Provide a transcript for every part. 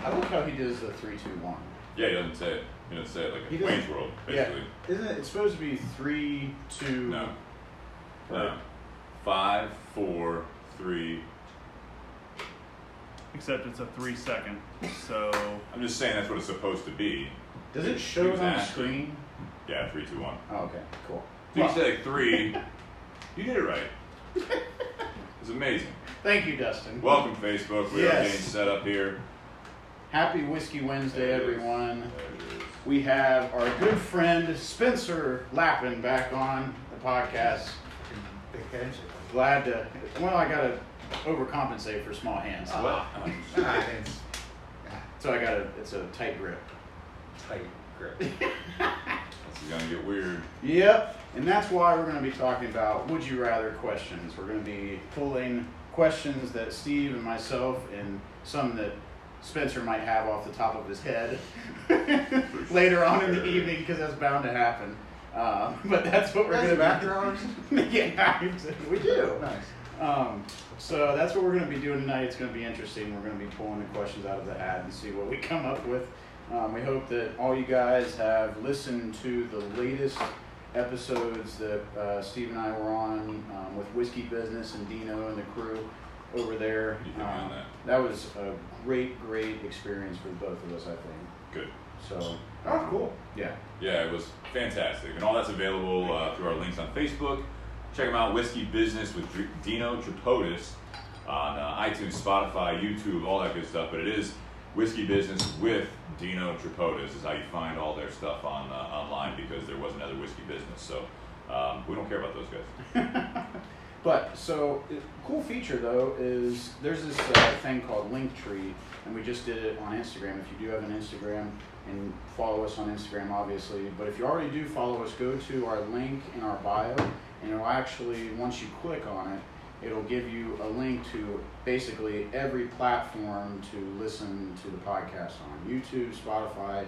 I like how he does the 3, 2, 1. Yeah, he doesn't say it. He doesn't say it like a Wayne's World, basically. Yeah. Isn't it? It's supposed to be 3, 2. No. No. 5, 4, 3. Except it's a 3-second. So I'm just saying that's what it's supposed to be. Does it show it on the screen? Yeah, 3, 2, 1. Oh, okay, cool. So you say like 3. You did it right. It's amazing. Thank you, Dustin. Welcome, Facebook. We are getting set up here. Happy Whiskey Wednesday, everyone. We have our good friend Spencer Lappin back on the podcast. Glad to. Well, I gotta overcompensate for small hands. So I gotta. It's a tight grip. Tight grip. This is gonna get weird. Yep. And that's why we're going to be talking about would you rather questions. We're going to be pulling questions that Steve and myself and some that Spencer might have off the top of his head later on in the evening, because that's bound to happen. But that's what we're going to be after hours? Yeah, we do. Nice. So that's what we're going to be doing tonight. It's going to be interesting. We're going to be pulling the questions out of the hat and see what we come up with. We hope that all you guys have listened to the latest episodes that Steve and I were on with Whiskey Business and Dino and the crew over there. That was a great experience for both of us, I think. Good. So. Oh, cool. Yeah. Yeah, it was fantastic. And all that's available through our links on Facebook. Check them out, Whiskey Business with Dino Tripodis on iTunes, Spotify, YouTube, all that good stuff. But it is Whiskey Business with Dino Tripodis is how you find all their stuff on online, because there was another Whiskey Business. So we don't care about those guys. But so cool feature though is there's this thing called Linktree, and we just did it on Instagram. If you do have an Instagram, and follow us on Instagram, obviously. But if you already do follow us, go to our link in our bio, and it'll actually, once you click on it, it'll give you a link to basically every platform to listen to the podcast on. YouTube, Spotify,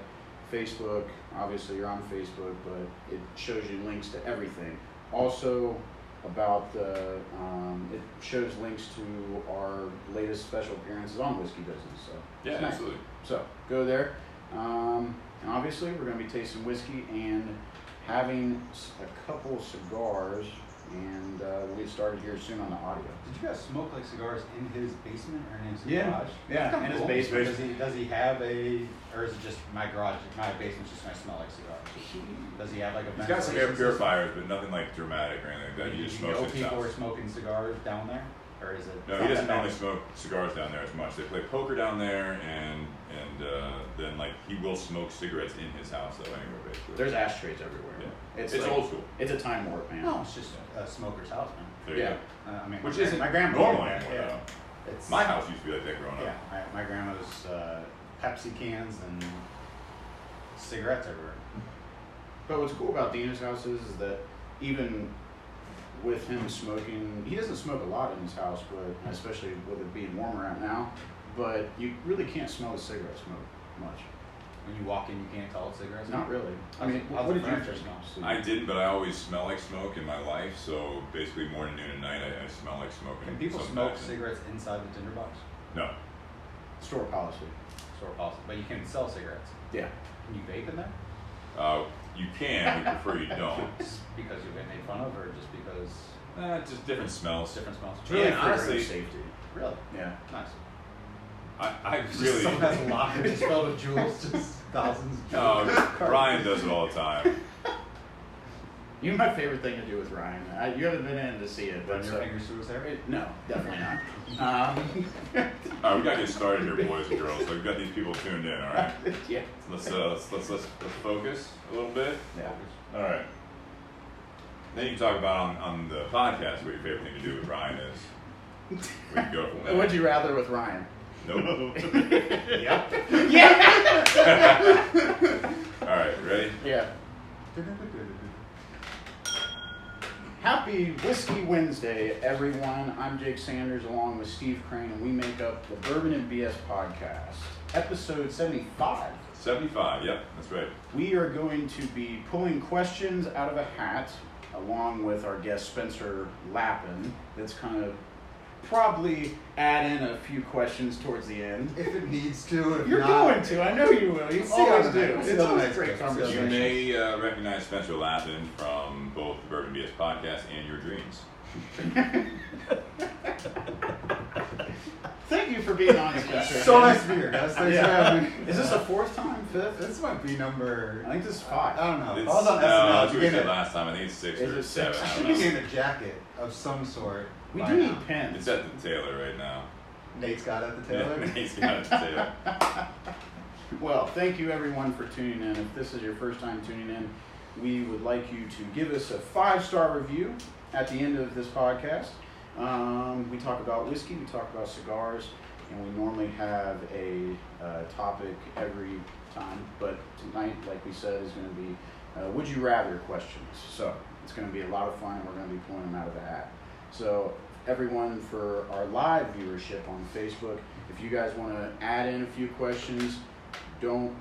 Facebook. Obviously, you're on Facebook, but it shows you links to everything. Also, about the, it shows links to our latest special appearances on Whiskey Business. So yeah, nice. Absolutely. So go there. And obviously, we're going to be tasting whiskey and having a couple cigars, and we'll get started here soon on the audio. Did you guys smoke like cigars in his basement or in his garage? Yeah, in his basement. Does he have a, or is it just my garage? My basement's just going to smell like cigars. Does he have like a? He's got some air purifiers, but nothing like dramatic or anything like that. He just smokes in his house. People are smoking cigars down there, or is it? No, he doesn't normally smoke cigars down there as much. They play poker down there, and then like he will smoke cigarettes in his house though. Anyway, basically. There's ashtrays everywhere. Yeah. It's like, old school. It's a time warp, man. No, it's just a smoker's house, man. There you go. I mean, which isn't my grandma normal did that, anymore. Yeah. It's, my house used to be like that growing up. Yeah, my grandma's Pepsi cans and cigarettes everywhere. But what's cool about Dino's house is that even with him smoking, he doesn't smoke a lot in his house, but especially with it being warmer out now, but you really can't smell the cigarette smoke much. When you walk in, you can't tell it's cigarettes? Not really. I mean, what did you first smell? I didn't, but I always smell like smoke in my life, so basically morning, noon, and night, I smell like smoking. Can people smoke cigarettes inside the tinderbox? No. Store policy. Store policy. But you can sell cigarettes? Yeah. Can you vape in there? You can, we prefer you don't. Just because you get made fun of, or just because? Just different smells. Different smells. It's really yeah, for honestly, safety. Really? Yeah. Nice. I really. Someone has a locker just filled with jewels, just thousands of jewels. Ryan does it all the time. You know my favorite thing to do with Ryan. You haven't been in to see it, but run your fingers through his hair? No, definitely not. All right, we gotta get started here, boys and girls. So we've got these people tuned in. All right. Yeah. Let's focus a little bit. Yeah. All right. Then you can talk about on the podcast what your favorite thing to do with Ryan is. We can go from there. Would you rather with Ryan? Nope. Yep. Yeah. All right, ready? Yeah. Happy Whiskey Wednesday, everyone. I'm Jake Sanders along with Steve Crane, and we make up the Bourbon and BS podcast, episode 75. 75, yep, that's right. We are going to be pulling questions out of a hat along with our guest Spencer Lappin. That's kind of probably add in a few questions towards the end. If it needs to, if You're not, going to. I know you will. You We'll see how always the do. next- we'll see It's how the always next great goes. We'll see how the You conversation. may recognize Spencer Lappin from both the Bourbon BS podcast and your dreams. Thank you for being on, Spencer. So nice to be here, guys. Thanks for having me. Is this the fourth time? Fifth? This might be number. I think this is 5. I don't know. It's, I was on no, SNL. that's You what we gave said it. last time. I think it's 6 Is or it 7. 6? I I don't think you know. gave a jacket of some sort. We by do now. need pens. It's at the tailor right now. Nate's got it at the tailor. Yeah, he's got it at the tailor. Well, thank you everyone for tuning in. If this is your first time tuning in, we would like you to give us a 5-star review at the end of this podcast. We talk about whiskey, we talk about cigars, and we normally have a topic every time. But tonight, like we said, is going to be would you rather questions. So it's going to be a lot of fun, and we're going to be pulling them out of the hat. So everyone, for our live viewership on Facebook, if you guys want to add in a few questions, don't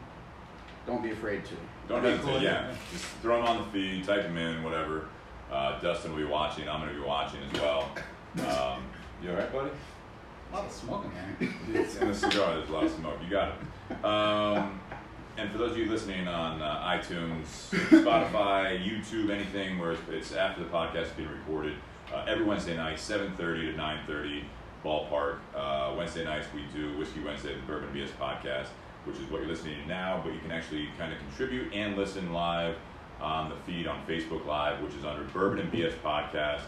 be afraid to. Don't hesitate, yeah. Just throw them on the feed, type them in, whatever. Dustin will be watching. I'm going to be watching as well. You all right, buddy? A lot of smoking there. It's in the cigar. There's a lot of smoke. You got it. And for those of you listening on iTunes, Spotify, YouTube, anything where it's after the podcast is being recorded, every Wednesday night, 7:30 to 9:30 ballpark. Wednesday nights we do Whiskey Wednesday, the Bourbon BS podcast, which is what you're listening to now, but you can actually kind of contribute and listen live on the feed on Facebook Live, which is under Bourbon and BS podcast.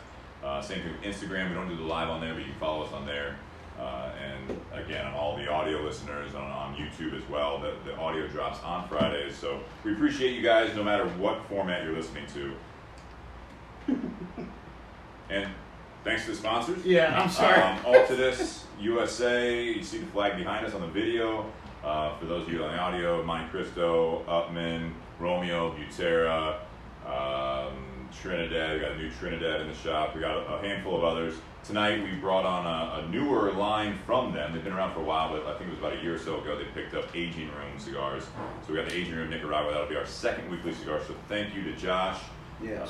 Same thing with Instagram. We don't do the live on there, but you can follow us on there. And again, on all the audio listeners on YouTube as well, the audio drops on Fridays. So we appreciate you guys no matter what format you're listening to. And thanks to the sponsors. Yeah, I'm sorry. Altadis USA. You see the flag behind us on the video. For those of you on the audio, Monte Cristo, Upman, Romeo, Butera, Trinidad. We got a new Trinidad in the shop. We got a handful of others. Tonight we brought on a newer line from them. They've been around for a while, but I think it was about a year or so ago they picked up Aging Room cigars. So we got the Aging Room Nicaragua. That'll be our second weekly cigar. So thank you to Josh,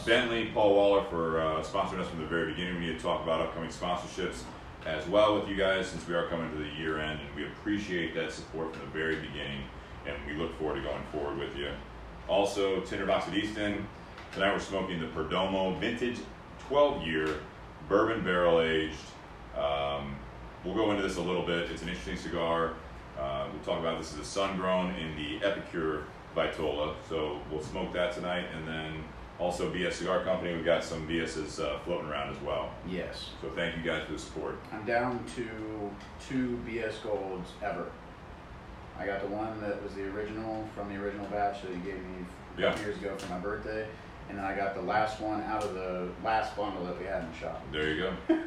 Bentley, Paul Waller for sponsoring us from the very beginning. We need to talk about upcoming sponsorships as well with you guys since we are coming to the year end, and we appreciate that support from the very beginning, and we look forward to going forward with you. Also, Tinderbox at Easton. Tonight we're smoking the Perdomo Vintage 12-year bourbon barrel aged. We'll go into this a little bit. It's an interesting cigar. We'll talk about this as a sun grown in the Epicure Vitola. So we'll smoke that tonight, and then also BS Cigar Company. We've got some BS's floating around as well. Yes. So thank you guys for the support. I'm down to 2 BS Golds ever. I got the one that was the original from the original batch that you gave me a couple years ago for my birthday. And then I got the last one out of the last bundle that we had in the shop. There you go.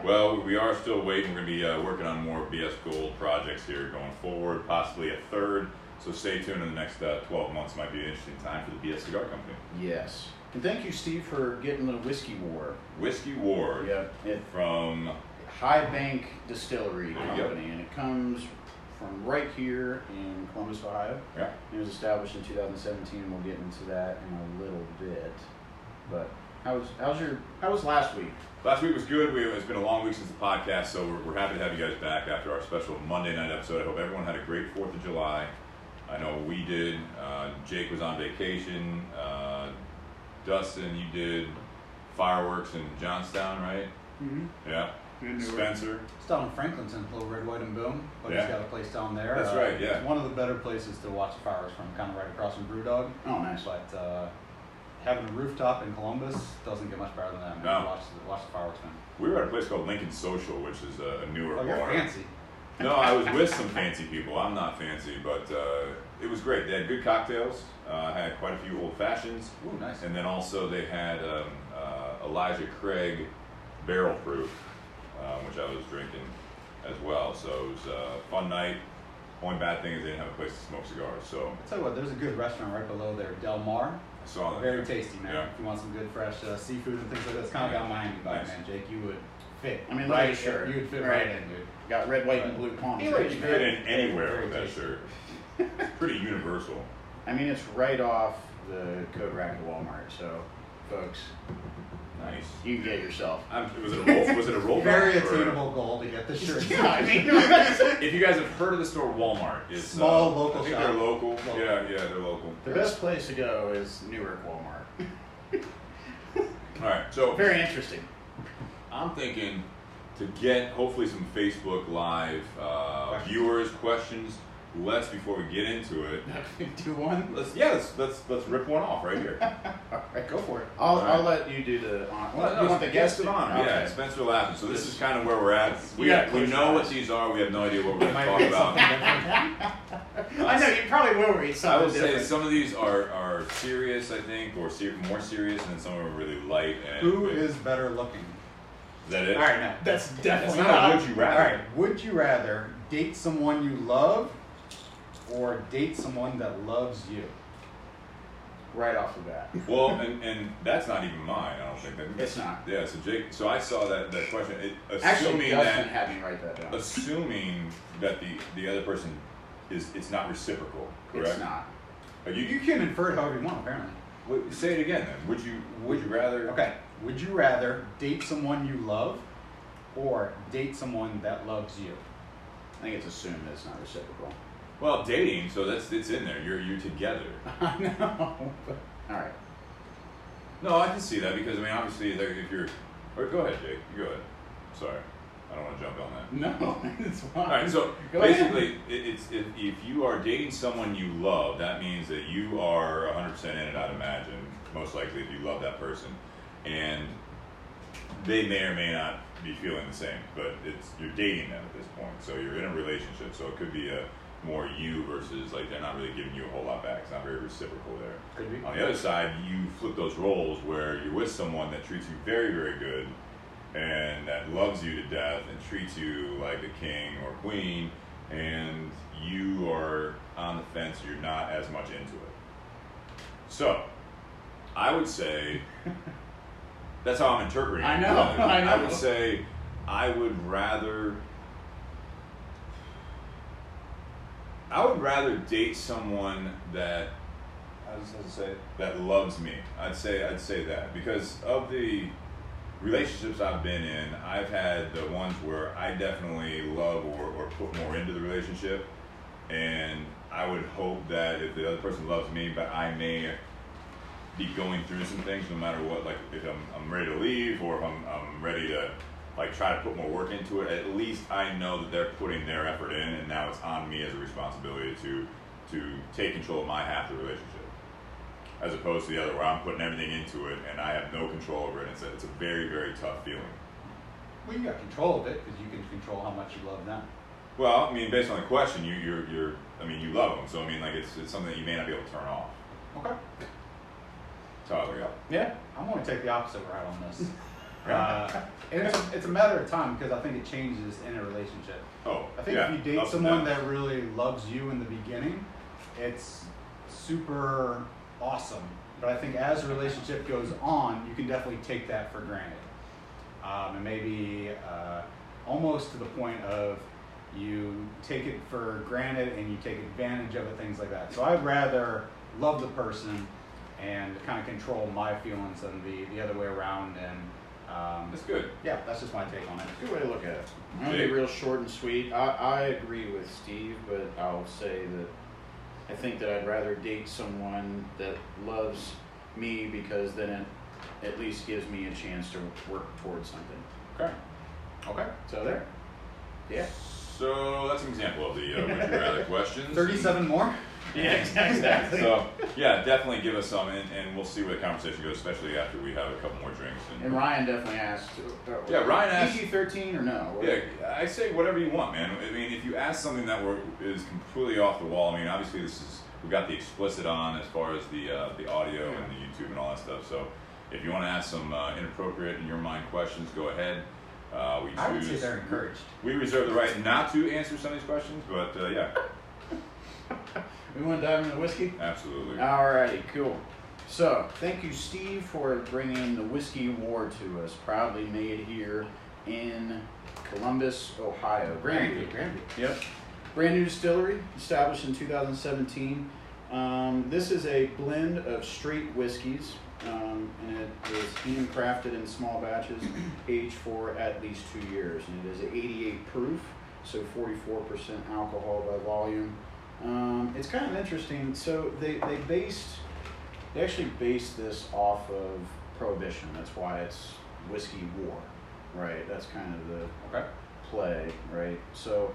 Well, we are still waiting. We're going to be working on more BS Gold projects here going forward, possibly a third. So stay tuned in the next 12 months. Might be an interesting time for the BS Cigar Company. Yes. And thank you, Steve, for getting the Whiskey War. Whiskey War. Yep. From High Bank Distillery There you go. Company. And it comes from right here in Columbus, Ohio. Yeah. It was established in 2017. We'll get into that in a little bit. But how was last week? Last week was good. It's been a long week since the podcast, so we're happy to have you guys back after our special Monday night episode. I hope everyone had a great 4th of July. I know we did. Jake was on vacation. Dustin, you did fireworks in Johnstown, right? Mm-hmm. Yeah. Spencer. It's down in Franklinton, Little Red, White, and Boom. But he's got a place down there. That's right, yeah. It's one of the better places to watch the fireworks from, kind of right across from Brewdog. Oh, nice. But having a rooftop in Columbus doesn't get much better than that. No. Watch the fireworks, man. We were at a place called Lincoln Social, which is a newer Oh, bar. you're fancy. No, I was with some fancy people. I'm not fancy, but it was great. They had good cocktails. Had quite a few old fashions. Ooh, nice. And then also they had Elijah Craig Barrel Proof, which I was drinking as well. So it was a fun night. Only bad thing is they didn't have a place to smoke cigars. So I'll tell you what, there's a good restaurant right below there, Del Mar. I saw that. Very tasty, man. Yeah. If you want some good fresh seafood and things like that, it's kind of got Miami vibe, Nice. man. Jake, you would fit. I mean, look at right, his shirt. You would fit Right. right in, dude. Got red, white, and blue palms. He right? looks You very- fit in anywhere very with that tasty. shirt. It's pretty universal. I mean, it's right off the coat rack at Walmart. So, folks, Nice. You can get it yourself. Was it a roll? Very back, or- attainable goal to get the shirt. Yeah, I mean, If you guys have heard of the store Walmart, it's Small local I think shop. they're local. Local. Yeah, they're local. the best place to go is Newark Walmart. All right, so Very interesting. I'm thinking to get hopefully some Facebook Live viewers questions. Before we get into it, Do one. let's rip one off right here. All right, Go for it. I'll let you do the. You want the guest of honor? Okay. Yeah, Spencer Lappin. So this is kind of where we're at. We Yeah, we close know your what eyes. these are. We have no idea what we're going to Might talk be about. something different. I know you probably will read I something would say different. some of these are serious, I think, or more serious, and then some of them are really light. And Who is better looking? Is that it? All right, now. That's That's definitely not a would you All rather. right. Would you rather date someone you love or date someone that loves you? right off the bat. Well, and that's not even mine. I don't think that. It's not. Yeah. So Jake. So I saw that question. Actually, Assuming Dustin that had me write that down. assuming that the other person it's not reciprocal, correct? It's not. But You can infer it however you want, apparently. say it again then. Would you rather? Okay. Would you rather date someone you love or date someone that loves you? I think it's assumed that it's not reciprocal. Well, dating. So it's in there. You're together. I know. But, all right. No, I can see that because I mean, obviously, if you're. Or go ahead, Jake. You go ahead. Sorry, I don't want to jump on that. No, it's fine. All right, so Go ahead. basically, it's if you are dating someone you love, that means that you are 100% in it. I'd imagine, most likely, if you love that person, and they may or may not be feeling the same, but you're dating them at this point, so you're in a relationship. So it could be a more you versus like they're not really giving you a whole lot back. It's not very reciprocal there. Could be. On the other side, you flip those roles where you're with someone that treats you very, very good and that loves you to death and treats you like a king or queen, and you are on the fence, you're not as much into it. So, I would say, that's how I'm interpreting it. I know, I know. I would say, I would rather date someone that, how does it say, that loves me. I'd say that because of the relationships I've been in, I've had the ones where I definitely love or put more into the relationship, and I would hope that if the other person loves me, but I may be going through some things no matter what, like if I'm ready to leave or if I'm ready to like try to put more work into it, at least I know that they're putting their effort in, and now it's on me as a responsibility to take control of my half of the relationship, as opposed to the other where I'm putting everything into it and I have no control over it. It's a very, very tough feeling. Well, you got control of it because you can control how much you love them. Well, I mean, based on the question, you're I mean, you love them, so I mean, like it's something that you may not be able to turn off. Okay. That's how I look at it. Yeah. I'm going to take the opposite route on this. And it's a matter of time because I think it changes in a relationship. Oh, I think yeah, if you date ups and someone downs. that really loves you in the beginning, it's super awesome. But I think as a relationship goes on, you can definitely take that for granted. And maybe almost to the point of you take it for granted and you take advantage of it, things like that. So I'd rather love the person and kind of control my feelings than the other way around. And That's good. yeah, that's just my take on it. Good way to look at it. I'm going to be real short and sweet. I agree with Steve, but I'll say that I think that I'd rather date someone that loves me because then it at least gives me a chance to work towards something. Okay. Okay. So there. Yeah. So that's an example of the would you rather questions. 37 more? Yeah, exactly. So yeah, definitely give us some, and we'll see where the conversation goes, especially after we have a couple more drinks. And Ryan definitely asked. Yeah, Ryan asked- PG-13 or no? Yeah, I say whatever you want, man. I mean, if you ask something that is completely off the wall, I mean, obviously we've got the explicit on as far as the audio and the YouTube and all that stuff. So if you want to ask some inappropriate in your mind questions, go ahead. I would say they're encouraged. We reserve the right not to answer some of these questions, but yeah, We want to dive into whiskey? absolutely. Alrighty, cool. So, thank you, Steve, for bringing the Whiskey Award to us. Proudly made here in Columbus, Ohio. Grandview. Yep. Brand new distillery, established in 2017. This is a blend of straight whiskeys. and it is handcrafted in small batches, aged for at least 2 years, and it is 88 proof, so 44% alcohol by volume. It's kind of interesting. So they actually based this off of Prohibition. That's why it's whiskey war, right? That's kind of the play, right? So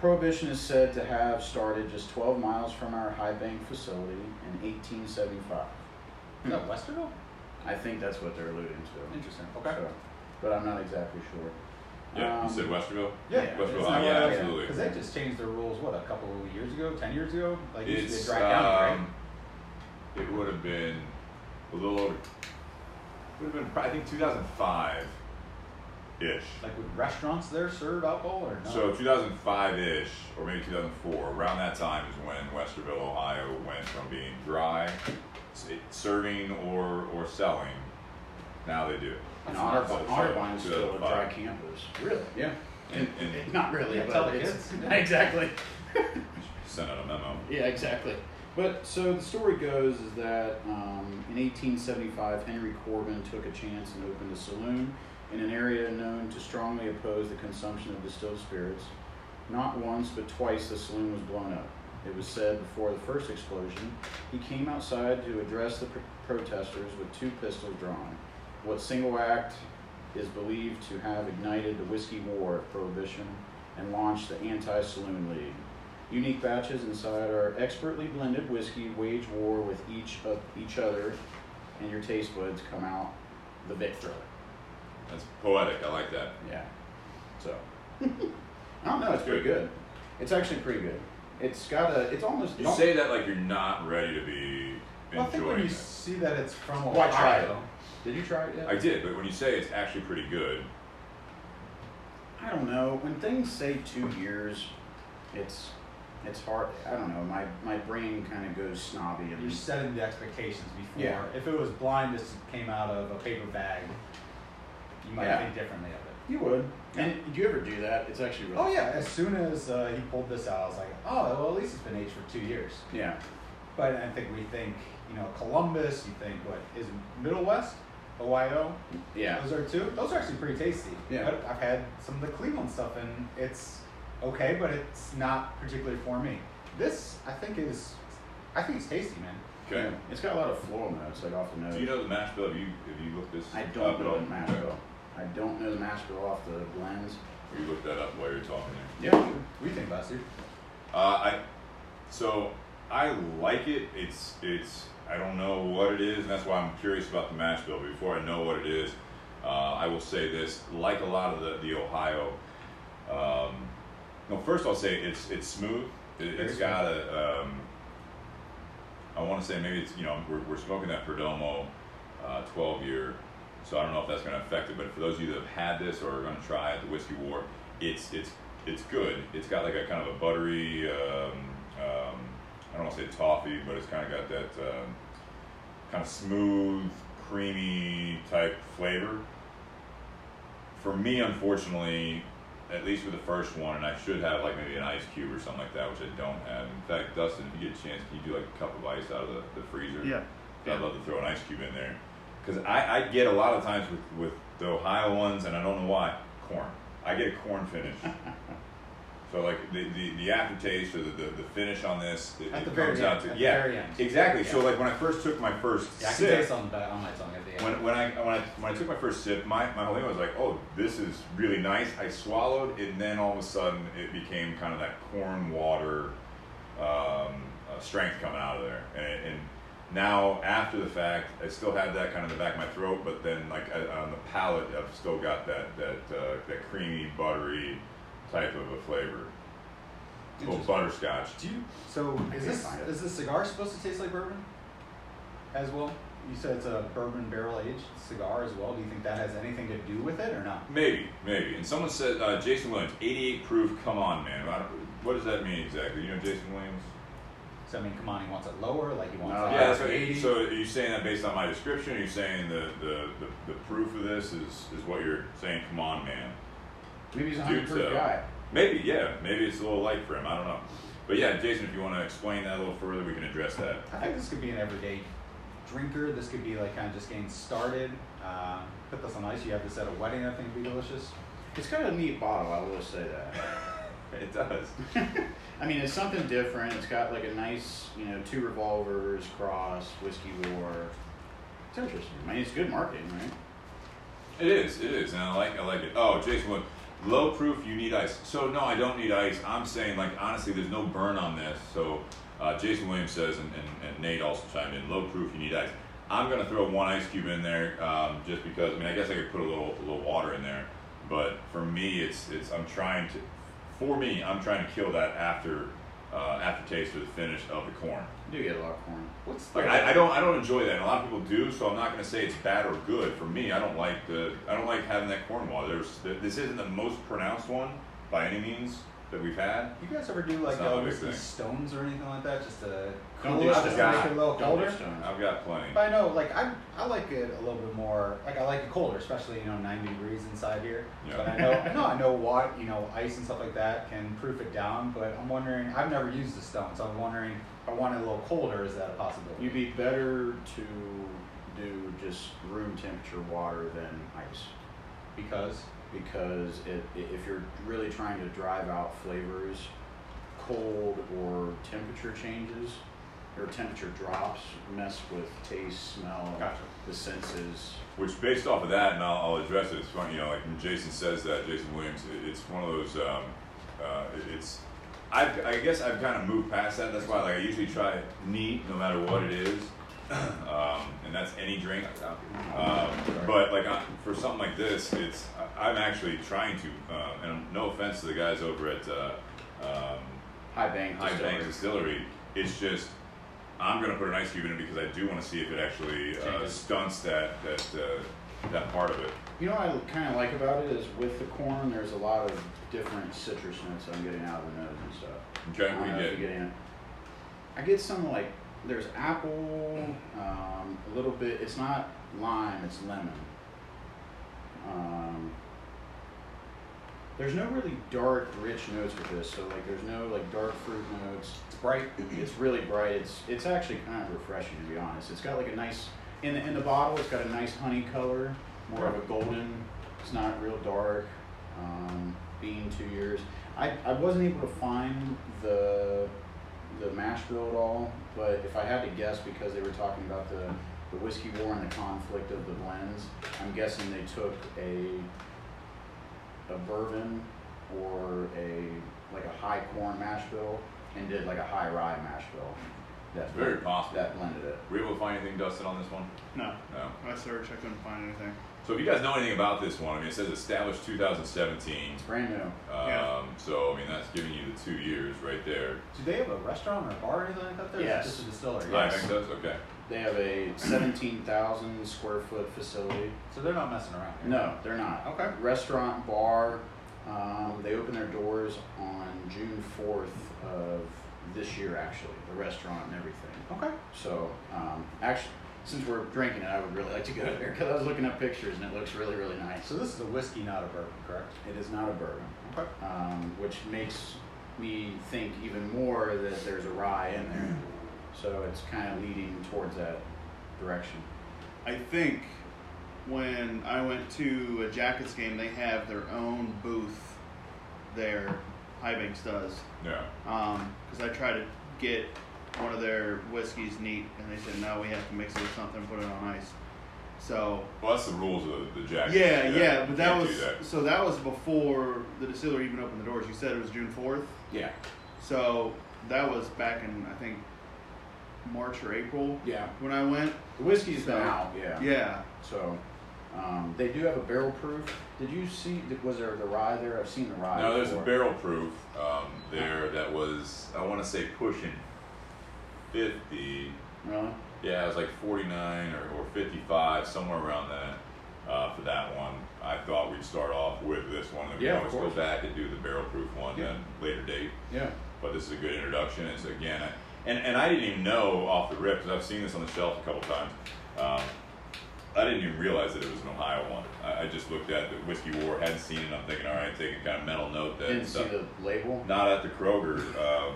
Prohibition is said to have started just 12 miles from our High Bank facility in 1875. Is that Westerville? I think that's what they're alluding to. Interesting. Okay. So, but I'm not exactly sure. Yeah, you said Westerville? Yeah, Westerville. It's not Yeah, really- absolutely. Because they just changed their rules, what, a couple of years ago, 10 years ago? Like, it used to It's be a dry county, right? it would have been a little over. Would have been, I think, 2005 ish. Like, would restaurants there serve alcohol or no? So 2005 ish, or maybe 2004. Around that time is when Westerville, Ohio, went from being dry, serving or selling. Now they do it. And So- Otterbein is so still a dry 2005. campus. Really? Yeah. And Not really, Yeah, but tell the it's kids. exactly. sent out a memo. Yeah, exactly. But so the story goes is that in 1875, Henry Corbin took a chance and opened a saloon in an area known to strongly oppose the consumption of distilled spirits. Not once, but twice the saloon was blown up. It was said before the first explosion, he came outside to address the protesters with 2 pistols drawn. What single act is believed to have ignited the whiskey war of Prohibition and launched the Anti-Saloon League. Unique batches inside our expertly blended whiskey wage war with each other, and your taste buds come out the victor. That's poetic. I like that. Yeah. So I don't know. It's pretty good. It's actually pretty good. It's got a. It's almost. You say that like you're not ready to be Well, I think when enjoying you it. see that it's from Ohio. Why try it? Did you try it yet? I did, but when you say it's actually pretty good, I don't know. When things say 2 years, it's hard. I don't know. My brain kind of goes snobby. You're And setting the expectations before. Yeah. If it was blind, this came out of a paper bag, you might Yeah. think differently of it. you would. And did you ever do that? It's actually really. Oh yeah, as soon as he pulled this out, I was like, oh, well, at least it's been aged for 2 years. Yeah. But I think we think, Columbus, you think, what, is it Middle West? Ohio? Yeah. Those are 2? Those are actually pretty tasty. Yeah. But I've had some of the Cleveland stuff, and it's okay, but it's not particularly for me. This, I think it's tasty, man. okay. Yeah. It's got a lot of floral notes, like off the nose. Do you know the mash bill? Have you looked this I up don't at know all? the mash bill. I don't know the mash bill off the blends. You looked that up while you're talking there. Yeah. What do you think, Buster? So I like it. It's I don't know what it is, and that's why I'm curious about the mash bill. But before I know what it is, I will say this: like a lot of the Ohio. No, first I'll say it's smooth. It's got a. I want to say maybe it's we're smoking that Perdomo 12-year, so I don't know if that's going to affect it. But for those of you that have had this or are going to try it, the Whiskey War, it's good. It's got like a kind of a buttery. I don't want to say toffee, but it's kind of got that kind of smooth, creamy type flavor. For me, unfortunately, at least with the first one, and I should have like maybe an ice cube or something like that, which I don't have. In fact, Dustin, if you get a chance, can you do like a cup of ice out of the freezer? Yeah. I'd love to throw an ice cube in there. Because I get a lot of times with the Ohio ones, and I don't know why, corn. I get a corn finish. So like the aftertaste or the finish on this, it At the comes very end. out to At the yeah, very end. exactly. So Yeah. like when I first took my first Yeah, I can sip, taste on my tongue at the end. when I took my first sip, my whole thing was like, oh, this is really nice. I swallowed, and then all of a sudden it became kind of that corn water strength coming out of there. And now after the fact, I still had that kind of in the back of my throat, but then like on the palate, I've still got that creamy, buttery type of a flavor. A little butterscotch. Is this cigar supposed to taste like bourbon as well? You said it's a bourbon barrel aged cigar as well. Do you think that has anything to do with it or not? Maybe. And someone said, Jason Williams, 88 proof, come on, man. What does that mean exactly? You know Jason Williams? So I mean, come on, he wants it lower, like he wants No. it Yeah, that's 80. right. So are you saying that based on my description? Or are you saying the proof of this is what you're saying, come on, man? Maybe he's a Dude, 100 proof guy. Maybe, yeah. Maybe it's a little light for him. I don't know. But yeah, Jason, if you want to explain that a little further, we can address that. I think this could be an everyday drinker, this could be like kind of just getting started. Put this on ice. You have this at a wedding. I think would be delicious. It's got a neat bottle, I will say that. It does. I mean, it's something different. It's got like a nice, 2 revolvers, cross, whiskey war. It's interesting. I mean, it's good marketing, right? It is, and I like it. Oh, Jason, look, low proof, you need ice. So no, I don't need ice. I'm saying, like, honestly, there's no burn on this. So Jason Williams says, and Nate also chimed in, low proof, you need ice. I'm gonna throw 1 ice cube in there, just because. I mean, I guess I could put a little water in there, but for me, I'm trying to kill that aftertaste or the finish of the corn. You do get a lot of corn. What's Like, I don't enjoy that, and a lot of people do. So I'm not going to say it's bad or good. For me, I don't like having that corn water. This isn't the most pronounced one by any means that we've had. You guys ever do like It's not a big whiskey thing. stones or anything like that? Just to Don't cool do it, stones. just to make it a little Don't colder? do stones. I've got plenty. But I know, like, I like it a little bit more, like, I like it colder, especially, 90 degrees inside here. Yeah. But I know what, ice and stuff like that can proof it down, but I'm wondering, I've never used a stone, so I'm wondering, if I want it a little colder, is that a possibility? You'd be better to do just room temperature water than ice. Because? Because if you're really trying to drive out flavors, cold or temperature changes or temperature drops mess with taste, smell, Gotcha. the senses. Which, based off of that, and I'll address it. It's funny, like when Jason says that, Jason Williams, it's one of those. I guess I've kind of moved past that. That's why, like, I usually try neat, no matter what it is, and that's any drink. But like for something like this, I'm actually trying to, and no offense to the guys over at High Bank Distillery. It's just I'm gonna put an ice cube in it because I do want to see if it actually stunts that part of it. What I kind of like about it is with the corn, there's a lot of different citrus notes I'm getting out of the nose and stuff. Okay, I don't know if you get in. I get some like there's apple, a little bit. It's not lime, it's lemon. There's no really dark, rich notes with this. So like, there's no like dark fruit notes. It's bright. It's really bright. It's actually kind of refreshing, to be honest. It's got like a nice in the bottle. It's got a nice honey color, more of a golden. It's not real dark. Being 2 years, I wasn't able to find the mash bill at all. But if I had to guess, because they were talking about the whiskey war and the conflict of the blends, I'm guessing they took a bourbon or a high corn mash bill and did like a high rye mash bill. That's Very possible. That blended it. Were you able to find anything, Dustin, on this one? No. No. I searched, I couldn't find anything. So if you guys know anything about this one, I mean, it says established 2017. It's brand new. Yeah. So I mean, that's giving you the 2 years right there. Do they have a restaurant or a bar or anything like that there? Yes. Or is it just a distillery? I Yes. think that's okay. They have a 17,000 square foot facility. So they're not messing around here. No, they're not. Okay. Restaurant, bar. They open their doors on June 4th of this year, actually. The restaurant and everything. Okay. So, actually, since we're drinking it, I would really like to go there because I was looking up pictures and it looks really, really nice. So this is a whiskey, not a bourbon, correct? It is not a bourbon. Okay. Which makes me think even more that there's a rye in there. So it's kind of leading towards that direction. I think when I went to a Jackets game, they have their own booth there. High Banks does. Yeah. Because I tried to get one of their whiskeys neat, and they said no, we have to mix it with something, put it on ice. So Well, that's the rules of the jacket. yeah, but that Can't was do that. so that was before the distillery even opened the doors. You said it was June 4th, Yeah. so that was back in I think March or April Yeah. when I went. The whiskey's been So, out. Yeah. Yeah, So, they do have a barrel proof. Did you see? Was there the rye there? I've seen the rye. No, there's a before. barrel proof there that was, I want to say, pushing 50. Really? Yeah, it was like 49 or 55, somewhere around that for that one. I thought we'd start off with this one, and we Yeah, always of go course. back and do the barrel proof one Yeah. at a later date. Yeah. But this is a good introduction. It's again, and I didn't even know off the rip because I've seen this on the shelf a couple times. I didn't even realize that it was an Ohio one. I just looked at the Whiskey War, hadn't seen it. I'm thinking, all right, taking kind of mental note that Didn't see the label. not at the Kroger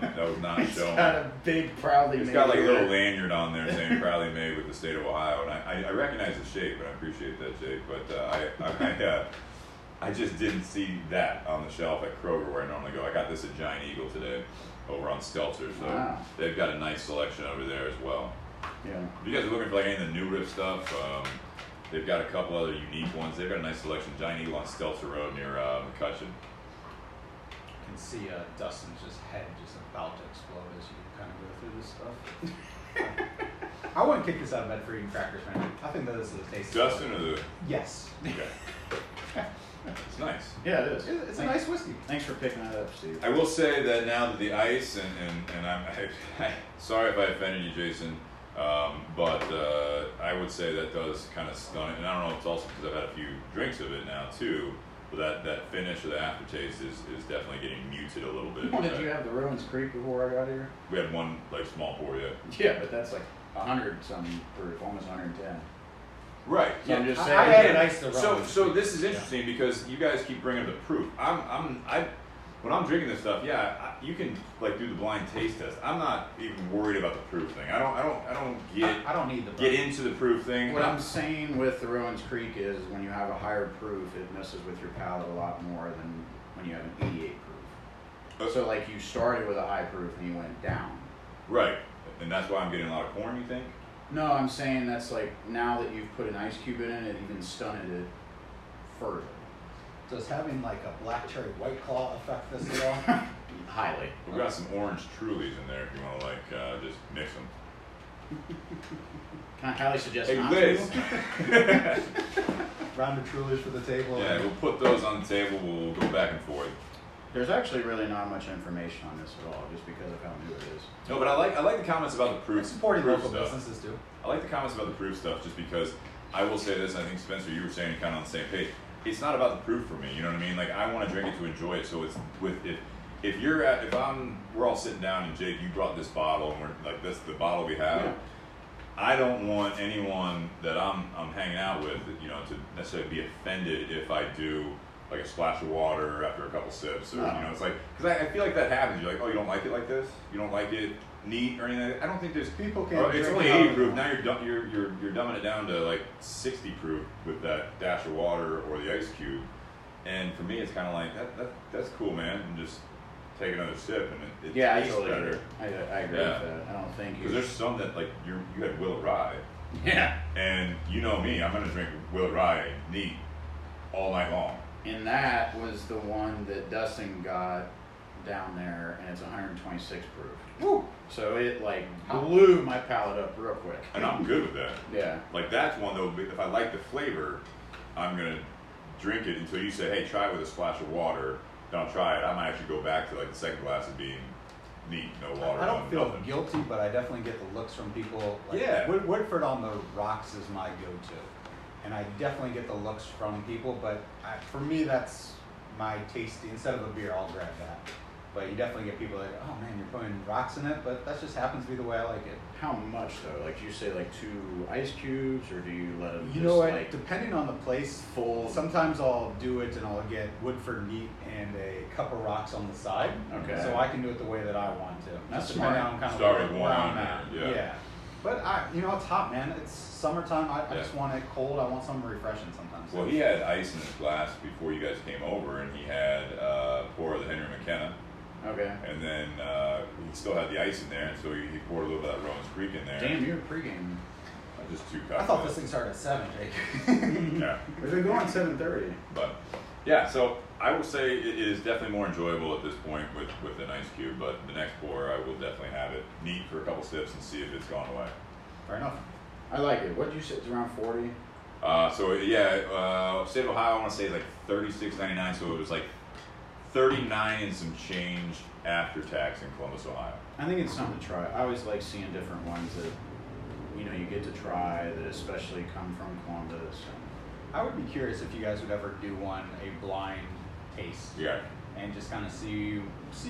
That was not It's shown. got a big proudly It's made got like a here. little lanyard on there saying proudly made with the state of Ohio, and I recognize the shape, and I appreciate that shape, but I just didn't see that on the shelf at Kroger where I normally go. I got this at Giant Eagle today over on Stelzer, so Wow. they've got a nice selection over there as well. Yeah. If you guys are looking for like any of the new Riff stuff, they've got a couple other unique ones. They've got a nice selection. Giant Eagle on Stelzer Road near McCutcheon. I can see Dustin's head just about to explode as you kind of go through this stuff. I wouldn't kick this out of bed for eating crackers, man. I think that is the taste. Dustin or the? Yes. Okay. It's nice. Yeah, it is. It's a nice whiskey. Thanks for picking that up, Steve. I will say that now that the ice and I'm sorry if I offended you, Jason, but I would say that does kind of stun it. And I don't know if it's also because I've had a few drinks of it now too. But that finish or the aftertaste is definitely getting muted a little bit. Did you have the Rowan's Creek before I got here? We had one like small pour, yeah. Yeah, but that's like 100 something proof, almost 110. Right. So I'm just saying. I had ice to So Rowan's so Creek. this is interesting because you guys keep bringing up the proof. When I'm drinking this stuff, you can like do the blind taste test. I'm not even worried about the proof thing. I don't need the get into the proof thing. What I'm saying with the Rowan's Creek is when you have a higher proof, it messes with your palate a lot more than when you have an 88 proof. So like you started with a high proof and you went down. Right, and that's why I'm getting a lot of corn. You think? No, I'm saying that's like now that you've put an ice cube in it, it even stunted it further. Does having like a black cherry white claw affect this at all? Highly. We've got some orange Trulies in there if you want to like just mix them. Can I highly suggest Hey not Liz. to? Round of Trulies for the table. Yeah, we'll put those on the table. We'll go back and forth. There's actually really not much information on this at all, just because of how new it is. No, but I like the comments about the proof. We're supporting proof local stuff. businesses too. I like the comments about the proof stuff just because I will say this, and I think Spencer, you were saying kind of on the same page. It's not about the proof for me, you know what I mean? Like I want to drink it to enjoy it. So it's if we're all sitting down and Jake, you brought this bottle and we're like this the bottle we have. Yeah. I don't want anyone that I'm hanging out with, you know, to necessarily be offended if I do like a splash of water after a couple sips, or No. you know, it's like because I feel like that happens. You're like, oh, you don't like it like this? You don't like it neat or anything? I don't think there's People can. it's drink only it 80 out. proof. Now you're dumbing it down to like 60 proof with that dash of water or the ice cube. And for me, it's kind of like that's cool, man. And just take another sip, and it Yeah, I tastes totally better. agree. I agree Yeah. with that. I don't think Because there's some that like you had Willet Rye, yeah. and you know me, I'm gonna drink Willet Rye neat all night long. And that was the one that Dustin got down there, and it's 126 proof. Woo! So it like blew my palate up real quick. And I'm good with that. Yeah. Like that's one though. If I like the flavor, I'm gonna drink it until you say, "Hey, try it with a splash of water." Then I'll try it. I might actually go back to like the second glass of being neat, no water. I don't no feel nothing. guilty, but I definitely get the looks from people. Like, Yeah. Woodford on the rocks is my go-to, and I definitely get the looks from people. But for me, that's my tasty. Instead of a beer, I'll grab that. But you definitely get people like, oh man, you're putting rocks in it. But that just happens to be the way I like it. How much though? Like, do you say like 2 ice cubes, or do you let them? You just, know what? Like, Depending on the place, full. sometimes I'll do it and I'll get Woodford neat and a cup of rocks on the side. Okay. So I can do it the way that I want to. That's Just depending smart. on kind of Start where, with where I'm one, at. yeah. But it's hot, man. It's summertime. I Yeah. just want it cold. I want something refreshing sometimes. Well, he had ice in his glass before you guys came over, and he had pour of the Henry McKenna, Okay. and then he still had the ice in there, and so he poured a little bit of that Rowan's Creek in there. Damn, you're pregame. Just 2 cups. I thought this thing started at 7, Jake. Yeah. We've been going 7:30. But yeah, so I would say it is definitely more enjoyable at this point with an ice cube. But the next pour, I will definitely have it neat for a couple sips and see if it's gone away. Fair enough. I like it. What did you say? It's around 40. So yeah, state of Ohio, I want to say is like $36.99. So it was like $39 and some change after tax in Columbus, Ohio. I think it's something to try. I always like seeing different ones that you get to try that especially come from Columbus. I would be curious if you guys would ever do a blind taste. Yeah. And just kind of see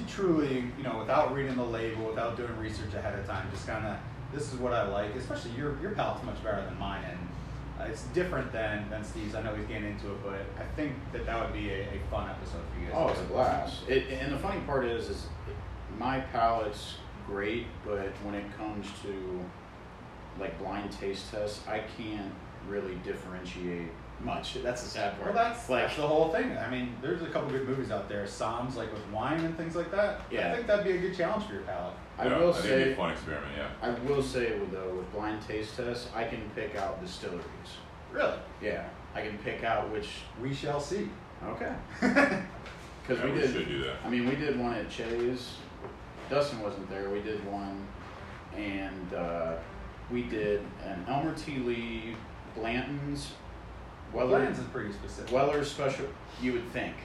truly, without reading the label, without doing research ahead of time, just kind of, this is what I like. Especially your palate's much better than mine, and it's different than Steve's. I know he's getting into it, but I think that would be a fun episode for you guys. Oh, it's a blast. And the funny part is my palate's great, but when it comes to like blind taste tests, I can't really differentiate much. That's the sad part. Well, that's the whole thing. I mean, there's a couple good movies out there, Psalms, like with wine and things like that. Yeah. I think that'd be a good challenge for your palate. I Yeah, will think it'd be say, a fun experiment. Yeah. I will say though, with blind taste tests, I can pick out distilleries. Really? Yeah, I can pick out which. We shall see. Okay. Because Yeah, we we did. should do that. I mean, we did one at Che's. Dustin wasn't there. We did one, and we did an Elmer T. Lee, Blanton's, Bland's is pretty specific. Weller's special. You would think.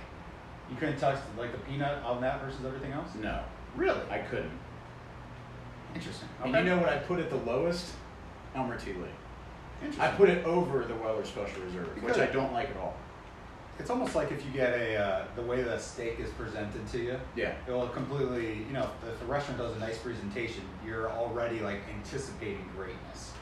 You couldn't touch like the peanut on that versus everything else? No, Really? I couldn't. Interesting. And you know what I put at the lowest? Elmer T. Lee. Interesting. I put it over the Weller Special Reserve, which I don't like at all. It's almost like if you get the way the steak is presented to you, Yeah. it will completely, if the restaurant does a nice presentation, you're already like anticipating greatness.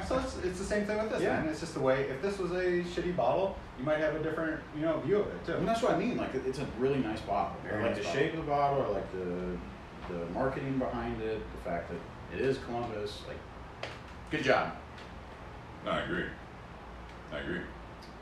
So it's the same thing with this, Yeah. man. It's just the way, if this was a shitty bottle, you might have a different, view of it too. And that's what I mean. Like, it's a really nice bottle. Very I like nice the bottle. shape of the bottle. I like the marketing behind it. The fact that it is Columbus. Like, good job. No, I agree.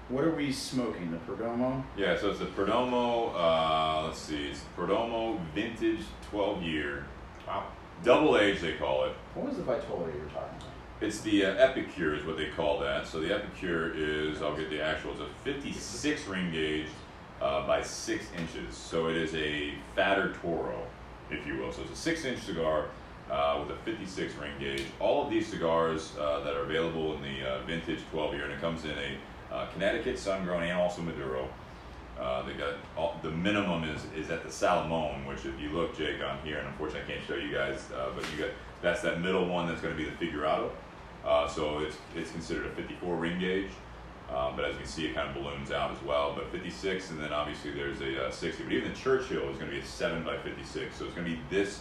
What are we smoking? The Perdomo? Yeah, so it's a Perdomo, let's see, it's Perdomo Vintage 12-year. Wow. Double age, they call it. What was the Vitola you were talking about? It's the Epicure is what they call that. So the Epicure is, I'll get the actual, it's a 56 ring gauge by 6 inches. So it is a fatter Toro, if you will. So it's a 6-inch cigar with a 56 ring gauge. All of these cigars that are available in the Vintage 12-year, and it comes in a Connecticut, sun-grown, and also Maduro. They got the minimum is at the Salomon, which if you look, Jake, on here, and unfortunately I can't show you guys, but that's that middle one that's going to be the Figurado. So it's considered a 54 ring gauge, but as you can see, it kind of balloons out as well. But 56, and then obviously there's a 60. But even the Churchill is going to be a 7 by 56, so it's going to be this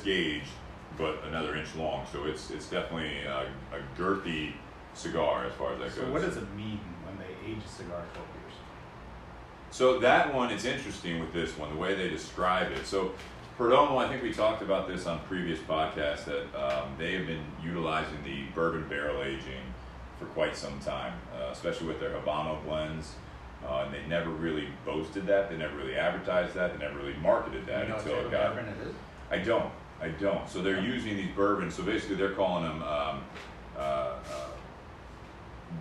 gauge, but another inch long. So it's definitely a girthy cigar as far as that goes. So what does it mean when they age a cigar 12 years? So that one, it's interesting with this one, the way they describe it. So Perdomo, I think we talked about this on previous podcasts, that they have been utilizing the bourbon barrel aging for quite some time, especially with their Habano blends. And they never really boasted that. They never really advertised that. They never really marketed that until it got. Bourbon it is? I don't. So they're using these bourbons. So basically, they're calling them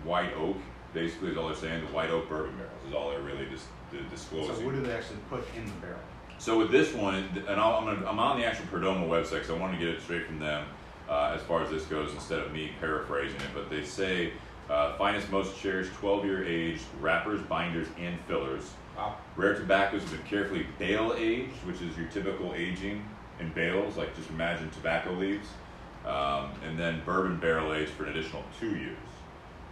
white oak. Basically, is all they're saying. The white oak bourbon barrels is all they're really just disclosing. So what do they actually put in the barrel? So with this one, and I'm on the actual Perdomo website, so I wanted to get it straight from them as far as this goes instead of me paraphrasing it. But they say, finest, most cherished 12-year aged wrappers, binders, and fillers. Wow. Rare tobaccos have been carefully bale aged, which is your typical aging in bales, like just imagine tobacco leaves. And then bourbon barrel aged for an additional 2 years.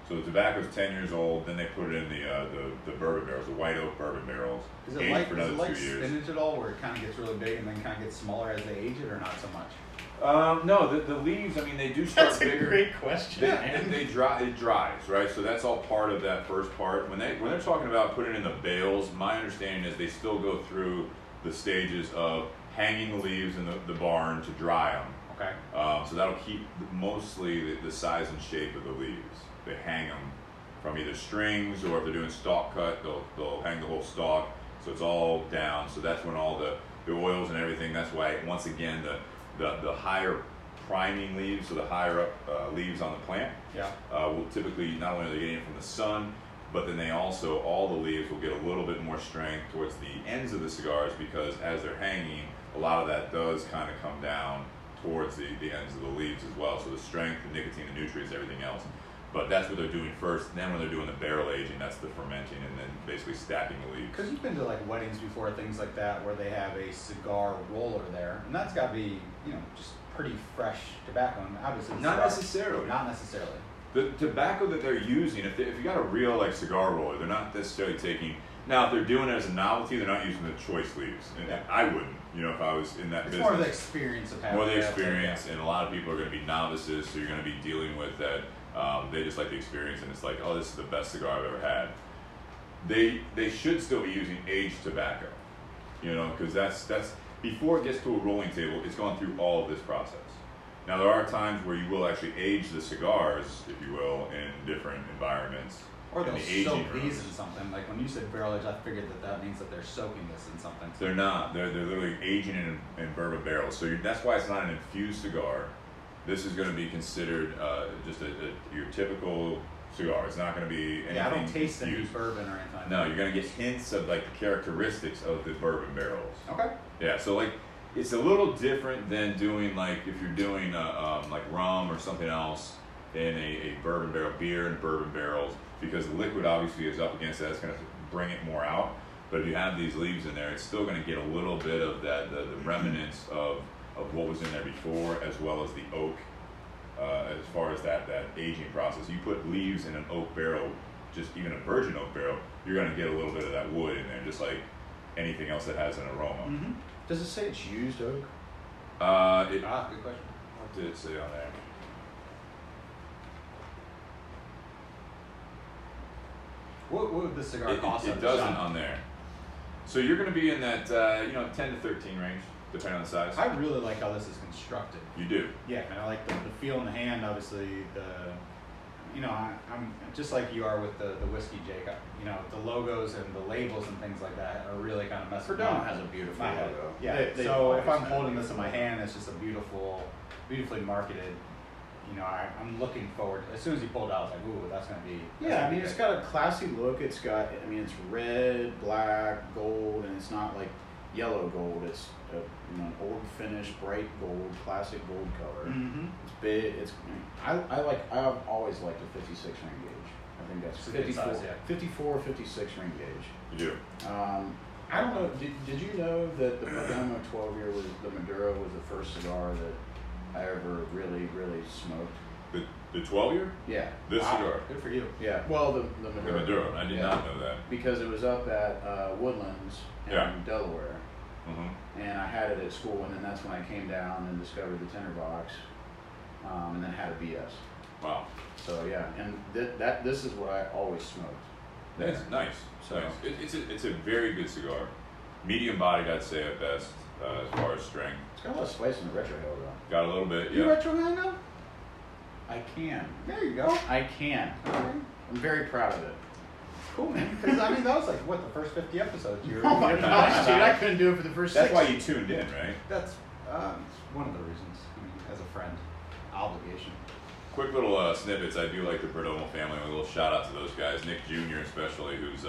So the tobacco's 10 years old, then they put it in the bourbon barrels, the white oak bourbon barrels, Is it aged like, for another 2 years. spinach at all, where it kind of gets really big and then kind of gets smaller as they age it, or not so much? No, the leaves, I mean, they do start That's bigger. a great question. They dry, it dries, right? So that's all part of that first part. When they're talking about putting it in the bales, my understanding is they still go through the stages of hanging the leaves in the barn to dry them. Okay. So that'll keep mostly the size and shape of the leaves. They hang them from either strings, or if they're doing stalk cut, they'll hang the whole stalk, so it's all down. So that's when all the oils and everything. That's why, once again, the higher priming leaves, so the higher up leaves on the plant, will typically, not only are they getting it from the sun, but then they also, all the leaves will get a little bit more strength towards the ends of the cigars, because as they're hanging, a lot of that does kind of come down towards the ends of the leaves as well. So the strength, the nicotine, the nutrients, everything else. But that's what they're doing first. And then when they're doing the barrel aging, that's the fermenting, and then basically stacking the leaves. Because you've been to like weddings before, things like that, where they have a cigar roller there, and that's got to be, just pretty fresh tobacco. And obviously, Not necessarily. Not necessarily. The tobacco that they're using, if you got a real like cigar roller, they're not necessarily taking. Now, if they're doing it as a novelty, they're not using the choice leaves, and I wouldn't. If I was in that It's business. more of the experience of having. More the experience, and a lot of people are going to be novices, so you're going to be dealing with that. They just like the experience, and it's like, oh, this is the best cigar I've ever had. They should still be using aged tobacco, because that's before it gets to a rolling table, it's gone through all of this process. Now there are times where you will actually age the cigars, if you will, in different environments. Or in they'll the aging soak these rooms. in something. Like when you said barrel aged, I figured that means that they're soaking this in something. They're not. They're literally aging in bourbon barrels. So that's why it's not an infused cigar. This is going to be considered just your typical cigar. It's not going to be anything. Yeah, I don't taste any infused. bourbon or anything. No, you're going to get hints of like the characteristics of the bourbon barrels. Okay. Yeah, so like it's a little different than doing like if you're doing like rum or something else in a bourbon barrel, beer and bourbon barrels, because the liquid obviously is up against that. It's going to bring it more out. But if you have these leaves in there, it's still going to get a little bit of that the remnants of what was in there before, as well as the oak. As far as that aging process, you put leaves in an oak barrel, just even a virgin oak barrel, you're going to get a little bit of that wood in there, just like anything else that has an aroma. Mm-hmm. Does it say it's used oak? Good question. What did it say on there? What would this cigar cost? It doesn't on there. So you're going to be in that 10 to 13 range, depending on the size. I really like how this is constructed. You do. Yeah, and I like the feel in the hand. Obviously, I'm just like you are with the whiskey, Jacob. The logos and the labels and things like that are really kind of messing Perdomo up has a beautiful my head. logo. Yeah. They So if always I'm have holding a this in my hand, it's just a beautifully marketed. I'm looking forward. As soon as you pulled it out, I was like, ooh, that's gonna be. Yeah, I mean, it's got a classy look. It's it's red, black, gold, and it's not like yellow gold. It's an old finish, bright gold, classic gold color. Mm-hmm. It's big. I've always liked a 56 ring gauge. I think that's It's a good 54, size, yeah. 54, 56 ring gauge. You do. I don't know. Did you know that the Perdomo 12-year the Maduro was the first cigar that I ever really smoked? The 12-year? Yeah. This Wow. cigar. Good for you. Yeah. Well, the The Maduro. Maduro. I did not know that. Because it was up at Woodlands in Yeah. Delaware, Mm-hmm. and I had it at school, and then that's when I came down and discovered the tinderbox, and then had a BS. Wow. So yeah, and this is what I always smoked. That's nice. So- Nice. It's a very good cigar. Medium bodied, I'd say at best, as far as strength. It's got a lot of spice in the retro hill though. Got a little bit, You yeah. retro hill now? I can. There you go. I can. I'm very proud of it. Cool, man. Because that was like what the first 50 episodes. You were Oh my you're gosh, talking dude! about. I couldn't do it for the first That's 6. why you tuned in, right? That's one of the reasons. I mean, as a friend, obligation. Quick little snippets. I do like the Perdomo family. A little shout out to those guys, Nick Jr. especially, who's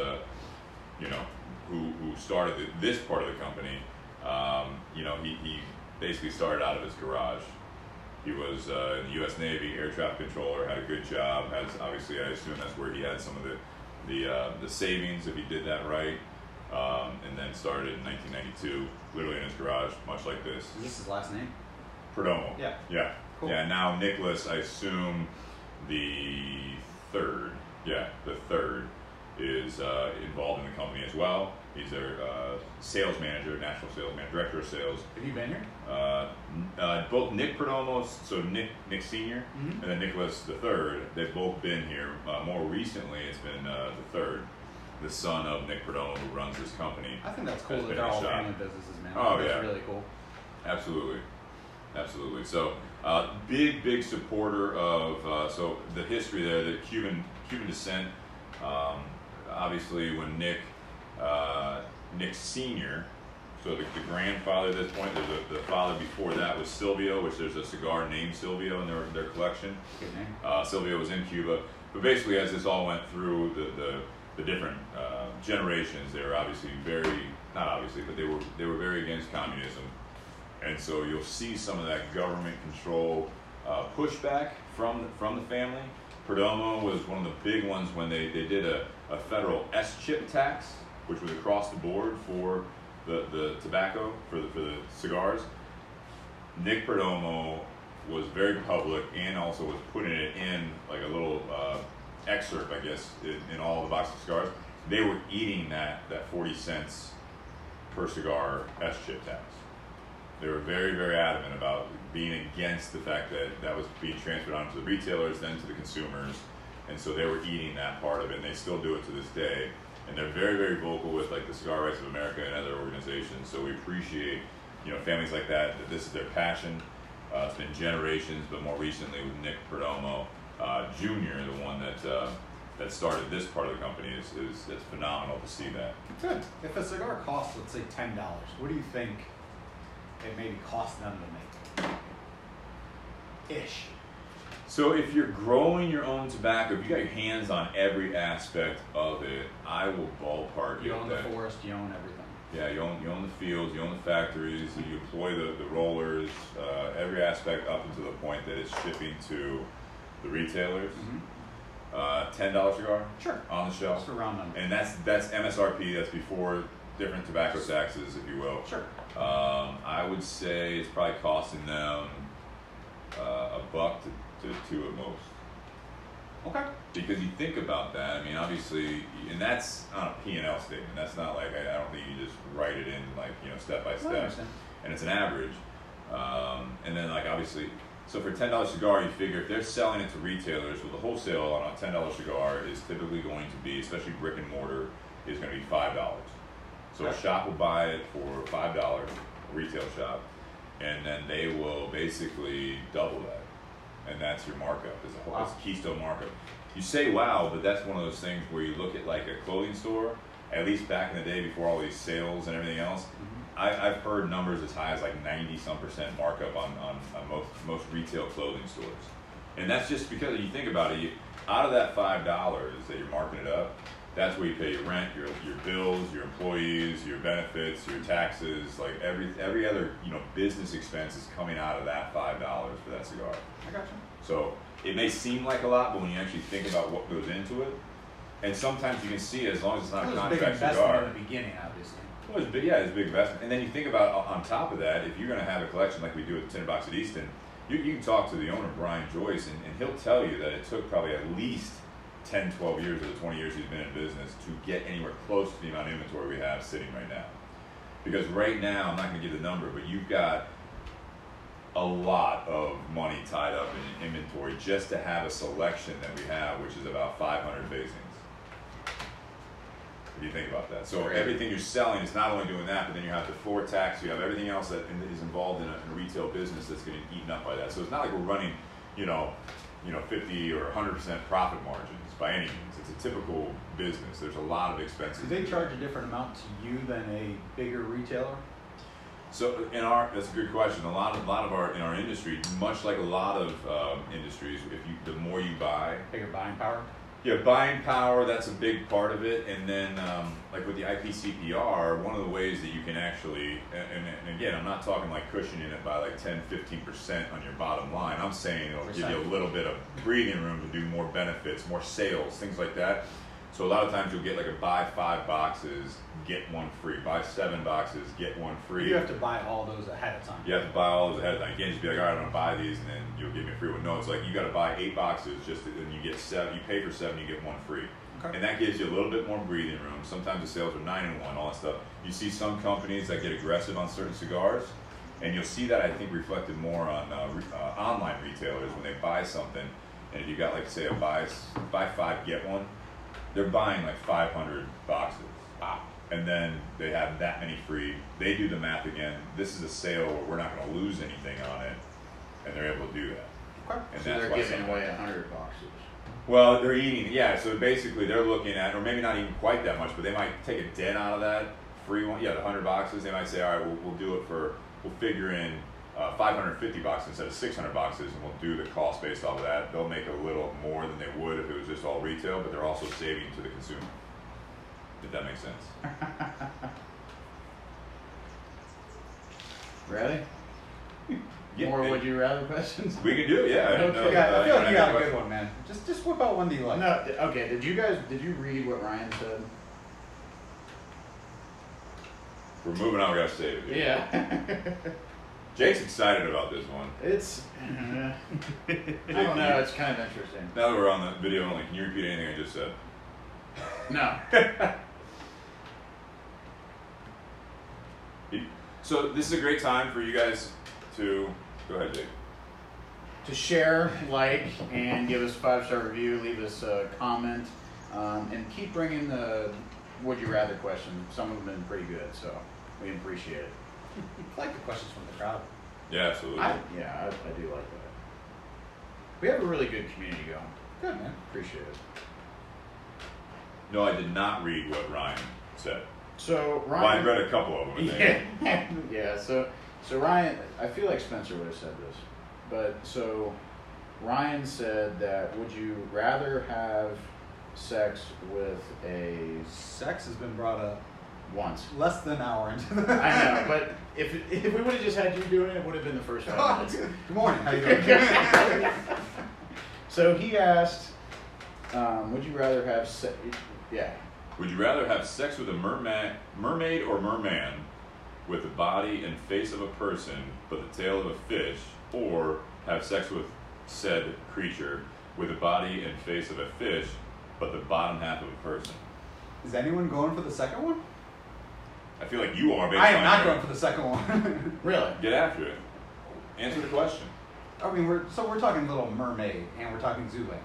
who started this part of the company. He basically started out of his garage. He was in the U.S. Navy, air traffic controller, had a good job. Obviously, I assume that's where he had some of the savings if he did that right. And then started in 1992, literally in his garage, much like this. Is this his last name? Perdomo. Yeah. Yeah. Cool. Yeah. Now Nicholas, I assume the third. Yeah, the third is involved in the company as well. He's their sales manager, national sales manager, director of sales. Have you been here? Both Nick Perdomo, so Nick Senior, Mhm. and then Nicholas the third. They've both been here. More recently, it's been the third, the son of Nick Perdomo, who runs this company. I think that's cool Has that been they're in the all shop. family businesses, man. Oh, That's yeah. really cool. Absolutely. So, big supporter of so the history there, the Cuban descent. Obviously, when Nick Senior, so the grandfather at this point, there's the father before that was Silvio, which there's a cigar named Silvio in their collection. Good name. Silvio was in Cuba, but basically as this all went through the different generations, they were obviously not obviously, but they were very against communism, and so you'll see some of that government control pushback from the family. Perdomo was one of the big ones when they did a federal S-chip tax, which was across the board for the tobacco, for the cigars. Nick Perdomo was very public and also was putting it in like a little excerpt, I guess, in all the box of cigars. They were eating that 40 cents per cigar S-chip tax. They were very, very adamant about being against the fact that was being transferred on to the retailers, then to the consumers, and so they were eating that part of it, and they still do it to this day. And they're very, very vocal with like the Cigar Rights of America and other organizations. So we appreciate families like that this is their passion. It's been generations, but more recently with Nick Perdomo Jr., the one that started this part of the company, it's phenomenal to see that. Good. If a cigar costs, let's say $10, what do you think it maybe costs them to make? Ish. So if you're growing your own tobacco, if you got your hands on every aspect of it, I will ballpark You it own the forest, you own everything. Yeah, you own the fields, you own the factories, you employ the rollers, every aspect up until the point that it's shipping to the retailers. $10 cigar, Sure, on the shelf, just a round number. and that's MSRP. That's before different tobacco taxes, if you will. Sure. I would say it's probably costing them $1 to $2 at most. Okay. Because you think about that, I mean, obviously, and that's on a P&L statement. That's not like, I don't think you just write it in like, step by I step. understand. And it's an average. And then like, obviously, so for a $10 cigar, you figure if they're selling it to retailers, well, the wholesale on a $10 cigar is typically going to be, especially brick and mortar, is going to be $5. So a shop will buy it for $5, a retail shop, and then they will basically double that. And that's your markup. It's a whole it's keystone markup. You say wow, but that's one of those things where you look at like a clothing store, at least back in the day before all these sales and everything else, I've heard numbers as high as like 90-some% markup on most retail clothing stores. And that's just because you think about it, out of that $5 that you're marking it up, that's where you pay your rent, your bills, your employees, your benefits, your taxes, like every other business expense is coming out of that $5 for that cigar. I got you. So it may seem like a lot, but when you actually think about what goes into it, and sometimes you can see it as long as it's not a It was a big contract investment cigar. in the beginning, obviously. Well, it's a big investment. And then you think about on top of that, if you're going to have a collection like we do at the Tinderbox at Easton, you can talk to the owner, Brian Joyce, and he'll tell you that it took probably at least 10, 12 years of the 20 years he's been in business to get anywhere close to the amount of inventory we have sitting right now. Because right now, I'm not going to give the number, but you've got a lot of money tied up in inventory just to have a selection that we have, which is about 500 facings. If you think about that. So everything you're selling is not only doing that, but then you have the floor tax, you have everything else that is involved in a retail business that's getting eaten up by that. So it's not like we're running, 50 or 100% profit margins by any means. It's a typical business. There's a lot of expenses. Do they charge a different amount to you than a bigger retailer? So that's a good question. A lot of in our industry, much like a lot of industries, the more you buy, Bigger buying power? yeah, buying power, that's a big part of it. And then like with the IPCPR, one of the ways that you can actually, and again, I'm not talking like cushioning it by like 10-15% on your bottom line. I'm saying it'll give you a little bit of breathing room to do more benefits, more sales, things like that. So a lot of times you'll get like a buy 5 boxes, get 1 free. Buy 7 boxes, get 1 free. You have to buy all those ahead of time. You have to buy all those ahead of time. You can't just be like, all right, I'm gonna buy these and then you'll give me a free one. No, it's like you gotta buy 8 boxes and you get 7. You pay for 7, you get 1 free. Okay. And that gives you a little bit more breathing room. Sometimes the sales are 9 and 1, all that stuff. You see some companies that get aggressive on certain cigars, and you'll see that I think reflected more on online retailers when they buy something. And if you got like say a buy 5 get 1. They're buying like 500 boxes. Wow. And then they have that many free. They do the math again. This is a sale where we're not going to lose anything on it. And they're able to do that. Okay. And So that's they're why giving some- away 100 boxes. Well, they're eating. Yeah, so basically they're looking at, or maybe not even quite that much, but they might take a dent out of that free one. Yeah, the 100 boxes. They might say, all right, we'll do it for, we'll figure in 550 boxes instead of 600 boxes, and we'll do the cost based off of that. They'll make a little more than they would if it was just all retail, but they're also saving to the consumer. If that makes sense. Ready? Yeah, More would you rather questions? we can do it, yeah. I didn't know, Okay. I feel like you got a question? good one, man. Just whip out one that you like. No, okay, did you read what Ryan said? We're moving on, we gotta save it. Yeah. Jake's excited about this one. It's, I don't know, it's kind of interesting. Now that we're on the video only, can you repeat anything I just said? No. So this is a great time for you guys to, go ahead, Jake. To share, like, and give us a 5-star review, leave us a comment, and keep bringing the would you rather questions. Some of them have been pretty good, so we appreciate it. I like the questions from the crowd. Yeah, absolutely. I do like that. We have a really good community going. Good, man. Appreciate it. No, I did not read what Ryan said. So Well, I Ryan, read a couple of them. I think. yeah, yeah. So Ryan, I feel like Spencer would have said this, but so Ryan said that would you rather have sex with a Sex has been brought up once? less than an hour into the I know, but if we would have just had you doing it, it would have been the first 5 minutes. Good morning. How you doing? So he asked, would you rather have yeah. Would you rather have sex with a mermaid or merman with the body and face of a person but the tail of a fish, or have sex with said creature with the body and face of a fish but the bottom half of a person? Is anyone going for the second one? I feel like you are. Based I am on not your- going for the second one. Really? Get after it. Answer the question. I mean, we're talking Little Mermaid and we're talking Zoolander.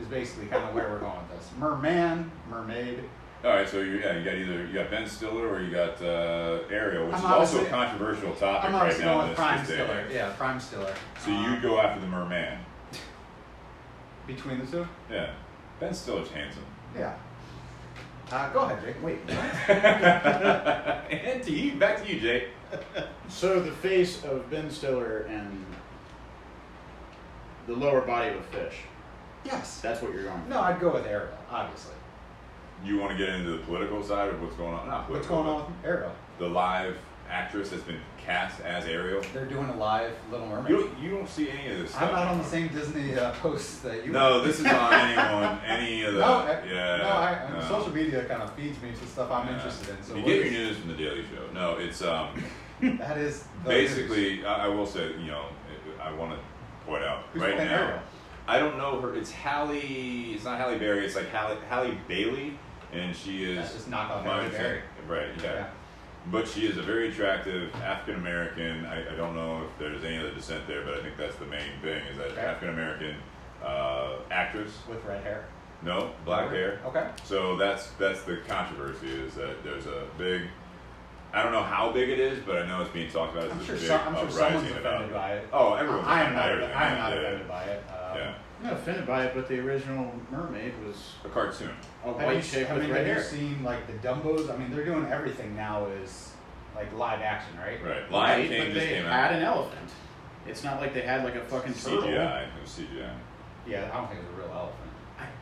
Is basically kind of where we're going with this. Merman, mermaid. All right, so you got Ben Stiller or you got Ariel, which I'm is also a obviously- controversial topic I'm right obviously now. going in with this Prime day and Stiller. age. Yeah, Prime Stiller. So you go after the merman. Between the two? Yeah. Ben Stiller's handsome. Yeah. Go ahead, Jake. Wait. And to you, back to you, Jake. So the face of Ben Stiller and the lower body of a fish. Yes. That's what you're going for. No, I'd go with Ariel, obviously. You want to get into the political side of what's going on? Not What's political, going on with Ariel? but the live actress that's been cast as Ariel. They're doing a live Little Mermaid. You don't see any of this stuff. I'm not on the same Disney posts that you No, are. this is on any of the. No, no. social media kind of feeds me to stuff I'm interested in. So You what get your is- news from the Daily Show. No, it's That is the news. basically. I will say, I want to point out Who's right playing now. Ariel? I don't know her. It's Halle. It's not Halle Berry. It's like Halle Bailey, and she is. That's just knock off my Halle Berry. Right. Yeah. Yeah. But she is a very attractive African American. I don't know if there's any other descent there, but I think that's the main thing. Is that Okay. African American actress? With red hair. No, black hair. Okay. So that's the controversy is that there's a big. I don't know how big it is, but I know it's being talked about as I'm a sure, big someone's uprising offended about. by it. Oh, everyone's I am offended not. by everything. I am not Yeah. offended by it. Yeah, I'm not offended by it, but the original mermaid was a cartoon. a white chick with red have you hair. seen like the Dumbos? I mean, they're doing everything now is like live action, right? Right. Lion Right, King but just they came had out. an elephant. It's not like they had like a fucking turtle. CGI. It was CGI. Yeah, I don't think it was a real elephant.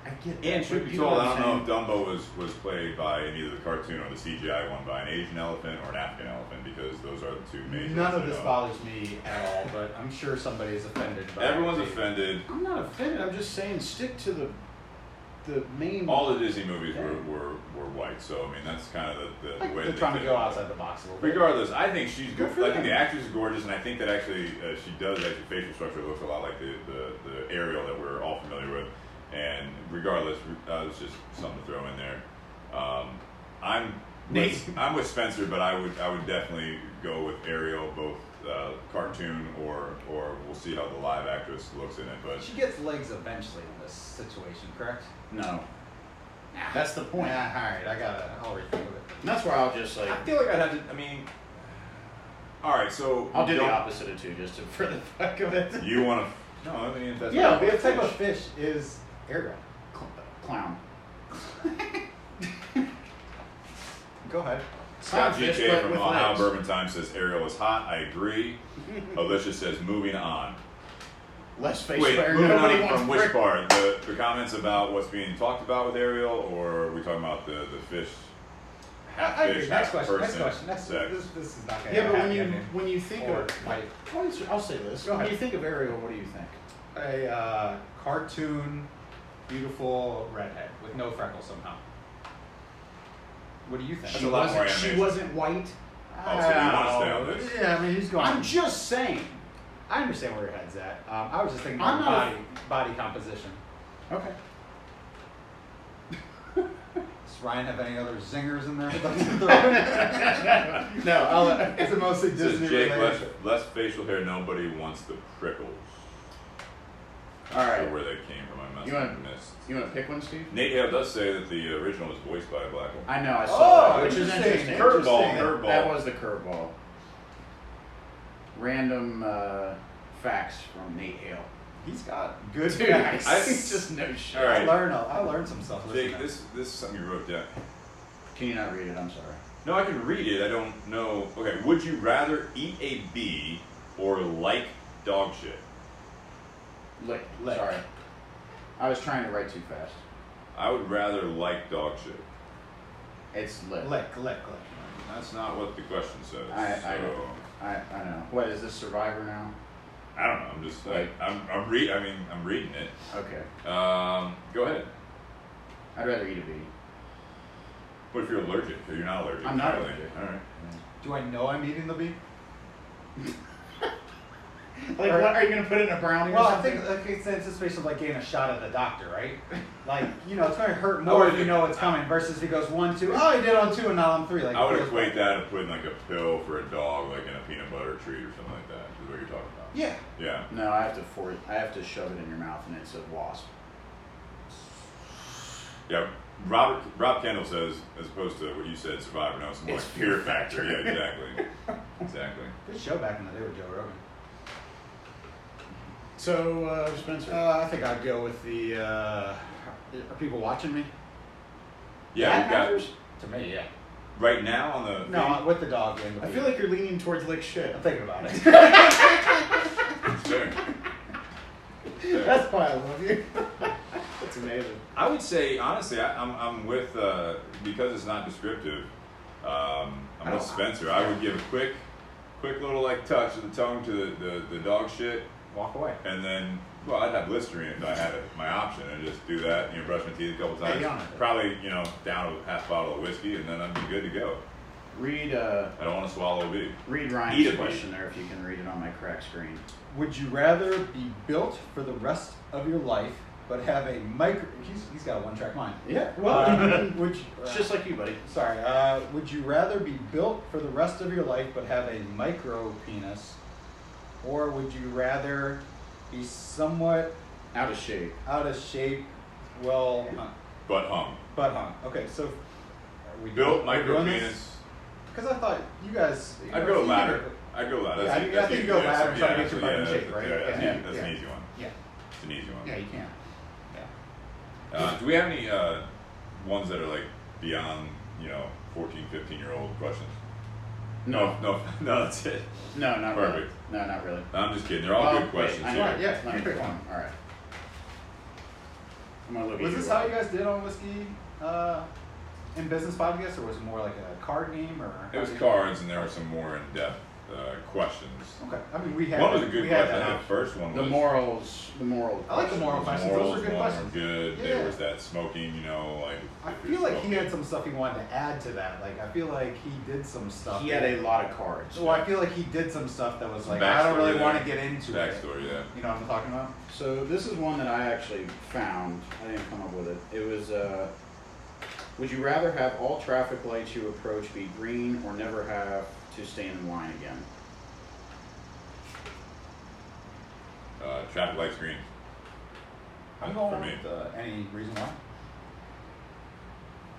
I get that. And truth but be you know told, what I I'm don't know saying? if Dumbo was played by either the cartoon or the CGI one by an Asian elephant or an African elephant because those are the two major. None ones of I this know. bothers me at all, but I'm sure somebody is offended by Everyone's it. offended. I'm not offended. I'm just saying stick to the main. All the Disney movies Yeah. were white, so I mean that's kind of the Like, way they're they trying to did go it. outside the box a little bit. Regardless, I think she's Good good. for I think them. the actress is gorgeous, and I think that actually she does actually facial structure looks a lot like the Ariel that we're all familiar with. And regardless, it's just something to throw in there. I'm with Spencer, but I would definitely go with Ariel, both cartoon or we'll see how the live actress looks in it. But She gets legs eventually in this situation, correct? No. That's the point. Yeah, alright, I'll rethink of it. And that's where I'll just like I feel like I'd have to. I mean, all right, so I'll do the don't- opposite of two just for the fuck of it. You want to? No, I mean if that's Yeah, what you what type want. of fish is Ariel? Clown. Go ahead. Scott Clownfish, GK but from with Ohio legs. Bourbon Time says Ariel is hot. I agree. Alicia says moving on. Less face Wait, wear. moving Nobody on wants from which brick. part? The comments about what's being talked about with Ariel, or are we talking about the fish? Half I fish, agree. half Next question. person Next sex. this is not going to Yeah, but happen. when you think Or of might. I'll say this. Go When ahead. you think of Ariel, what do you think? A cartoon, beautiful redhead with no freckles somehow. What do you think? That's a lot more She animation. wasn't white. Oh, so you want to stay on this? Yeah, I mean, he's going. I'm just saying. I understand where your head's at. I was just thinking I'm about not body composition. Okay. Does Ryan have any other zingers in there? No, I'll. Is it mostly Says Disney Jake, related? less facial hair. Nobody wants the prickles. All Not sure right. where they came from. I You must want- have missed. You want to pick one, Steve? Nate Hale does say that the original was voiced by a black woman. I know. I Oh, saw that, which is interesting. interesting. Curveball, Interesting. curveball. That was the curveball. random facts from Nate Hale. He's got good Dude, facts. It's just no shit. All right. I learned some stuff. Jake, this is something you wrote down. Can you not read it? I'm sorry. No, I can read it. I don't know. Okay, would you rather eat a bee or like dog shit? Lick. Lick. Sorry. I was trying to write too fast. I would rather like dog shit. It's lick. Lick. That's not what the question says. I know. What is this Survivor now? I don't know. I'm just like I'm reading it. Okay. Go ahead. I'd rather eat a bee. What if you're allergic or you're not allergic? I'm not Really? allergic. All right. Do I know I'm eating the bee? Like, what are you gonna put it in a brownie? Well, or I something? think it's anticipation of like getting a shot at the doctor, right? Like, you know, it's going to hurt more if you know it's coming versus if he goes 1, 2. Oh, he did on 2 and not on 3. Like, I would equate that to putting like a pill for a dog, like in a peanut butter treat or something like that. Is what you're talking about. Yeah. Yeah. No, I have to shove it in your mouth, and it's a wasp. Yeah. Rob Kendall says, as opposed to what you said, Survivor. No, it's more It's like Fear Fear Factor. Factor. Yeah, exactly. Exactly. Good show back in the day with Joe Rogan. So, Spencer. I think I'd go with the. Are people watching me? Yeah, we've got Packers? To me, yeah. right now on the No, with the dog game. I feel like you're leaning towards lick shit. I'm thinking about it. It's fair. That's why I love you. That's amazing. I would say honestly, I'm with because it's not descriptive. I'm with Spencer. I would give a quick little like touch of the tongue to the dog shit, Walk away. and then I'd have Listerine if I had my option, and just do that. Brush my teeth a couple times. Yeah, Probably down a half bottle of whiskey, and then I'd be good to go. Read I don't want to swallow a bee. read Eat Ryan's a bee. question there if you can read it on my crack screen. Would you rather be built for the rest of your life, but have a micro? He's got a one-track mind. Yeah. Well, Would you, it's just like you, buddy. Sorry. Would you rather be built for the rest of your life, but have a micro penis, or would you rather be somewhat Out of shape. out of shape, well, But hung. butt hung? Okay, so are we Built are we micro doing this? penis. Because I thought you guys. I'd go ladder. I'd go ladder. Yeah, I think you go ladder and try to get your butt in shape, right? Yeah, Yeah, that's yeah. an easy one. Yeah. It's an easy one. Yeah, you can. Yeah. Do we have any ones that are like beyond 14, 15-year-old questions? No, that's it. No, not really. Perfect. No, not really. No, I'm just kidding. They're all Well, good questions. wait, I here. know. Yeah, Let me you pick pick one. one. All right. I'm gonna look Was at this you. how you guys did on Whiskey in Business Podcast, or was it more like a card game, or? It was cards, and there were some more in-depth questions. Okay, I mean we had. One was a good we had question. I that think the first one The was moral. I like the moral questions. Those are good ones questions. were good. Yeah. There was that smoking, like. I if you're feel like he smoking. had some stuff he wanted to add to that. Like I feel like he did some stuff. He had a lot of cards. So I feel like he did some stuff that was Some like I don't backstory really there. want to get into it. Backstory, yeah. You know what I'm talking about? So this is one that I actually found. I didn't come up with it. It was, would you rather have all traffic lights you approach be green or never have to stand in line again? Traffic lights green. I'm For going me. with any reason why.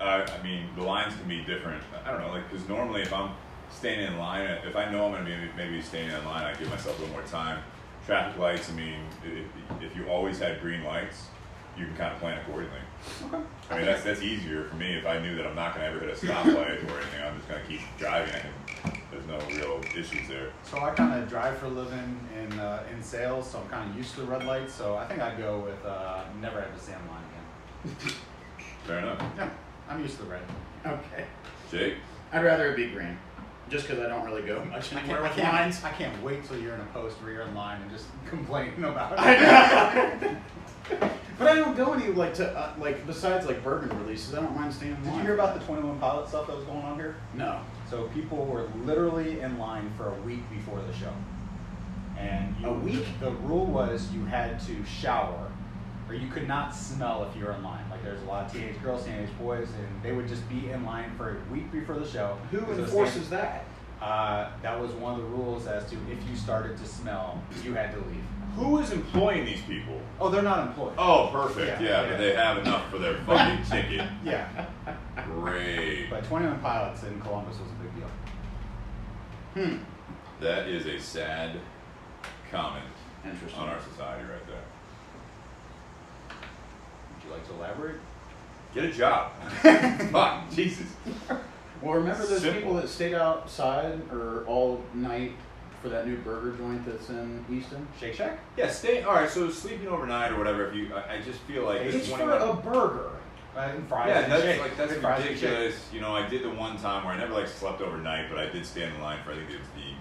I mean, the lines can be different. I don't know, because normally if I'm standing in line, if I know I'm going to be maybe standing in line, I give myself a little more time. Traffic lights, I mean, if you always had green lights, you can kind of plan accordingly. Okay. I mean, that's easier for me if I knew that I'm not going to ever hit a stoplight or anything. I'm just going to keep driving, and there's no real issues there. So I kind of drive for a living in sales, so I'm kind of used to the red lights. So I think I'd go with never have to stand in line again. Fair enough. Yeah, I'm used to the red. Okay. Jake? I'd rather it be green. Just because I don't really go much anywhere with lines. I can't wait till you're in a post where you're in line and just complaining about it. I know. But I don't go any besides Bourbon releases. I don't mind staying in Did line. you hear about the 21 Pilot stuff that was going on here? No. So people were literally in line for a week before the show. And A week? The rule was you had to shower, or you could not smell if you were in line. Like there's a lot of teenage girls, teenage boys, and they would just be in line for a week before the show. Who So enforces that? that was one of the rules as to if you started to smell, you had to leave. Who is employing these people? Oh, they're not employed. Oh, perfect. Yeah, But yeah. they have enough for their fucking ticket. Yeah. Great. But 21 Pilots in Columbus was a big deal. That is a sad comment Interesting. on our society right there. Would you like to elaborate? Get a job. Fuck, Jesus. Well, remember those Simple. people that stayed outside or all night for that new burger joint that's in Easton? Shake Shack? Yeah, stay. All right, so sleeping overnight or whatever. If you, I just feel like It's for 21 a burger. And fries Yeah, and that's shake. like that's Good fries and shake. ridiculous. You know, I did the one time where I never like slept overnight, but I did stand in line for I think it was the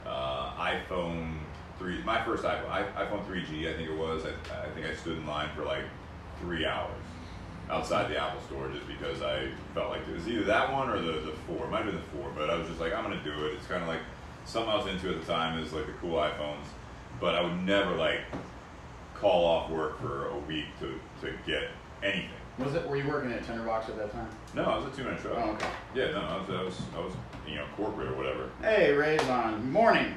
iPhone 3, my first iPhone 3G, I think it was. I think I stood in line for like 3 hours outside the Apple store just because I felt like it was either that one or the 4. It might have been the 4, but I was just like, I'm gonna do it. It's kind of like something I was into at the time is like the cool iPhones, but I would never like call off work for a week to get anything. Were you working at Tinderbox at that time? No, I was a 2-minute show. Oh, okay. Yeah, no, I was you know, corporate or whatever. Hey, Ray's on. Morning,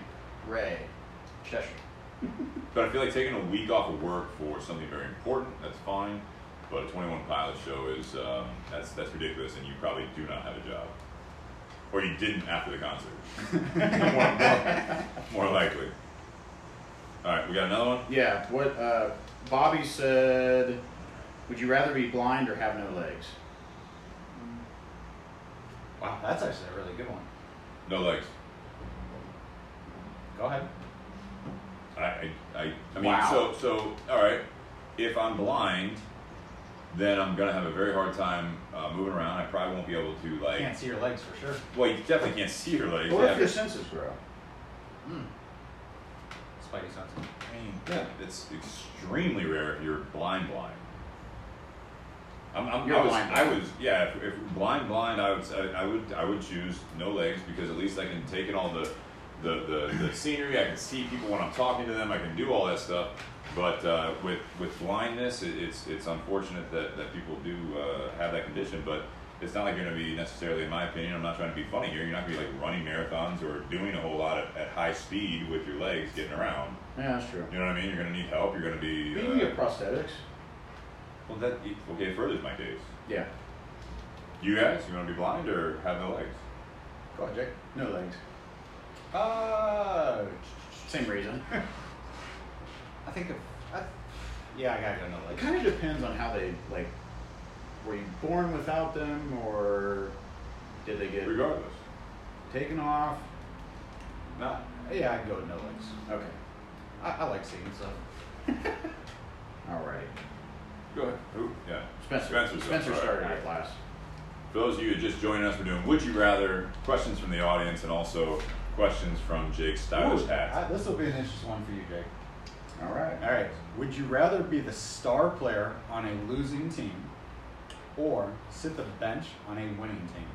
Ray. Cheshire. But I feel like taking a week off of work for something very important, that's fine. But a 21 Pilot show is that's ridiculous, and you probably do not have a job, or you didn't after the concert. more likely. All right, we got another one. Yeah. What Bobby said. Would you rather be blind or have no legs? Wow, that's actually a really good one. No legs. Go ahead. I mean, Wow. so all right. If I'm blind, then I'm gonna have a very hard time moving around. I probably won't be able to like. Can't see your legs for sure. Well, you definitely can't see your legs. What Yeah, if your but- senses grow? Spidey sense. I mean, yeah, it's extremely rare if you're blind. If blind, I would choose no legs because at least I can take in all the scenery. I can see people when I'm talking to them. I can do all that stuff. But with blindness, it's unfortunate that people do have that condition. But it's not like you're going to be necessarily, in my opinion, I'm not trying to be funny here. You're not going to be like running marathons or doing a whole lot at high speed with your legs getting around. Yeah, that's true. You know what I mean? You're going to need help. You're going to be. But you can get prosthetics. Well, okay, furthers my case. Yeah. You guys, you want to be blind or have no legs? Go ahead, Jake. No legs. Same reason. I think yeah, I gotta go no It legs. kind of depends on how they, like, were you born without them or did they get Regardless. taken off? Not, yeah, I'd go with no legs. Okay. I like seeing stuff. All right. Go ahead. Who? Yeah. Spencer Sorry. started our class. For those of you who just joined us, we're doing Would You Rather, questions from the audience, and also questions from Jake's stylish hat. This will be an interesting one for you, Jake. All right. All right. Would you rather be the star player on a losing team or sit the bench on a winning team?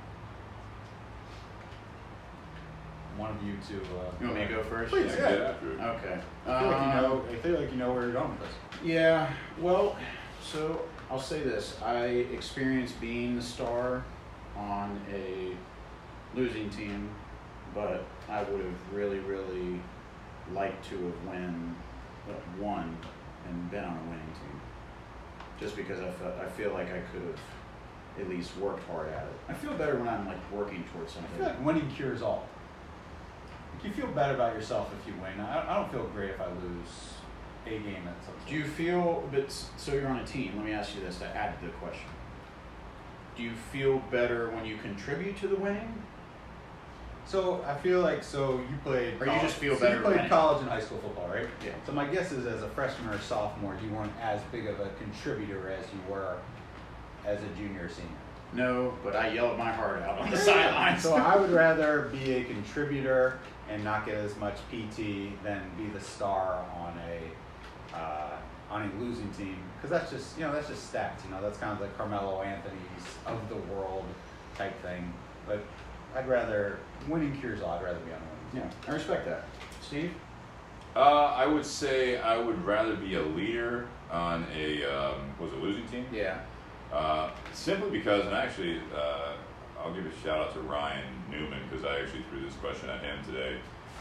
One of you to. You want me to go first? Please, Yeah, yeah. get after it. Okay. I feel like you know where you're going with this. Yeah. Well, so I'll say this: I experienced being the star on a losing team, but I would have really, really liked to have won and been on a winning team. Just because I feel like I could have at least worked hard at it. I feel better when I'm like working towards I something. feel like winning cures all. Like, you feel better about yourself if you win. I don't feel great if I lose a game at some point. Do you feel, so you're on a team, let me ask you this to add to the question. Do you feel better when you contribute to the winning? So I feel like you played. Or you just feel so better you played winning? college and high school football, right? Yeah. So my guess is, as a freshman or sophomore, you weren't as big of a contributor as you were as a junior or senior. No, but I yelled my heart out on the sidelines. So I would rather be a contributor and not get as much PT than be the star on a losing team, because that's just stats. That's kind of the Carmelo Anthony's of the world type thing. But I'd rather winning cures all. I'd rather be on a winning team. Yeah, I respect that. Steve? I would say I would rather be a leader on a losing team. Yeah. Simply because, and actually, I'll give a shout out to Ryan Newman because I actually threw this question at him today.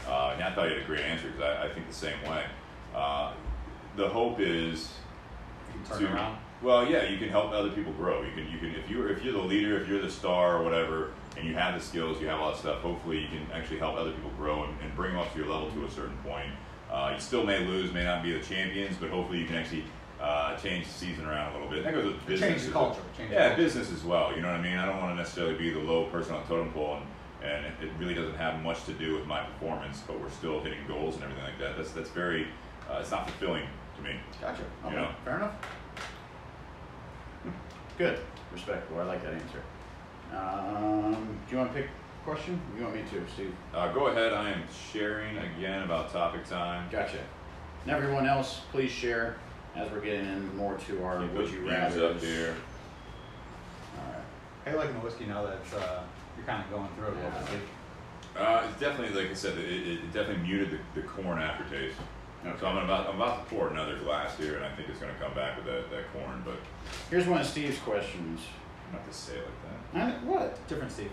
And I thought he had a great answer because I think the same way. The hope is Turn around. Well, yeah, you can help other people grow. You can if you're the leader, if you're the star or whatever, and you have the skills, you have all that stuff, hopefully you can actually help other people grow and bring them up to your level to a certain point. You still may lose, may not be the champions, but hopefully you can actually change the season around a little bit. That goes with business. Change the culture. Business as well. You know what I mean? I don't want to necessarily be the low person on the totem pole, and it really doesn't have much to do with my performance, but we're still hitting goals and everything like that. That's very, it's not fulfilling to me. Gotcha. Okay. You know? Fair enough. Good. Respectful. I like that answer. Do you want to pick a question? You want me to, Steve? Go ahead. I am sharing again about topic time. Gotcha. And everyone else, please share as we're getting in more to our Keep would those you views rather. up here. All right. How you liking the whiskey now that you're kind of going through it a little bit? It's definitely, like I said, it definitely muted the corn aftertaste. Okay. So I'm about to pour another glass here, and I think it's going to come back with that corn. But Here's one of Steve's questions. I'm not to say it like that. What? Different, Steve.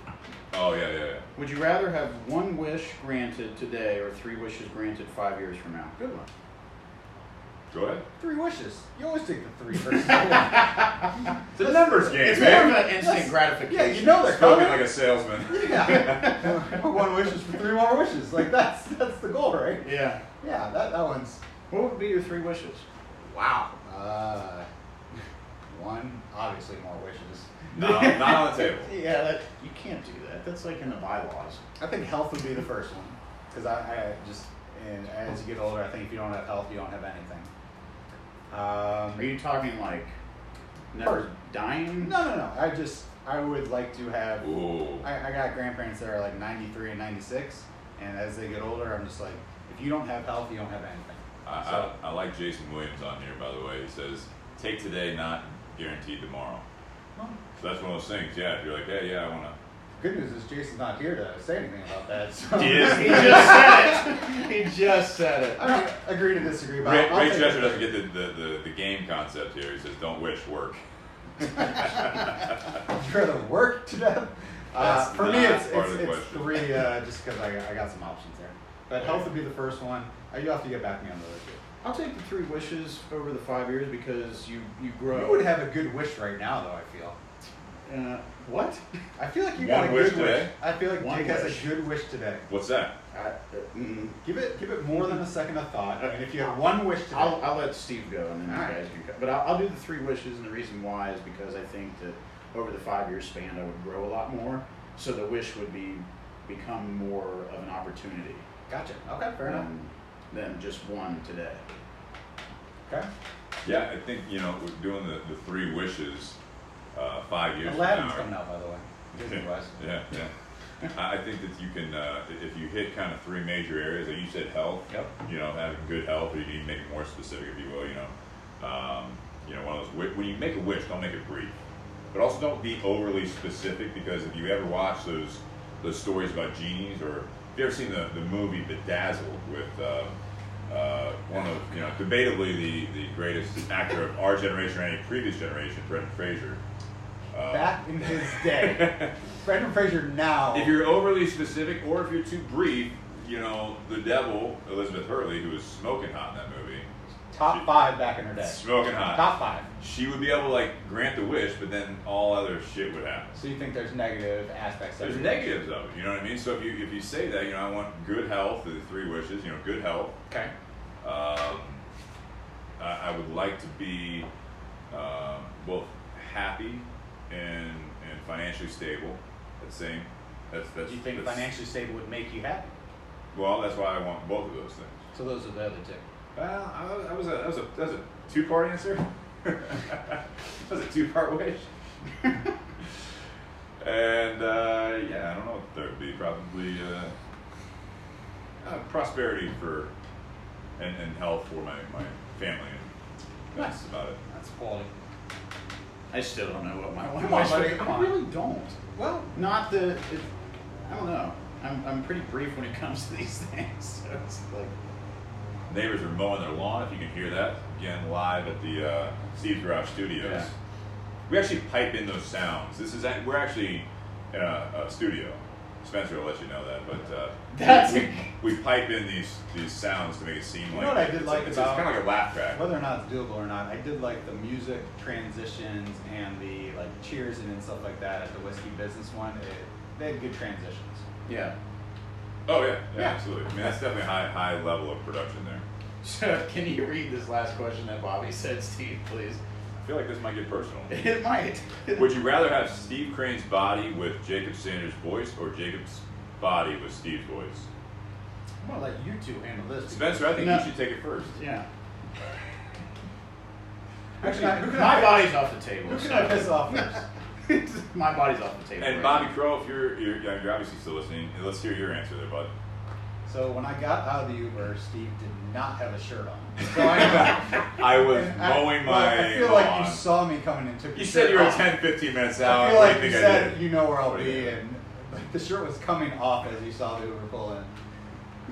Oh yeah. Would you rather have one wish granted today or 3 wishes granted 5 years from now? Good one. Go ahead. 3 wishes. You always take the 3 versus the 1. It's a numbers game, It's man. more of an instant gratification. Yeah, you know they're Spoken coming. like a salesman. Yeah. 1 wish is for 3 more wishes. Like that's the goal, right? Yeah. Yeah, that one's. What would be your 3 wishes? Wow. 1, obviously more wishes. Not on the table. Yeah, you can't do that. That's like in the bylaws. I think health would be the first one, because I just, and as you get older, I think if you don't have health, you don't have anything. Are you talking like never dying? No. I would like to have. Ooh. I got grandparents that are like 93 and 96, and as they get older, I'm just like, if you don't have health, you don't have anything. I like Jason Williams on here, by the way. He says, "Take today, not guaranteed tomorrow." So that's one of those things. Yeah, if you're like, hey, I want to. Good news is Jason's not here to say anything about that. So. He just said it. He just said it. I mean, agree to disagree. But Ray I'll take Drescher it. doesn't get the game concept here. He says, "Don't wish, work." Would you rather work to death? That's For me, not it's part of the question. 3, just because I got some options there. But health would be the first one. You have to get back to me on the other 2. I'll take the 3 wishes over the 5 years because you grow. You would have a good wish right now, though. I feel. What? I feel like you One got a wish good wish. today? I feel like One Jake has wish. a good wish today. What's that? Give it more than a second of thought. And if you have 1 wish today, I'll let Steve go and then you Alright. guys can go. But I'll do the 3 wishes, and the reason why is because I think that over the 5-year span I would grow a lot more, so the wish would become more of an opportunity gotcha. Okay, fair enough. than just one today. Okay. Yeah, I think we're doing the 3 wishes 5 years Aladdin's from coming now. out, by the way. Disney-wise. Yeah. I think that you can, if you hit kind of 3 major areas, like you said, health. Yep. Having good health, or you can make it more specific, if you will. One of those. When you make a wish, don't make it brief, but also don't be overly specific, because if you ever watch those stories about genies, or if you ever seen the movie Bedazzled with one of debatably the greatest actor of our generation or any previous generation, Brendan Fraser. Back in his day. Brendan Fraser now. If you're overly specific, or if you're too brief, the devil, Elizabeth Hurley, who was smoking hot in that movie. Top 5 back in her day. Smoking hot. Top 5. She would be able to grant the wish, but then all other shit would happen. So you think there's negative aspects of There's it? negatives of it, you know what I mean? So if you say that, I want good health, the 3 wishes, good health. Okay. I would like to be both happy and financially stable. That's Do you think financially stable would make you happy? Well, that's why I want both of those things. So those are the other 2. Well, that was a 2-part answer. That was a 2-part wish. And I don't know what the third would be. Probably prosperity and health for my family. And that's about it. That's quality. I still don't know what my one Come on, wish buddy, would be. come I on. really don't. Well, Not I don't know. I'm pretty brief when it comes to these things. So it's like. Neighbors are mowing their lawn, if you can hear that. Again, live at the Steve's Garage Studios. Yeah. We actually pipe in those sounds. We're actually in a studio. Spencer will let you know that, but we pipe in these sounds to make it seem like know what I did like it's about- kind of like a laugh track. whether or not it's doable or not, I did like the music transitions and the cheersing and stuff like that at the whiskey business one. they had good transitions. Yeah. Oh yeah, Yeah. absolutely. I mean, that's definitely a high level of production there. So can you read this last question that Bobby said, Steve, please? I feel like this might get personal. It might. Would you rather have Steve Crane's body with Jacob Sanders' voice or Jacob's body with Steve's voice? I'm gonna let you two handle this. Spencer, I think No. you should take it first. Yeah. Actually, My body's off the table. Who can so- I piss off first? My body's off the table. And right Bobby now. Crow, if you're obviously still listening, let's hear your answer there, bud. So when I got out of the Uber, Steve did not have a shirt on. So I was and mowing well, my I feel like lawn. you saw me coming and took You your said shirt you were off. 10-15 minutes out. I feel What like do you think I said did? you know where I'll What do you be, think? and the shirt was coming off as you saw the Uber pull in.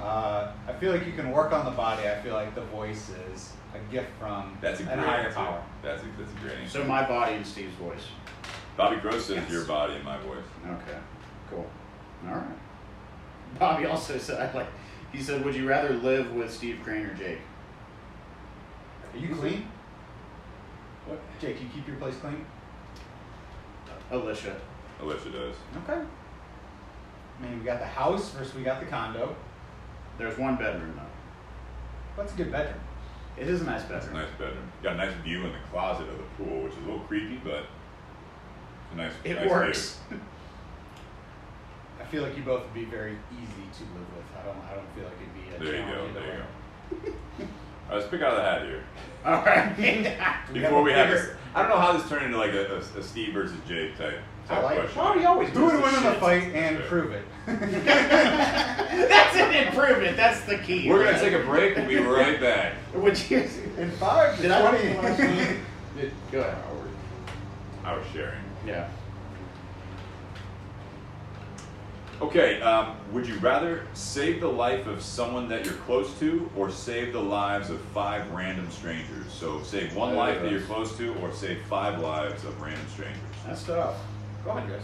I feel like you can work on the body. I feel like the voice is a gift from That's a an great higher answer. power. That's a great answer. So my body and Steve's voice. Bobby Crow says Yes. your body and my voice. Okay. Cool. All right. Bobby also said, he said, would you rather live with Steve Crane or Jake? Are you clean? What, Jake? You keep your place clean? Alicia. Alicia does. Okay. I mean, we got the house versus we got the condo. There's one bedroom though. What's a good bedroom? It is a nice It's a bedroom. nice bedroom. Got a nice view in the closet of the pool, which is a little creepy, but it's a nice. It nice works. I feel like you both would be very easy to live with. I don't feel like it'd be a View. There you go. challenge There either you way. go. All right, let's pick out of the hat here. All right. Before we have bigger- this, I don't know how this turned into like a Steve versus Jake type I like it. question. Bobby always Who would does win this in the shit. fight and Sure. prove it? That's an improvement. That's the key. We're gonna take a break. We'll be right back. Which is. In 5 to Did I 20. Go ahead. I was sharing. Yeah. Okay, would you rather save the life of someone that you're close to or save the lives of 5 random strangers? So save one life that you're close to or save 5 lives of random strangers. That's tough. Go ahead, guys.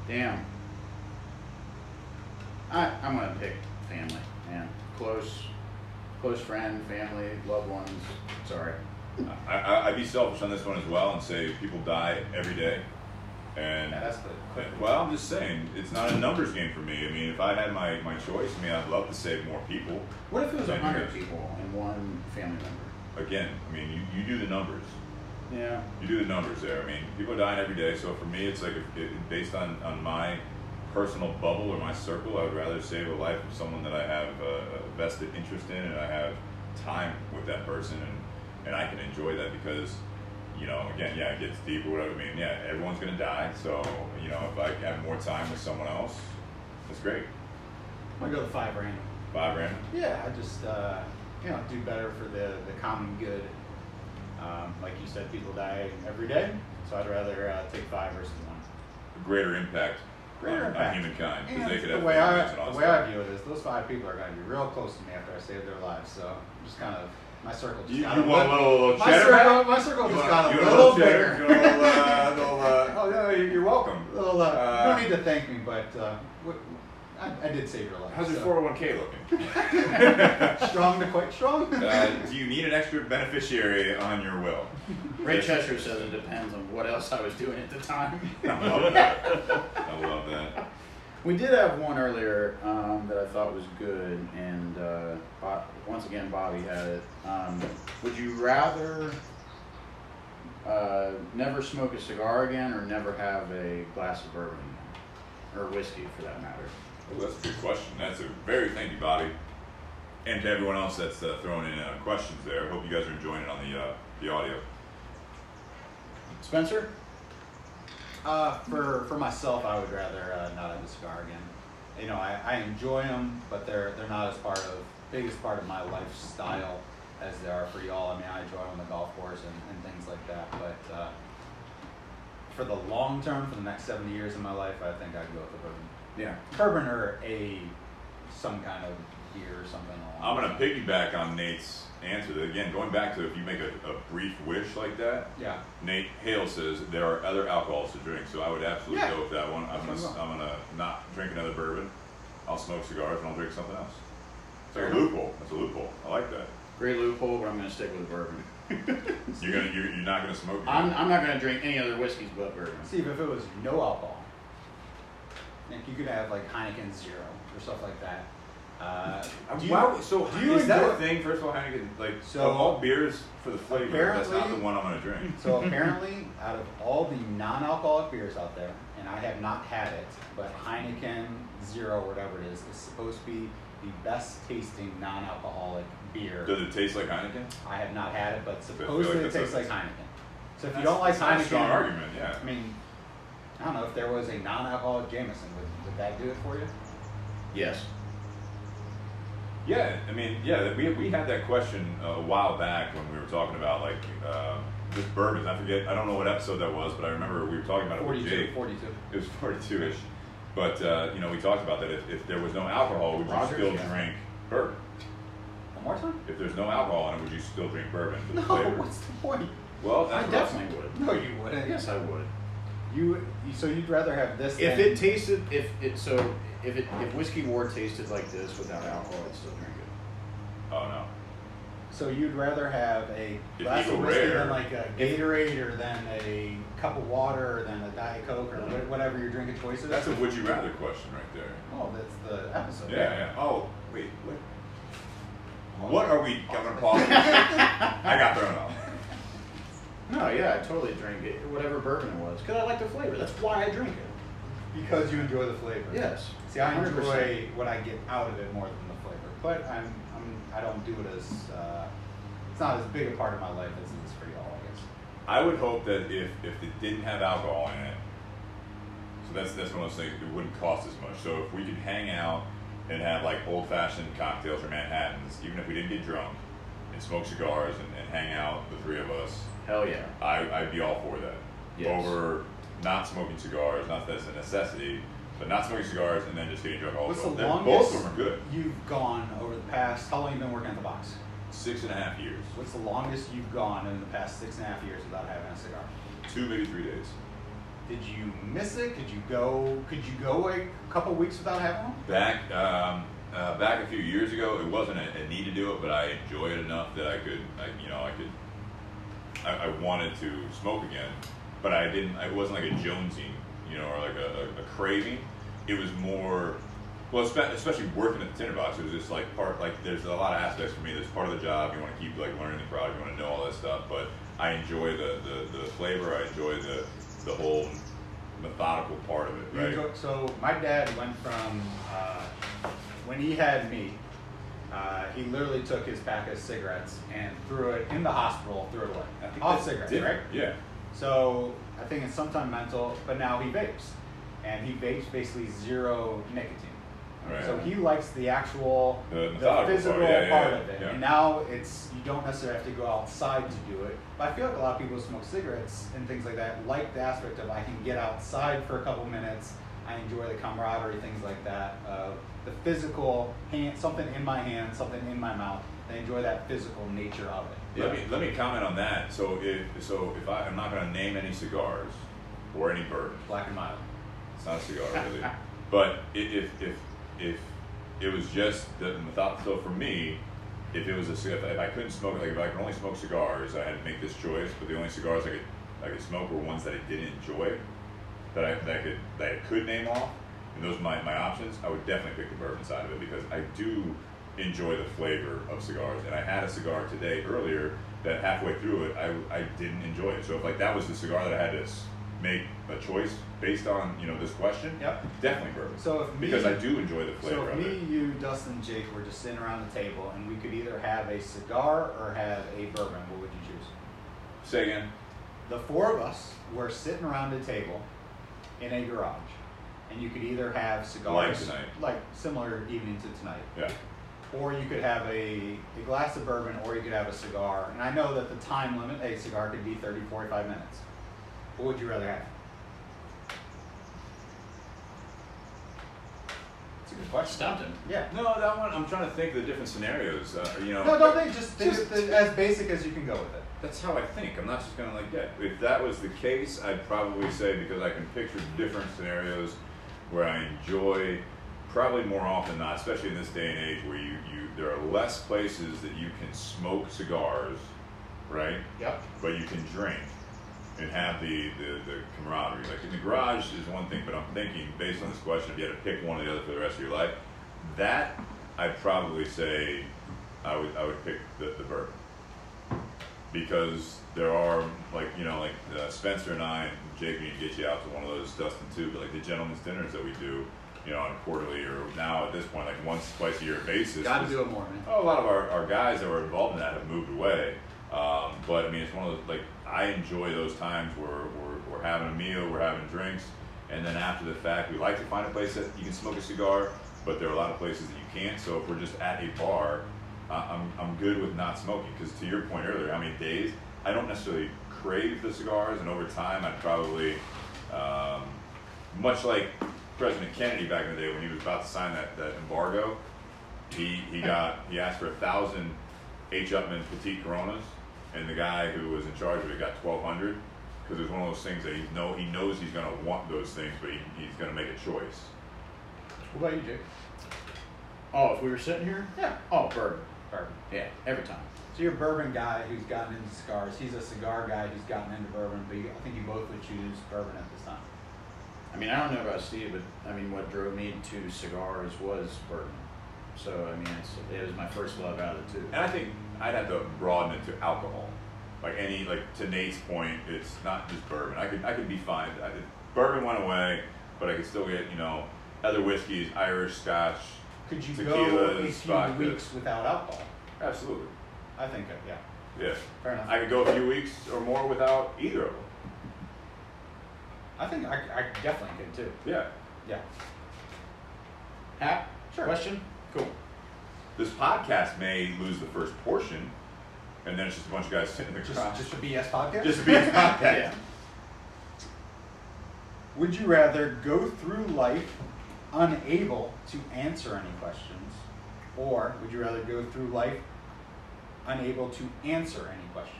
Damn. I'm gonna pick family, man. Close friend, family, loved ones. Sorry. I'd be selfish on this one as well and say people die every day. And Yeah, that's the quick. well, I'm just saying, it's not a numbers game for me. I mean, if I had my choice, I mean, I'd love to save more people. What if it was Then 100 yes. people and one family member? Again, I mean, you do the numbers. Yeah. You do the numbers there. I mean, people are dying every day. So for me, it's like based on my personal bubble or my circle, I would rather save a life of someone that I have a vested interest in, and I have time with that person, and I can enjoy that because, you know, again, yeah, it gets deep or whatever. I mean, yeah, everyone's gonna die. So you know, if I have more time with someone else, that's great. I'm gonna go the 5 random. 5 random. Yeah, I just do better for the common good. Like you said, people die every day, so I'd rather take 5 versus 1. Greater impact. Greater on impact. humankind because And they could the have way families and all the that way stuff. I view it is, those 5 people are going to be real close to me after I save their lives. So I'm just kind of my circle just You got want a little my cheddar circle, back? my circle You just want- got you a want little cheddar? bigger. You want a little, oh yeah, you're welcome. You don't need to thank me, but I did save your life. How's your so. 401k looking? Strong to quite strong? Do you need an extra beneficiary on your will? Ray Cheshire says it depends on what else I was doing at the time. I love that. I love that. We did have one earlier that I thought was good, and once again, Bobby had it. Would you rather never smoke a cigar again, or never have a glass of bourbon again, or whiskey for that matter? Oh, that's a good question. That's a very thank you, Bobby, and to everyone else that's throwing in questions there. Hope you guys are enjoying it on the audio. Spencer? For myself, I would rather not have a cigar again. You know, I enjoy them, but they're not as biggest part of my lifestyle as they are for y'all. I mean, I enjoy them on the golf course and things like that. But for the long term, for the next 70 years of my life, I think I'd go with the bourbon. Yeah. Bourbon or some kind of beer or something along. I'm going to piggyback on Nate's answer. Again, going back to if you make a brief wish like that, Yeah. Nate Hale says there are other alcohols to drink, so I would absolutely Yeah. go with that one. I'm That's what gonna not drink another bourbon. I'll smoke cigars and I'll drink something else. It's like Fair a enough. loophole. That's a loophole. I like that. Great loophole, but I'm going to stick with bourbon. You're not gonna smoke. I'm not going to drink any other whiskeys but bourbon. Steve, if it was no alcohol, like you could have like Heineken Zero or stuff like that. So is that a thing? First of all, Heineken, like So- of all beers for the flavor, that's not Apparently- the one I'm gonna drink. So apparently, out of all the non-alcoholic beers out there, and I have not had it, but Heineken Zero, whatever it is supposed to be the best tasting non-alcoholic beer. Does it taste like Heineken? I have not had it, but I feel supposedly like it tastes that's like a- Heineken. So if you don't like That's not a Heineken, strong argument. Yeah. I mean, I don't know if there was a non-alcoholic Jameson, would that do it for you? Yes. Yeah, I mean, yeah, we had that question a while back when we were talking about like just bourbons. I forget, I don't know what episode that was, but I remember we were talking about it with Jake. 42. It was 42-ish. But, you know, we talked about that if there was no alcohol, would you Rogers, still yeah. drink bourbon? One more time? If there's no alcohol in it, would you still drink bourbon for the No, flavor? what's the point? Well, I that's what definitely would. No, you wouldn't. Yes, I would. So you'd rather have this If than, it tasted, if whiskey ward tasted like this without alcohol, I'd still drink it. Oh, no. So you'd rather have a If glass Eagle of whiskey Rare- than like a Gatorade or than a cup of water or than a Diet Coke or whatever your drink of choice is? That's a would you rather question right there. Oh, that's the episode. Yeah, yeah. Oh, wait, what are we, I'm gonna pause. I got thrown off. No, yeah, I totally drink it, whatever bourbon it was, because I like the flavor. That's why I drink it. Because you enjoy the flavor. Yes. See, I 100%. enjoy what I get out of it more than the flavor, but I don't do it as it's not as big a part of my life as it is for y'all, I guess. I would hope that if it didn't have alcohol in it, so that's one of those things, it wouldn't cost as much. So if we could hang out and have like old-fashioned cocktails or Manhattans, even if we didn't get drunk, and smoke cigars and hang out, the three of us, Hell yeah. I'd be all for that. Yes. Over not smoking cigars, not that it's a necessity, but not smoking cigars and then just getting drunk all What's the the time. longest Both of them are good. you've gone over the past? How long you been working at the box? 6.5 years. What's the longest you've gone in the past 6.5 years without having a cigar? 2, maybe 3 days. Did you miss it? Could you go a couple weeks without having one? Back a few years ago, it wasn't a need to do it, but I enjoy it enough that I wanted to smoke again, but I didn't. It wasn't like a jonesing, or like a craving. It was more, well, especially working at the tinderbox. It was just like there's a lot of aspects for me. There's part of the job. You want to keep like learning the product. You want to know all that stuff. But I enjoy the flavor. I enjoy the whole methodical part of it. Right. So my dad went from when he had me. He literally took his pack of cigarettes and threw it in the hospital, threw it away. I think Off that's cigarettes, different. right? Yeah. So I think it's sometime mental, but now he vapes. And he vapes basically zero nicotine. Right. So he likes the actual, The the methodical physical part, yeah, part yeah, of it. yeah. And now you don't necessarily have to go outside to do it. But I feel like a lot of people who smoke cigarettes and things like that like the aspect of I can get outside for a couple minutes. I enjoy the camaraderie, things like that. The physical something in my hand, something in my mouth. I enjoy that physical nature of it. Let me comment on that. So if I'm not going to name any cigars or any bourbon. Black and mild. It's not a cigar, really. But if it was just the method, so for me, if I couldn't smoke, like if I could only smoke cigars, I had to make this choice. But the only cigars I could smoke were ones that I didn't enjoy, that I could name off, and those are my options. I would definitely pick the bourbon side of it because I do enjoy the flavor of cigars. And I had a cigar today earlier that halfway through it, I didn't enjoy it. So if like that was the cigar that I had to make a choice based on this question, Yep. definitely bourbon. So if me, because I do enjoy the So flavor if of me, it. you, Dustin, Jake were just sitting around the table and we could either have a cigar or have a bourbon, what would you choose? Say again. The four of us were sitting around a table in a garage, and you could either have cigars, Like tonight. like similar evening to tonight, Yeah. or you could have a glass of bourbon, or you could have a cigar. And I know that the time limit, a cigar could be 30, 45 minutes. What would you rather have? It's a good question. Stumped him. Yeah. No, that one. I'm trying to think of the different scenarios. No, don't think. Just think of it as basic as you can go with it. That's how I think. I'm not just gonna if that was the case, I'd probably say because I can picture different scenarios where I enjoy probably more often than not, especially in this day and age where there are less places that you can smoke cigars, right? Yep. But you can drink and have the camaraderie. Like in the garage is one thing, but I'm thinking based on this question, if you had to pick one or the other for the rest of your life, that I'd probably say I would pick the bourbon, because there are Spencer and I, and Jake, need to get you out to one of those, Dustin too, but like the gentleman's dinners that we do, on a quarterly or now at this point like once, twice a year basis. Got to do it more, man. Oh, a lot of our guys that were involved in that have moved away. But I mean, it's one of those, like, I enjoy those times where we're having a meal, we're having drinks, and then after the fact, we like to find a place that you can smoke a cigar, but there are a lot of places that you can't. So if we're just at a bar, I'm good with not smoking, because to your point earlier, how many days, I don't necessarily crave the cigars, and over time, I'd probably, much like President Kennedy back in the day when he was about to sign that embargo, he asked for 1,000 H. Upmann Petite Coronas, and the guy who was in charge of it got 1,200, because it's one of those things that he knows he's going to want those things, but he's going to make a choice. What about you, Jake? Oh, if we were sitting here? Yeah. Oh, bourbon. Bourbon. Yeah, every time. So you're a bourbon guy who's gotten into cigars. He's a cigar guy who's gotten into bourbon, but I think you both would choose bourbon at this time. I mean, I don't know about Steve, but I mean, what drove me to cigars was bourbon. So I mean, it was my first love out of the two. And I think I'd have to broaden it to alcohol. Like to Nate's point, it's not just bourbon. I could be fine. Bourbon went away, but I could still get other whiskeys, Irish, Scotch. Could you tequilas, go a few vodkas. weeks without alcohol? Absolutely. I think, yeah. Yeah. Fair enough. I could go a few weeks or more without either of them. I think I definitely could too. Yeah. Yeah. Hap? Sure. Question? Cool. This podcast may lose the first portion, and then it's just a bunch of guys sitting in the garage. Just a BS podcast? Just a BS podcast. Yeah. Would you rather go through life unable to answer any questions, or would you rather go through life unable to answer any questions?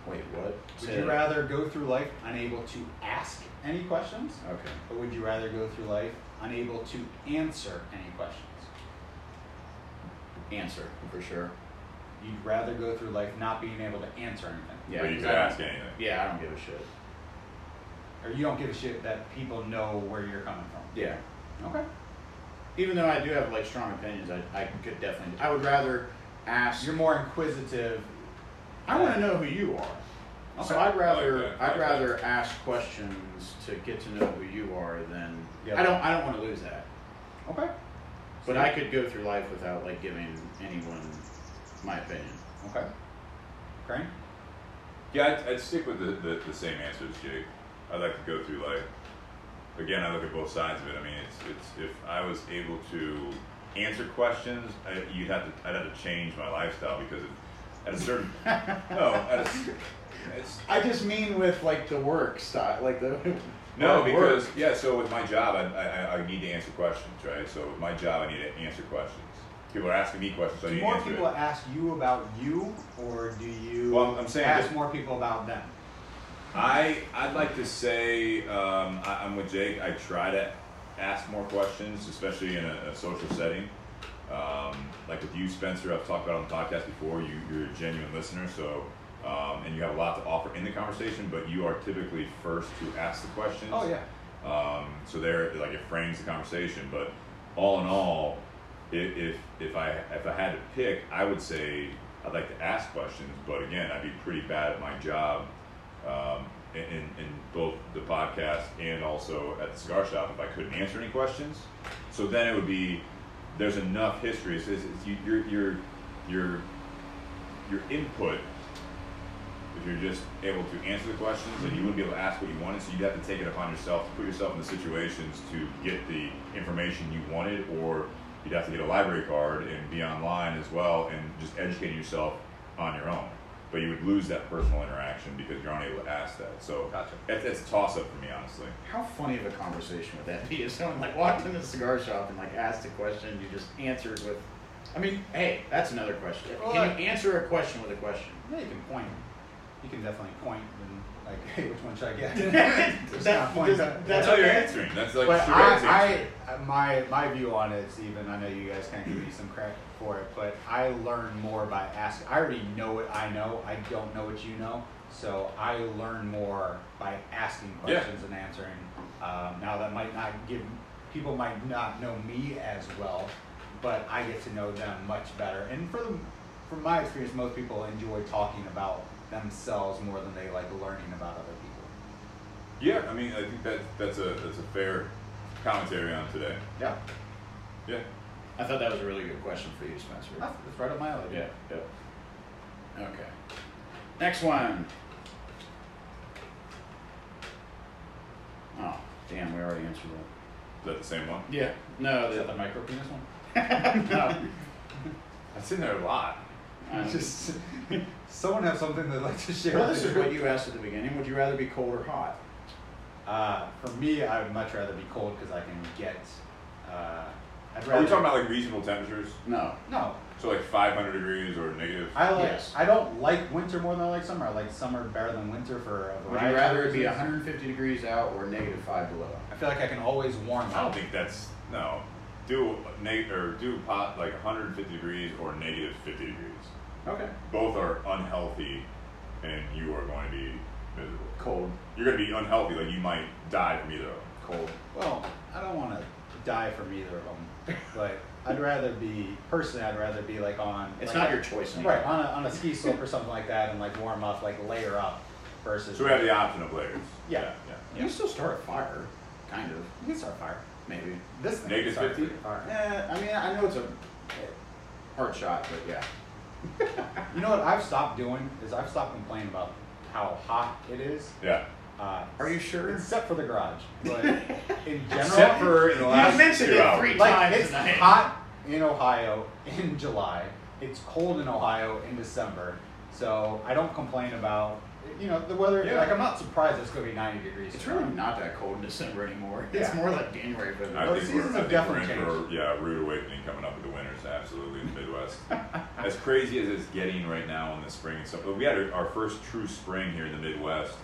Wait, what? Would you rather go through life unable to ask any questions, Okay. or would you rather go through life unable to answer any questions? Answer, for sure. You'd rather go through life not being able to answer anything. Yeah. But you 'cause could I don't- ask anything. Yeah, I don't give a shit. Or you don't give a shit that people know where you're coming from. Yeah. Okay. Even though I do have like strong opinions, I could definitely. I would rather ask. You're more inquisitive. I want to know who you are. So Okay. I'd rather I like that. I'd rather ask questions to get to know who you are than Yeah. I don't want to lose that. Okay. But I could go through life without like giving anyone my opinion. Okay. Crane? Yeah, I'd stick with the same answer as Jake. I'd like to go through life. Again, I look at both sides of it. I mean, it's if I was able to answer questions, I'd have to change my lifestyle, because at a certain I just mean with like the work style, like the no, work. because so with my job, I need to answer questions, right? So with my job, I need to answer questions. People are asking me questions, so I Do need to more answer people it. ask you about you, or do you Well, I'm saying ask just- more people about them? I'd like to say I'm with Jake. I try to ask more questions, especially in a social setting. Like with you, Spencer, I've talked about on the podcast before. You're a genuine listener, so and you have a lot to offer in the conversation. But you are typically first to ask the questions. Oh yeah. So there, like, it frames the conversation. But all in all, if I had to pick, I would say I'd like to ask questions. But again, I'd be pretty bad at my job. In both the podcast and also at the cigar shop, if I couldn't answer any questions. So then it would be, there's enough history. It's your input, if you're just able to answer the questions, and you wouldn't be able to ask what you wanted, so you'd have to take it upon yourself to put yourself in the situations to get the information you wanted, or you'd have to get a library card and be online as well and just educating yourself on your own. But you would lose that personal interaction because you're unable to ask that. So Gotcha. it's a toss-up for me, honestly. How funny of a conversation would that be if someone like walked in the cigar shop and like asked a question, you just answered with, I mean, hey, that's another question. Can you answer a question with a question? Yeah, you can point. you can definitely point and like, hey, which one should I get? That's how you're answering. That's like But Cigar's answering. my view on it, Stephen, I know you guys kind of give me some credit for it, but I learn more by asking. I already know what I know. I don't know what you know. So I learn more by asking questions and answering. Now that might not people might not know me as well, but I get to know them much better. And from my experience, most people enjoy talking about themselves more than they like learning about other people. Yeah, I mean, I think that's a fair commentary on today. Yeah. Yeah. I thought that was a really good question for you, Spencer. It's right up my alley. Yeah. Okay. Next one. Oh, damn, we already answered that. Is that the same one? Yeah. No, Is that the micro penis one? no. That's in there a lot. Just someone have something they'd like to share. Well, this is what you asked at the beginning. Would you rather be cold or hot? For me, I would much rather be cold because I can get. I'd Are rather. we talking about like reasonable temperatures? No. No, So like 500 degrees or negative? Yes. I don't like winter more than I like summer. I like summer better than winter for a Would variety you rather of it be reasons. 150 degrees out or -5 below? I feel like I can always warm I don't up. think that's no. Do pot like 150 degrees or negative 50 degrees. Okay. Both are unhealthy, and you are going to be miserable. Cold. You're going to be unhealthy. Like you might die from either. Cold. Well, I don't want to die from either of them, but I'd rather be like on. It's like, not your choice anymore. Right, on a ski slope or something like that, and like warm up, like layer up, versus. So we have the option of layers. Yeah. You can still start a fire, kind of. You can start a fire. Maybe. This thing Negative can start 50? a fire. I mean, I know it's a hard shot, but yeah. You know what I've stopped doing is I've stopped complaining about how hot it is. Yeah. Are you sure? Except for the garage, but in general, Except for in the last mentioned 2 it hours. 3 like times it's tonight. hot in Ohio in July. It's cold in Ohio in December. So I don't complain about the weather. Yeah. Like I'm not surprised it's going to be 90 degrees. It's really not that cold in December anymore. It's Yeah. more like January, but I Well, think seasons we're have definitely in for a rude awakening coming up with the winters, absolutely, in the Midwest. As crazy as it's getting right now in the spring and stuff, but we had our first true spring here in the Midwest,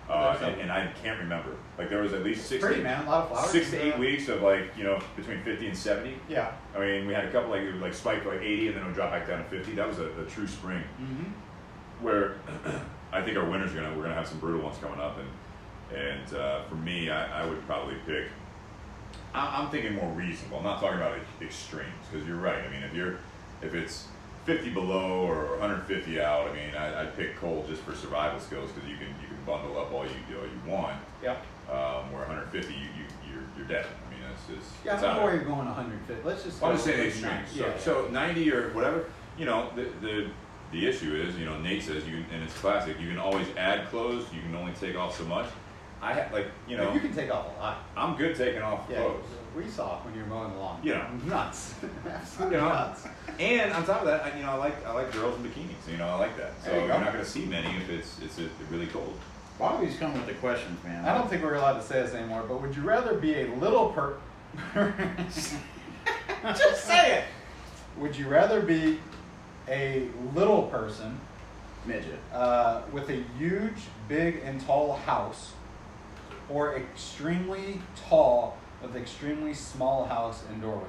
and I can't remember. Like there was at least 6 pretty, man. A lot of flowers. 6 to 8 weeks of like between 50 and 70. Yeah. I mean, we had a couple it would spike to like 80 and then it would drop back down to 50. That was a true spring. Mm-hmm. Where I think our winters we're gonna have some brutal ones coming up, and for me, I would probably pick. I'm thinking more reasonable. I'm not talking about extremes because you're right. I mean, if it's 50 below or 150 out, I mean, I'd pick cold just for survival skills because you can bundle up all you want. Yeah. Where 150, you're dead. I mean, it's Yeah, it's I don't out know where there. you're going 150. Let's just. I'm go just saying the with extremes. 90. So 90 or whatever. The issue is, Nate says and it's classic. You can always add clothes. You can only take off so much. You can take off a lot. I'm good taking off Yeah, clothes. we saw when you were mowing the lawn. Nuts. You Absolutely know, nuts. and on top of that, I like girls in bikinis. I like that. So There you you're go. not going to see many if it's really cold. Bobby's coming with the questions, man. I don't think we're allowed to say this anymore, but would you rather be a little Just say it. Would you rather be a little person Midget. with a huge, big, and tall house, or extremely tall with extremely small house and doorways?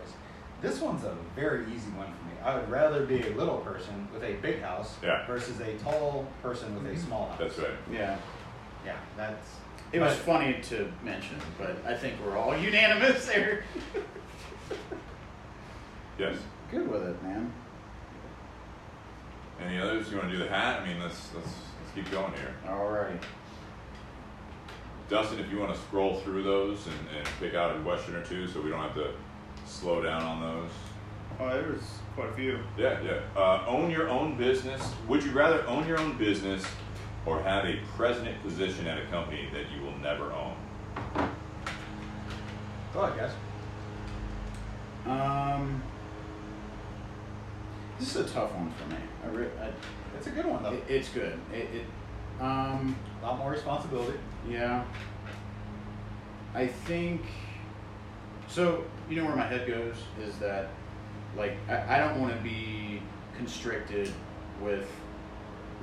This one's a very easy one for me. I would rather be a little person with a big house versus a tall person with a small house. That's right. Yeah. Yeah, that's. It was funny to mention, but I think we're all unanimous there. Yes. Good with it, man. Any others? You want to do the hat? I mean, let's keep going here. Alrighty. Dustin, if you want to scroll through those and pick out a question or two, so we don't have to slow down on those. Oh, there's quite a few. Yeah. Own your own business. Would you rather own your own business or have a president position at a company that you will never own? Go ahead, guys. This is a tough one for me. It's a good one though. It's good. A lot more responsibility. Yeah. I think. So where my head goes is that, like, I don't want to be constricted with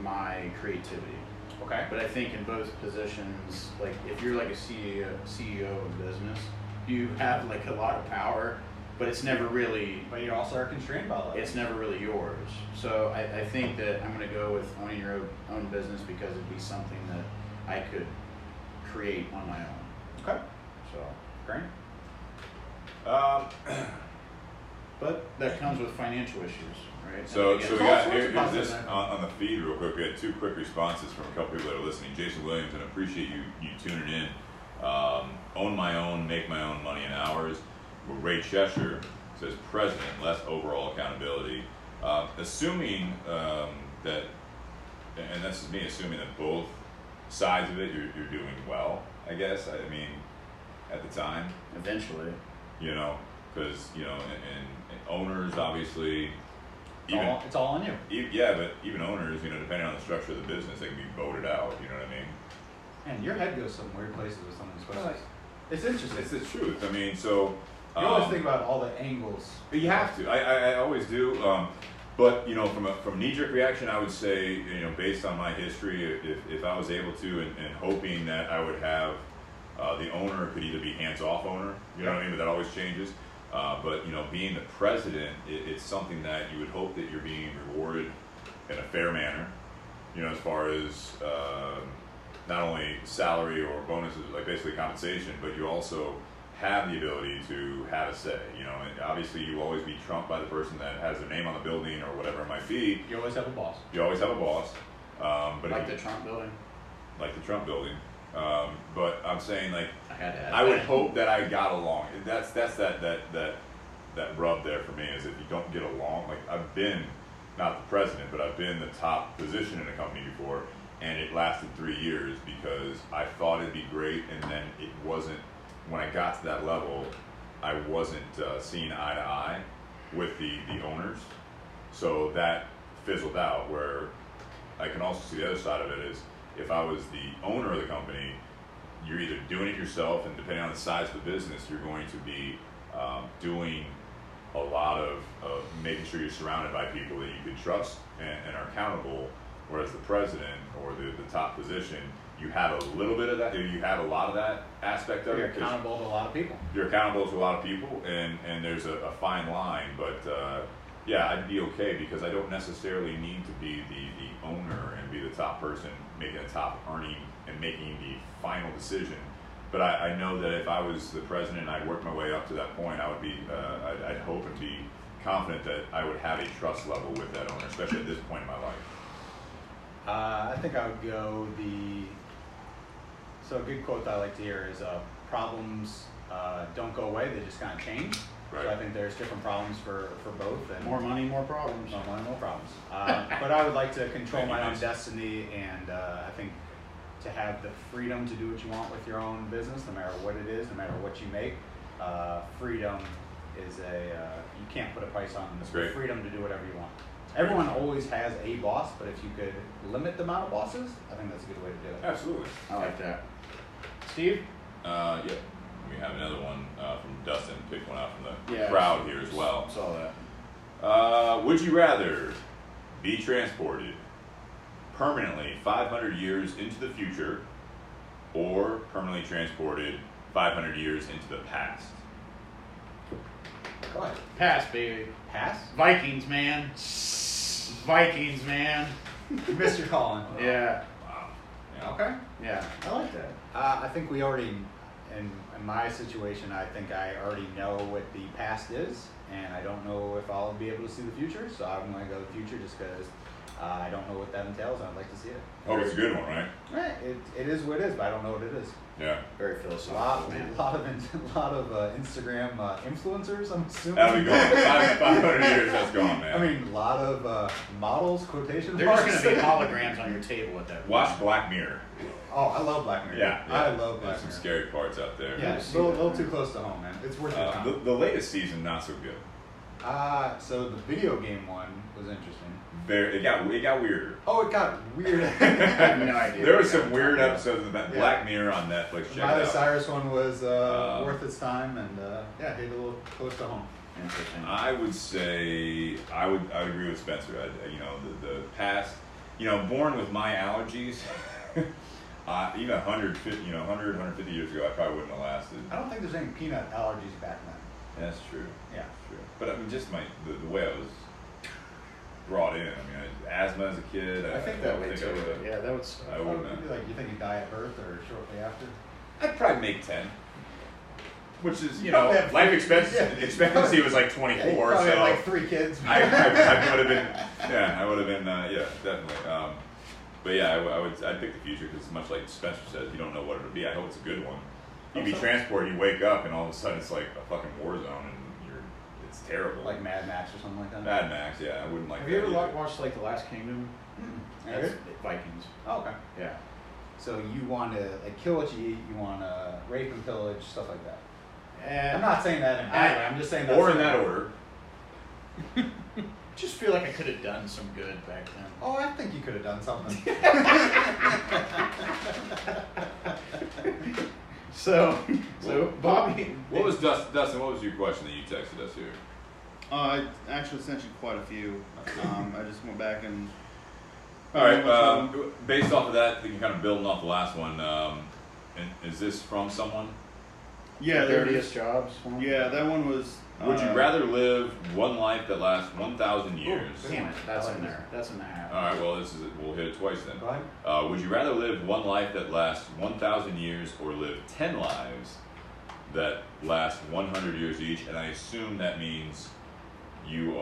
my creativity. Okay. But I think in both positions, like if you're like a CEO of a business, you have like a lot of power, but it's never really. But you also are constrained by that. It's never really yours. So I think that I'm going to go with owning your own business because it'd be something that I could create on my own. Okay. So, Great. but that comes with financial issues, right? So And we again, got sorts of here's this positive. on the feed real quick. We had 2 quick responses from a couple people that are listening. Jason Williams, and appreciate you tuning in. Own my own, make my own money and hours. Well, Ray Cheshire says president, less overall accountability. Assuming that, and this is me assuming that both sides of it you're doing well. I guess I mean at the time, eventually. because and owners obviously. It's all on you. Yeah, but even owners, depending on the structure of the business, they can be voted out. You know what I mean? Man, your head goes some weird places with some of these questions. It's interesting. It's the truth. I mean, so You always think about all the angles. you have to. I always do. But from a knee-jerk reaction, I would say, based on my history, if I was able to, and hoping that I would have the owner could either be hands-off owner. You know what I mean? But that always changes. But being the president, it's something that you would hope that you're being rewarded in a fair manner. As far as not only salary or bonuses, like basically compensation, but you also have the ability to have a say. And obviously you always be trumped by the person that has their name on the building or whatever it might be. You always have a boss. You always have a boss. But Like the Trump building. Like the Trump building. But I'm saying, like, I had to add I would that. hope that I got along. That's that rub there for me, is if you don't get along. Like, I've been not the president, but I've been the top position in a company before, and it lasted 3 years because I thought it'd be great, and then it wasn't. When I got to that level, I wasn't seeing eye to eye with the owners, so that fizzled out. Where I can also see the other side of it is, if I was the owner of the company, you're either doing it yourself, and depending on the size of the business, you're going to be doing a lot of making sure you're surrounded by people that you can trust and are accountable. Whereas the president or the top position, you have a little bit of that, you have a lot of that aspect of You're it. accountable to a lot of people. You're accountable to a lot of people, and there's a fine line, but yeah, I'd be okay because I don't necessarily need to be the owner and be the top person making the top earning and making the final decision. But I know that if I was the president and I'd work my way up to that point, I would be, I'd hope and be confident that I would have a trust level with that owner, especially at this point in my life. I think I would go so a good quote that I like to hear is problems don't go away, they just kind of change. Right. So I think there's different problems for both. And More money, more problems. More money, more problems. But I would like to control Thank you, my own Max. destiny, and I think to have the freedom to do what you want with your own business, no matter what it is, no matter what you make. Freedom is you can't put a price on That's great. freedom to do whatever you want. Everyone always has a boss, but if you could limit the amount of bosses, I think that's a good way to do it. Absolutely. I like that. Steve? Yeah. We have another one from Dustin. Pick one out from the Yeah. crowd here as well. Saw that. Would you rather be transported permanently 500 years into the future, or permanently transported 500 years into the past? Go ahead. Pass, baby. Pass? Vikings, man. Vikings, man. You missed your calling. Yeah. Wow. Yeah. Okay. Yeah. I like that. I think we already, in my situation, I think I already know what the past is, and I don't know if I'll be able to see the future, so I'm going to go the future just because I don't know what that entails, and I'd like to see it. Oh, it's a good one, right? It is what it is, but I don't know what it is. Yeah. Very A philosophical, man. lot of Instagram influencers, I'm assuming. That'll be gone. 500 years, that's gone, man. I mean, a lot of models, quotation There's marks. going to be holograms on your table at that point. Watch Black Mirror. Oh, I love Black Mirror. Yeah. I love Black There's some Mirror. scary parts out there. Yeah, it's a little too close to home, man. It's worth your time. The latest season, not so good. So the video game one was interesting. It got weirder. Oh, it got weird. I have no idea. There were what some you're weird talking episodes of that Yeah. Black Mirror on Netflix. Check Miley it out. Cyrus one was worth its time, and yeah, hit a little close to home. about. Interesting. I would say I would agree with Spencer. The past. born with my allergies, even 150, 150 years ago, I probably wouldn't have lasted. I don't think there's any peanut allergies back then. That's true. Yeah. That's true. But I mean, just the way I was brought in. I mean, I had asthma as a kid. I think that way think too. I would've- Yeah, that would. I wouldn't have. Like, you think you die at birth or shortly after? I'd probably make 10. Which is, probably have life three- expectancy was like Yeah, 24, you probably so have like 3 kids. I would have been, definitely. But yeah, I'd pick the future because much like Spencer says, you don't know what it'll be. I hope it's a good one. You'd be transported, you wake up, and all of a sudden it's like a fucking war zone, and it's terrible. Like Mad Max or something like that? Mad Max, yeah, I wouldn't like Have that you ever either. watched like The Last Kingdom? That's Vikings. Oh, okay. Yeah. So you want to like kill what you eat, you want to rape and pillage, stuff like that. And I'm not saying that in a bad way, I'm just saying that. Or in that order. just feel like I could have done some good back then. Oh, I think you could have done something. So Bobby, What was Dustin? What was your question that you texted us here? I actually sent you quite a few. I just went back and. All right. Based off of that, I think you're kind of building off the last one. And is this from someone? Yeah, the there it dirtiest is. jobs? One? Yeah, that one was. Would you rather live one life that lasts 1,000 years? Damn it, that's in there. That's in the half. All right. Well, we'll hit it twice then. Go ahead. Would you rather live one life that lasts 1,000 years or live 10 lives that last 100 years each? And I assume that means you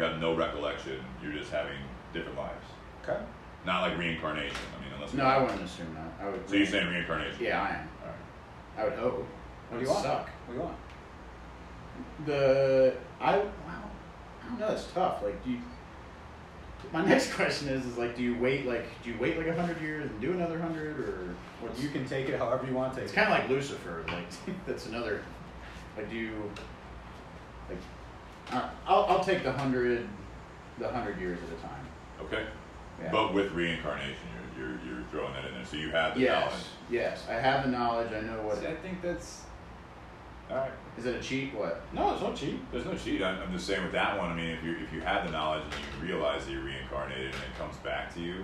have no recollection. You're just having different lives. Okay. Not like reincarnation. I mean, unless. No, I wouldn't assume that. I would. So you're saying reincarnation? Yeah, I am. All right. I would hope. What do you want? Suck. What do you want? I don't know. It's tough. Like, my next question is like, do you wait like 100 years and do another 100, or what? You can take it however you want to take It's it. kind of like Lucifer. Like, that's another. Like, do you like? I'll take the 100 years at a time. Okay. Yeah. But with reincarnation, you're throwing that in there, so you have the yes, knowledge. yes, I have the knowledge. I know what. See, I think that's. All right. Is it a cheat? What? No, it's not cheap. There's no cheat. I'm just saying with that one. I mean, if you have the knowledge and you realize that you're reincarnated and it comes back to you,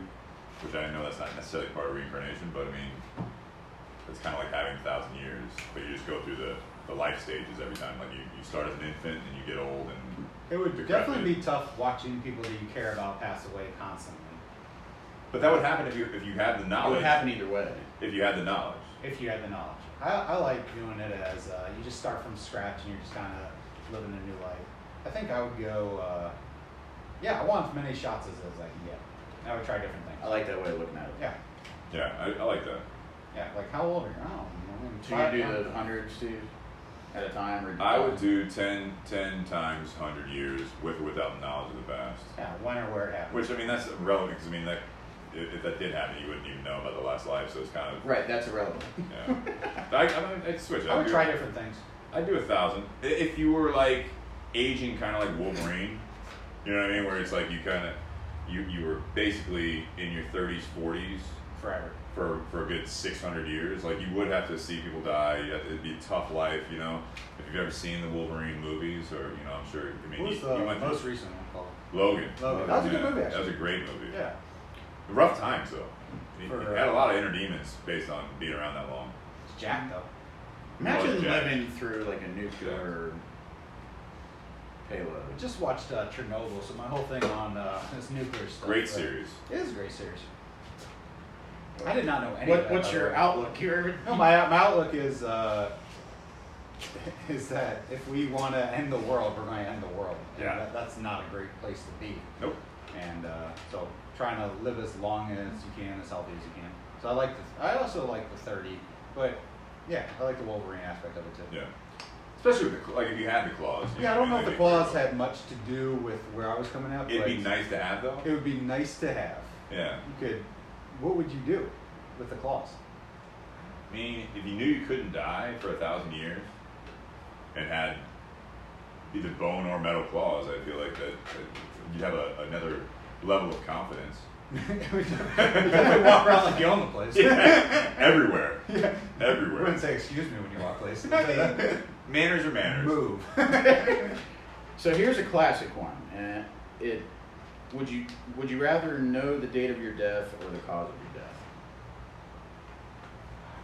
which I know that's not necessarily part of reincarnation, but I mean, it's kind of like having 1,000 years, but you just go through the life stages every time. Like you start as an infant and you get old and. It would decrepit. definitely be tough watching people that you care about pass away constantly. But that would happen if you had the It knowledge. would happen either way. If you had the knowledge. If you had the knowledge. I like doing it as you just start from scratch and you're just kind of living a new life. I think I would go, I want as many shots as I can get. I would try different things. I like that way of looking at it. Yeah. Yeah, I like that. Yeah, like how old are you? I don't know. So you do the 100, Steve, at a time, or I would do 10 times 100 years with or without the knowledge of the past. Yeah, when or where it happened. Which, I mean, that's irrelevant because, I mean, if that did happen, you wouldn't even know about the last life, so it's kind of. Right, that's irrelevant. Yeah. I'd switch it. I would try different things. I'd do 1,000. If you were, like, aging kind of like Wolverine, you know what I mean? Where it's like you kind of. You were basically in your 30s, 40s. Forever. For a good 600 years. Like, you would have to see people die. It'd be a tough life, you know. If you've ever seen the Wolverine movies, or, you know, I'm sure. I mean, What was you the went most recent one called? Logan. Logan. That was a good movie, That actually. was a great movie. Yeah. Rough times, though. He For, had a lot of inner demons based on being around that long. It's Jack, though. Imagine Jack. living through like a nuclear payload. I just watched Chernobyl, so my whole thing on this nuclear stuff. Great but series. It is a great series. I did not know any of that. What's by the your way. outlook here? No, my outlook is that if we want to end the world, we're going to end the world. And Yeah. that's not a great place to be. Nope. And so trying to live as long as you can, as healthy as you can. So I also like the 30, but yeah, I like the Wolverine aspect of it too. Yeah. Especially with like if you had the claws. you Yeah, I don't know if the that'd be pretty claws cool. had much to do with where I was coming out. It'd but be nice to have though. It would be nice to have. Yeah. You could. What would you do with the claws? I mean, if you knew you couldn't die for 1,000 years and had either bone or metal claws, I feel like that you'd have another level of confidence. You definitely walk around like you own the place. Yeah. Everywhere. Yeah. You Everywhere. wouldn't say excuse me when you walk places. Manners are manners. Move. So here's a classic one, and Would you rather know the date of your death or the cause of your death?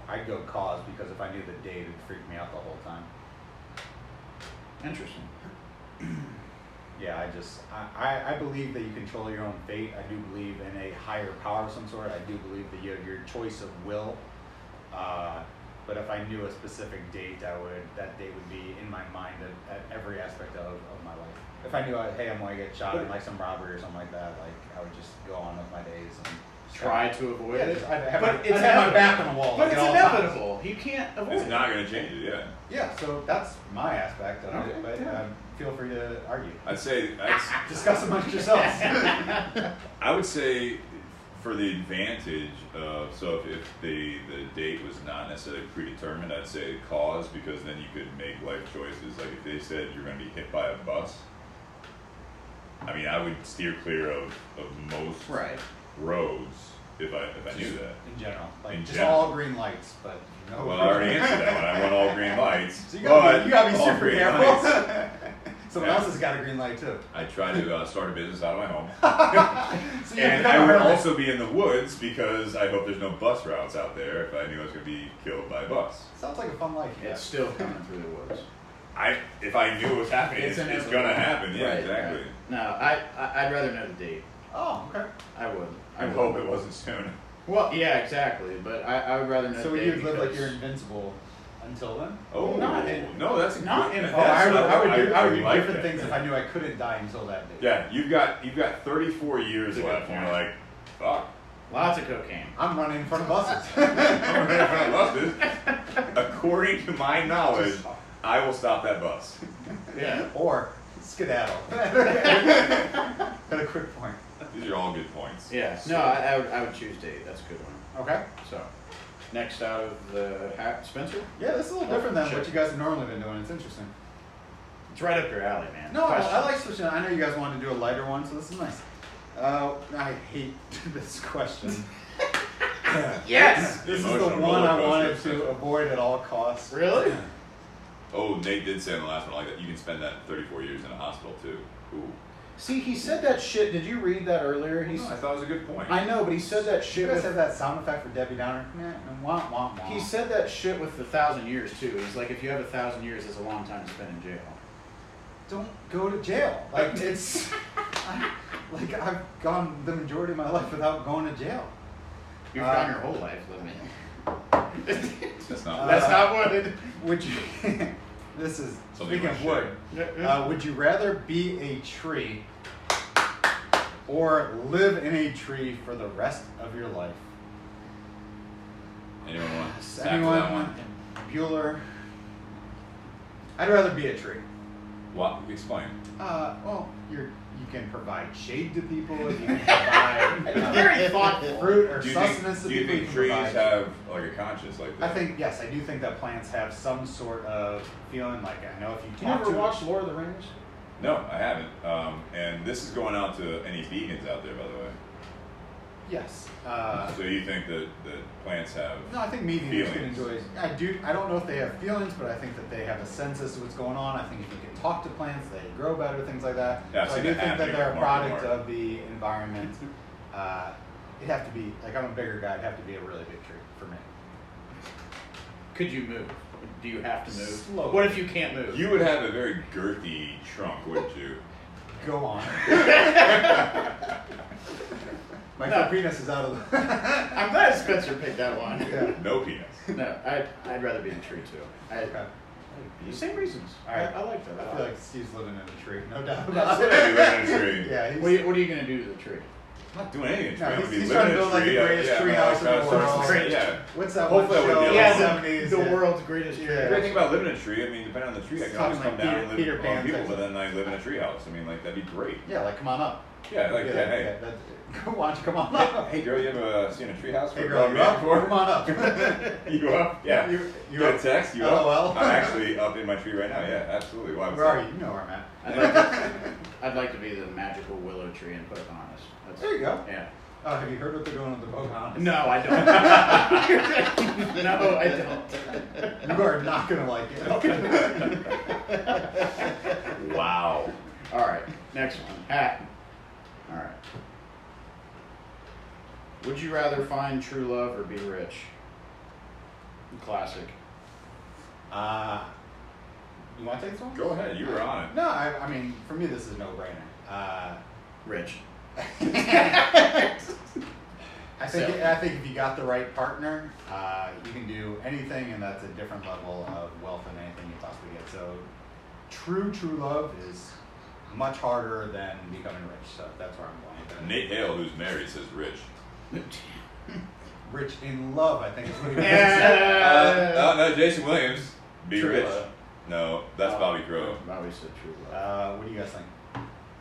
I'd go cause, because if I knew the date, it'd freak me out the whole time. Interesting. Yeah, I believe that you control your own fate. I do believe in a higher power of some sort. I do believe that you have your choice of will. But if I knew a specific date, that date would be in my mind at every aspect of my life. If I knew, hey, I'm going to get shot in like some robbery or something like that, like I would just go on with my days and Try to avoid it. I'd have But my it's back on the wall. But like, it's at all times. inevitable. You can't avoid It's it. not going to change it, yeah. Yeah, so that's my aspect of Okay, it, but yeah. feel free to argue. I'd say, Discuss amongst yourselves. I would say for the advantage of, so if the date was not necessarily predetermined, I'd say cause, because then you could make life choices. Like if they said you're going to be hit by a bus, I mean, I would steer clear of most Right. roads if I knew that. In general. Like In just general. all green lights, but no. Well, I already answered that one. I want all green lights. So you gotta be all super green careful. lights. Someone Yeah. else has got a green light too. I try to start a business out of my home. So you And gotta I would remember- also be in the woods because I hope there's no bus routes out there if I knew I was going to be killed by a bus. Sounds like a fun life. Yeah. It's still coming through the woods. If I knew what was happening, it's inevitable. going to happen. Yeah, Right, exactly. right. No, I'd rather know the date. Oh, okay. I would. I hope it wasn't soon. Well, yeah, exactly. But I would rather know So the date. you'd live like because- you're invincible until then? Oh, Not in- no, that's a not good, in- Oh, I would do like different that. things if I knew I couldn't die until that day. Yeah, you've got 34 years That's a good left, and you're point. like, fuck. Lots of cocaine. I'm running in front of buses. I'm running in front of buses. According to my knowledge, I will stop that bus. Yeah. Or skedaddle. At a quick point. These are all good points. Yeah. No, I would choose date. That's a good one. Okay. So, next out of the hat, Spencer. Yeah, this is a little different than Sure. what you guys have normally been doing. It's interesting. It's right up your alley, man. No, I Questions. like switching. I know you guys wanted to do a lighter one, so this is nice. I hate this question. Yes. This is the Emotional one I roller wanted coaster. to avoid at all costs. Really? Oh, Nate did say in the last one like that you can spend that 34 years in a hospital too. Ooh. See, he said that shit. Did you read that earlier? No, I thought it was a good point. I know, but he said that You shit guys with. have that sound effect for Debbie Downer? Wah, wah, wah. He said that shit with 1,000 years too. He's like, if you have 1,000 years, it's a long time to spend in jail. Don't go to jail. Like it's like I've gone the majority of my life without going to jail. You've gone your whole life living. That's not. That's not what it. Would you? This is Something speaking of like wood. Would you rather be a tree or live in a tree for the rest of your life? Anyone want to tackle Anyone? that one? Bueller. I'd rather be a tree. What? Explain. Well, you can provide shade to people. You can provide Very thoughtful. fruit or Do you sustenance think, to do you people. think can trees provide. have like a conscience like I that? think yes, I do think that plants have some sort of feeling. Like I know if you You talk ever to watched Lord of the Rings? No, I haven't. And this is going out to any vegans out there, by the way. yes. So you think that plants have? No, I think mediums can Feelings. enjoy. I do. I don't know if they have feelings, but I think that they have a sense as to what's going on. I think if you can talk to plants, they grow better, things like that. Yeah, I've so I seen do that think that happening they're a more and product more. of the environment. It'd have to be like I'm a bigger guy. It'd have to be a really big tree for me. Could you move? Do you have to move? Slowly. What if you can't move? You would have a very girthy trunk, wouldn't you? Go on. My No. penis is out of the. I'm glad Spencer picked that one. Yeah. No penis. No, I'd rather be in a tree too. Okay. The same reasons. All right. I like that. I feel like Steve's living in a tree, no doubt That's about it. it. You live in a tree. Yeah, he's, What are you gonna do to the tree? I'm not doing anything. No, I'm he's- gonna be he's living trying to in a build, like, the tree. greatest I'm tree gonna, house in the like, world. Yeah. what's that Hopefully I one would show? be in able the to- 70s? the yeah. world's greatest tree. Yeah. The great thing about living in a tree, I mean, depending on the tree, I can always Talking come like down and live Peter with Pan people, type but then I live in a tree house. I mean, like, that'd be great. Yeah, like come on up. Yeah, like, yeah, hey. Why don't you come on up? Hey, girl, you ever seen a tree house? Hey girl, you up? Come on up. You up? Yeah. You Get a up? text, you up? LOL. I'm actually up in my tree right now, yeah, absolutely. Why was Where are that? you? You know where I'm at. I'd like to be the magical willow tree in Pocahontas. That's, There you go. Yeah. Oh, have you heard what they're doing with the Pocahontas? No, I don't. No, I don't. You are not gonna like it. Wow. All right, next one. Hat. All right. Would you rather find true love or be rich? Classic. You want to take this one? Go ahead, you were on it. No, I mean, for me, this is a no-brainer. Rich. I think if you got the right partner, you can do anything, and that's a different level of wealth than anything you possibly get. So, true love is much harder than becoming rich. So that's where I'm going. Nate Hale, who's married, says rich. Rich in love, I think is what he Yeah. said. No, Jason Williams. Be True rich. love. No, that's Bobby Crow. Bobby said true love. What do you guys think?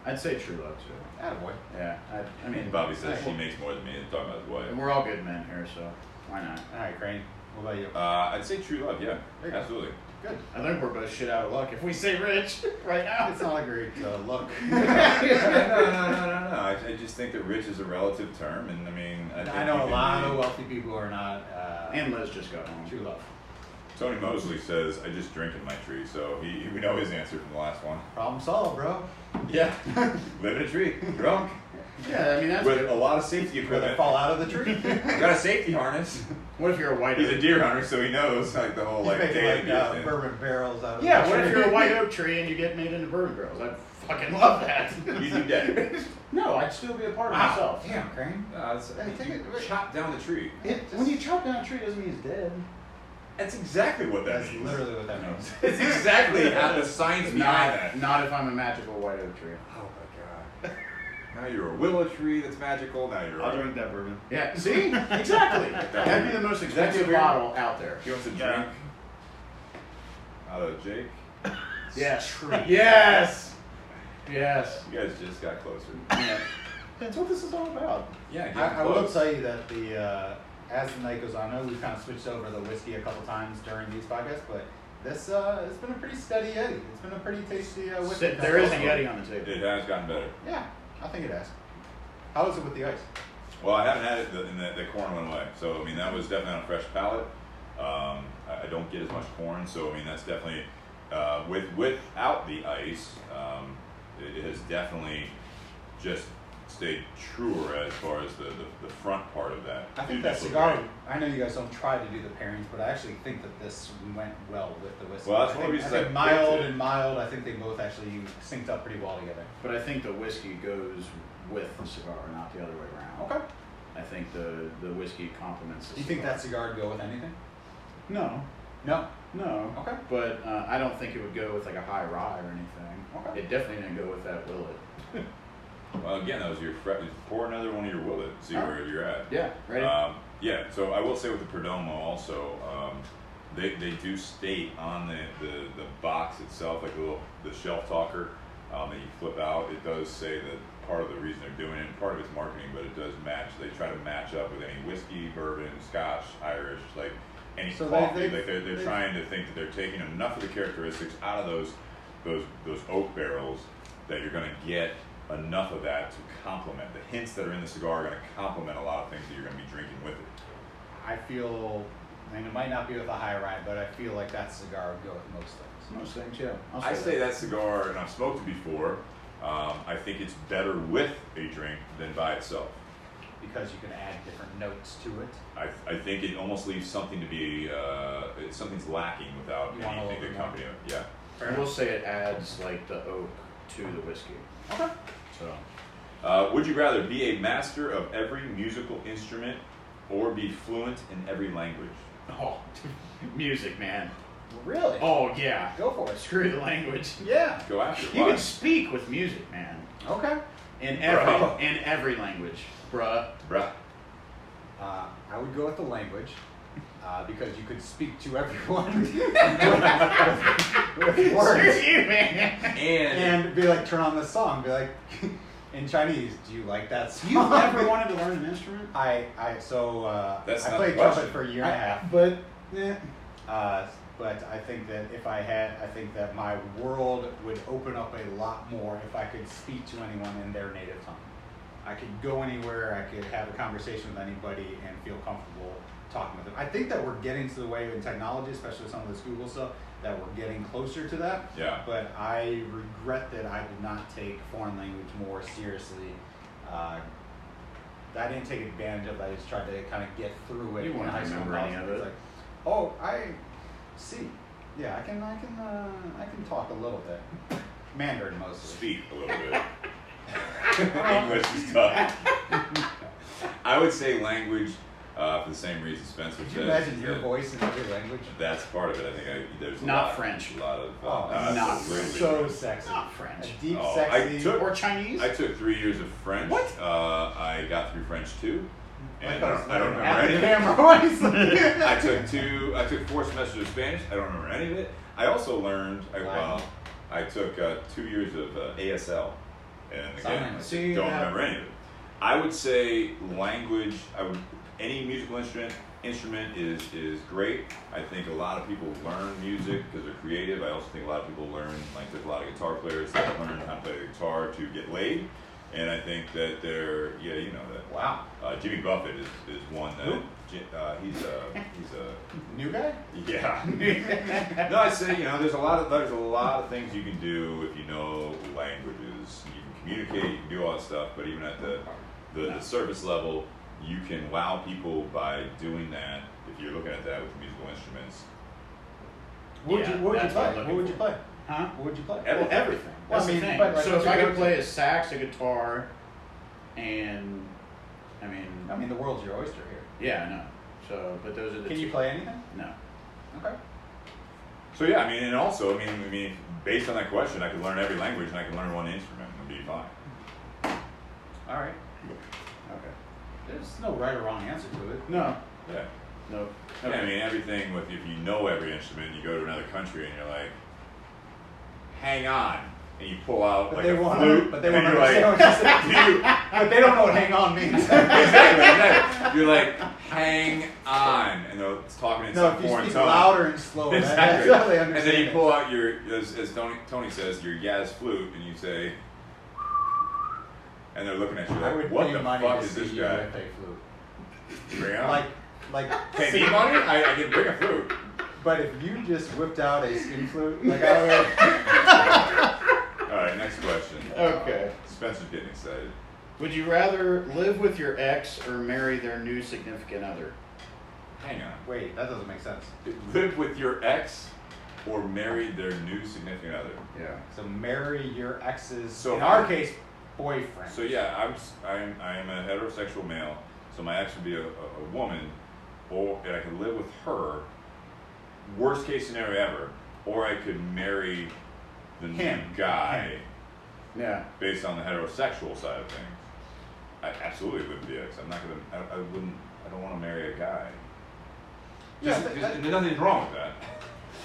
I'd say true love too. Attaboy. Yeah. I mean, Bobby says she makes more than me. Talking about his wife. And we're all good men here, so why not? All right, Crane. What about you? I'd say true love. Yeah, There you go. absolutely. Good. I think we're both shit out of luck if we say rich right now. It's not a great look. No. I just think that rich is a relative term, and I mean, I think I know you a can lot be- of wealthy people who are not And Liz just got home. true love. Tony Mosley says, "I just drink in my tree," so we know his answer from the last one. Problem solved, bro. Yeah, live in a tree, drunk, Yeah, I mean that's with good. a lot of safety Where they equipment. fall out of the tree. Got a safety harness. What if you're a white He's a oak? deer hunter, so he knows like the whole He's like making daily like bourbon barrels out of Yeah, the what if tree. you're a white oak tree and you get made into bourbon barrels? I'd fucking love that. You'd be dead. No, I'd still be a part of Wow. myself. Damn, Crane. Hey, take it- chop down the tree. When you chop down a tree doesn't mean he's dead. That's exactly what that That's means. literally what that means. It's exactly how the science behind that. Not if I'm a magical white oak tree. Oh my god. Now you're a willow tree that's magical. Now you're I'll a... drink that bourbon. Yeah, see? Exactly. That'd be the most expensive weird? bottle out there. He wants to Yeah. drink out of Jake. Yeah. Tree. Yes. Yes. You guys just got closer. Yeah. That's what this is all about. Yeah, I will tell you that as the night goes on, I know we've kind of switched over the whiskey a couple times during these podcasts, but this it's been a pretty steady Yeti. It's been a pretty tasty whiskey. There is a Yeti on the table. It has gotten better. Yeah, I think it has. How is it with the ice? Well, I haven't had it in the corn went away. So, I mean, that was definitely on a fresh palate. I don't get as much corn, so, I mean, that's definitely, without the ice, it has definitely just stayed truer as far as the front part of that. I think that cigar, I know you guys don't try to do the pairings, but I actually think that this went well with the whiskey. Well, that's I one of the think, reasons I mild picked it. and mild, I think they both actually synced up pretty well together. But I think the whiskey goes with the cigar, not the other way around. Okay. I think the whiskey complements the Do you cigar. think that cigar would go with anything? No. No. No. Okay. But I don't think it would go with like a high rye or anything. Okay. It definitely didn't go with that Willet. Well, again, that was your pour another one of your Willet, see Oh. where you're at. Yeah. Ready? Yeah, so I will say with the Perdomo also, they do state on the box itself, like the shelf talker that you flip out, it does say that part of the reason they're doing it, and part of it's marketing, but it does match. They try to match up with any whiskey, bourbon, Scotch, Irish, like any So coffee. they- Like they're trying to think that they're taking enough of the characteristics out of those oak barrels that you're going to get enough of that to complement. The hints that are in the cigar are going to complement a lot of things that you're going to be drinking with it. I feel, and it might not be with a high rye, but I feel like that cigar would go with most things. Most things, yeah. I say that cigar, and I've smoked it before, I think it's better with a drink than by itself. Because you can add different notes to it. I think it almost leaves something to be, something's lacking without You want a anything little to bit more. accompany it. Yeah. I will say it adds like the oak to the whiskey. Okay. So Would you rather be a master of every musical instrument or be fluent in every language? oh music, man. Really? Oh yeah. Go for it. Screw the language. Yeah. Go after it. You Why? can speak with music, man. Okay. In Bro. every language. Bruh. Bruh. I would go with the language because you could speak to everyone with words. Screw you, man. And be like, turn on this song. Be like, in Chinese, do you like that song? You've never wanted to learn an instrument? That's I not played the trumpet question. for a year and a half. But yeah. But I think that I think that my world would open up a lot more if I could speak to anyone in their native tongue. I could go anywhere, I could have a conversation with anybody and feel comfortable talking with them. I think that we're getting to the way in technology, especially with some of this Google stuff, that we're getting closer to that. Yeah. But I regret that I did not take foreign language more seriously I didn't take advantage of it. I just tried to kind of get through it. You won't in high school remember and any college. of It's it. like, oh, I see. Yeah, I can talk a little bit. Mandarin mostly. Speak a little bit. English is tough. I would say language for the same reason Spencer Could said. you imagine your voice in every language? That's part of it. I think there's Not French. A lot of not absolutely. So sexy. Not French. A deep, Oh, sexy. Or Chinese? I took 3 years of French. What? I got through French too. And I don't remember At any the of it. camera voice. I took 4 semesters of Spanish. I don't remember any of it. I also learned. I took 2 years of ASL, and again, See, don't remember any of it. I would say language. Any musical instrument is great. I think a lot of people learn music because they're creative. I also think a lot of people learn, like there's a lot of guitar players that learn how to play the guitar to get laid. And I think that you know that. Wow. Jimmy Buffett is one that he's a New guy? yeah. No, I say there's a lot of things you can do if you know languages. You can communicate, you can do all that stuff. But even at the surface level, you can wow people by doing that. If you're looking at that with musical instruments, What would you play? I'm What would you play? Huh? What would you play? Everything. Well, That's I mean, the thing. but- So if I could play a sax, a guitar, and I mean, the world's your oyster here. yeah, I know. So, but those are the Can two. you play anything? No. Okay. so yeah. And also, based on that question, I could learn every language and I could learn one instrument and be fine. All right. Okay. There's no right or wrong answer to it. No. Yeah. No. Yeah, everything with if you know every instrument, you go to another country and you're like, hang on, and you pull out But like they a won't. flute, But they and won't you're understand like, what you said. do you? But they don't know what "hang on" means. Exactly. You're like, hang on, and they're talking in No, some if you foreign speak tongue. louder and slower, Exactly. that's how they And understand. then you it. pull out your, as Tony says, your Yaz flute, and you say, and they're looking at you I like, would what pay the money fuck to is see this you guy? with a flute. Bring it on. Like. Pay me money? I can bring a flute. But if you just whipped out a skin flute, like I would. All right, next question. Okay. Spencer's getting excited. Would you rather live with your ex or marry their new significant other? Hang on. Wait, that doesn't make sense. Live with your ex or marry their new significant other. Yeah. So marry your ex's. So in how- our case, boyfriend. So yeah, I'm a heterosexual male. So my ex would be a woman, and I could live with her. Worst case scenario ever. Or I could marry the Him. new guy Yeah. based on the heterosexual side of things. I absolutely live with the ex. I'm not gonna. I don't want to marry a guy. Yeah, There's nothing wrong with that.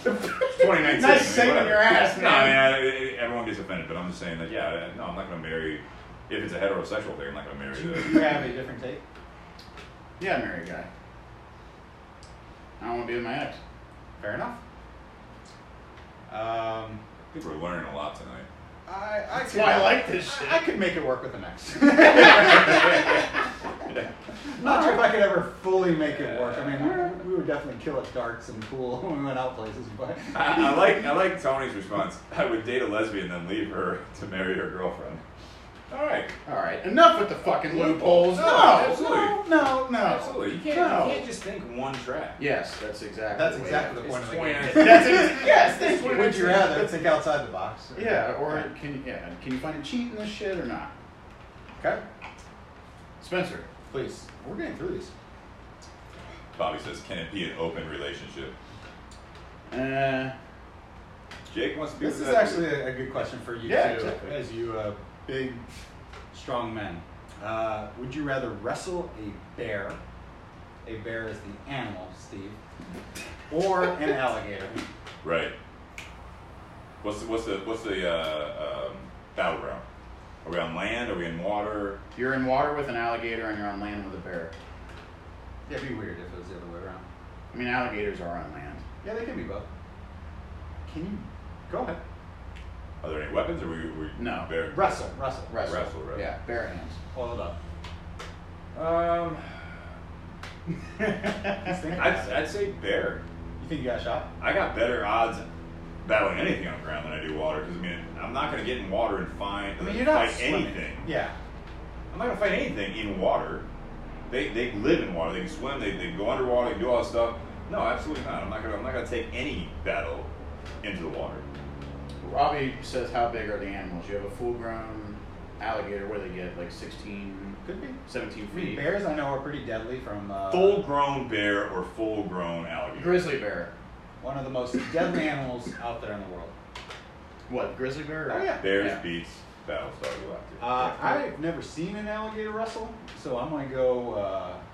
2019. Nice saving whatever. your ass, No, man. everyone gets offended, but I'm just saying that, no, I'm not going to marry, if it's a heterosexual thing, I'm not going to marry Do the. you have a different take? Yeah, marry a guy. I don't want to be with my ex. Fair enough. I think we're learning a lot tonight. That's why I like this shit. I could make it work with an ex. Not sure if I could ever fully make it work. I mean, we would definitely kill at darts and pool when we went out places, but I like Tony's response. I would date a lesbian, then leave her to marry her girlfriend. All right. All right, enough with the fucking loopholes. No, No, absolutely. no. Absolutely. You No. can't just think one track. Yes, that's exactly. that's the way exactly the it point is. of the game. That's it. Yes, thank you. Would you rather think outside the box? Yeah, or can you find a cheat in this shit or not? Okay, Spencer. please. We're getting through these. Bobby says, can it be an open relationship? Jake wants to be This with is that actually a good question for you Yeah, too, exactly. as you big, strong men. Would you rather wrestle a bear? A bear is the animal, Steve, or an alligator? Right. What's the battleground? Are we on land? Are we in water? You're in water with an alligator and you're on land with a bear. Yeah, it'd be weird if it was the other way around. I mean, alligators are on land. Yeah, they can be both. Can you go ahead? Are there any weapons? Or we No. bear? Wrestle. Wrestle. Wrestle. Yeah, bare hands. Hold up. I'd say bear. You think you got a shot? I got better odds battling anything on the ground than I do water. Because I'm not going to get in water and fight you're not fight swimming. anything. Yeah. I'm not gonna fight anything in water. They live in water. They can swim. They can go underwater. They can do all that stuff. No, absolutely not. I'm not gonna take any battle into the water. Robbie says, how big are the animals? You have a full-grown alligator. What do they get? Like 16, Could be. 17 I mean, feet. bears I know are pretty deadly from Full-grown bear or full-grown alligator? Grizzly bear. one of the most deadly animals out there in the world. What, grizzly bear? Oh, yeah. Bears Yeah. beats Battlestar Galactica. I've never seen an alligator wrestle, so I'm going to go,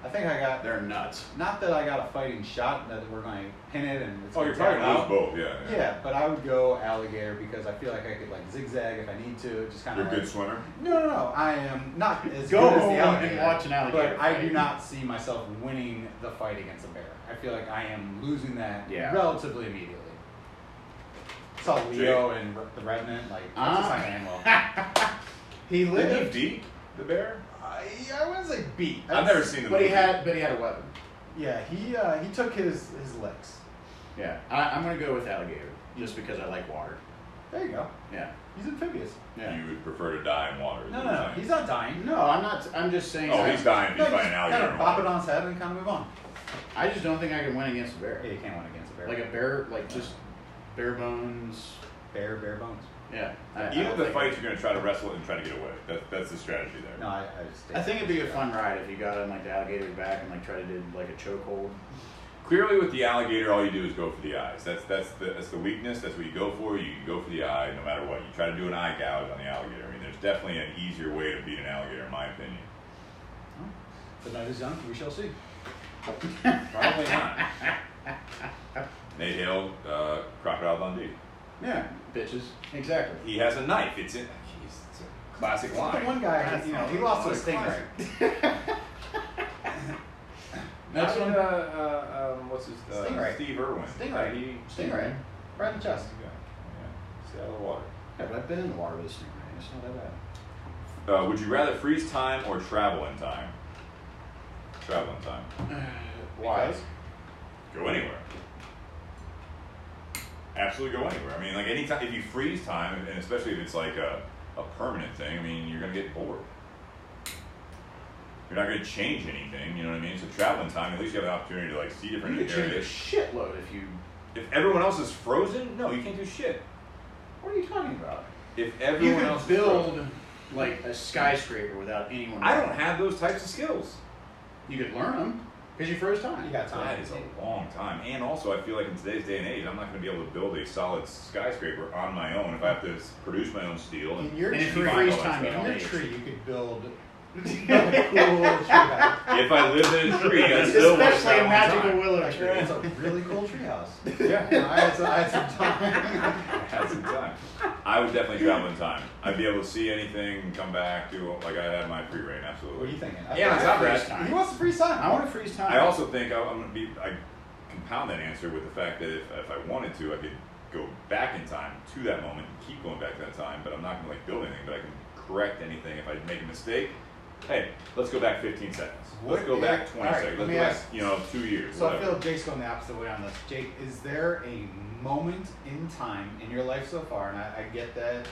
I think I got, They're nuts. not that I got a fighting shot, that we're going to pin it and it's Oh, going you're to probably tag gonna lose out. both, yeah. Yeah, but I would go alligator because I feel like I could like zigzag if I need to, just kind You're of a good swimmer? No, I am not as Go good as home the alligator. and watch an alligator But I fight. do not see myself winning the fight against a bear. I feel like I am losing that Yeah. relatively immediately. Saw Leo and the Revenant, like, that's just like an animal. He Didn't lived. he beat the bear? I wouldn't say beat. I've never seen the But he movie. had a weapon. Yeah, he took his licks. Yeah, I'm gonna go with alligator just because I like water. There you go. Yeah. He's amphibious. Yeah. You would prefer to die in water. is No, what no, you're no. saying. He's not dying. No, I'm not. I'm just saying. Oh, he's dying if No, he's just fighting an alligator. kind in of bop water. it on his head and kind of move on. I just don't think I can win against a bear. Yeah, you can't win against a bear. Like a bear, like just bare bones. bare bones. Yeah. Even don't if the think- fights, you're going to try to wrestle it and try to get away. That's the strategy there. No, I just. I think it'd be a fun ride if you got on like the alligator's back and like try to do like a chokehold. Clearly, with the alligator, all you do is go for the eyes. That's the weakness. That's what you go for. You can go for the eye no matter what. You try to do an eye gouge on the alligator. I mean, there's definitely an easier way to beat an alligator, in my opinion. The night is young. We shall see. Probably not. Nate Hale, Crocodile Dundee. Yeah, bitches. Exactly. He has a knife. It's a classic The line. one guy, you know, he lost to a Classic. stingray. Next one. What's his Stingray. Steve Irwin. Stingray. Stingray. Right in the chest. Yeah. Stay out of the water. Yeah, but I've been in the water with a stingray. It's not that bad. Would you rather freeze time or travel in time? Travel in time. Why? Because? Go anywhere. Absolutely go anywhere. I mean, like anytime, if you freeze time, and especially if it's like a permanent thing, I mean, you're going to get bored. You're not going to change anything, you know what I mean? So travel in time, at least you have an opportunity to like see You different could change a areas. shitload if you. If everyone else is frozen, no, you can't do shit. What are you talking about? If You everyone could else is build frozen. like a skyscraper without anyone. I don't have those types of skills. You could learn them because you froze time. You got time. That is a long time. And also, I feel like in today's day and age, I'm not going to be able to build a solid skyscraper on my own if I have to produce my own steel. In your And if tree, you freeze time, you in don't your age. tree, you could build a cool tree house. If I lived in a tree, I'd still want to Especially a travel in magical time. willow tree. It's a really cool tree house. Yeah. I had some time. Had some time. I would definitely travel in time. I'd be able to see anything, come back, do like I had my free reign, What are absolutely. you thinking? Yeah, on top of freeze that, time. He wants to freeze time. I want to freeze time. I also think I'm going to be. I compound that answer with the fact that if I wanted to, I could go back in time to that moment and keep going back to that time. But I'm not going to like build anything. But I can correct anything if I make a mistake. Hey, let's go back 15 seconds. Let's go back 20 All right, seconds. let Let's me go ask- back, 2 years. So I whatever. feel Jake's going the opposite way on this. Jake, is there a moment in time in your life so far, and I get that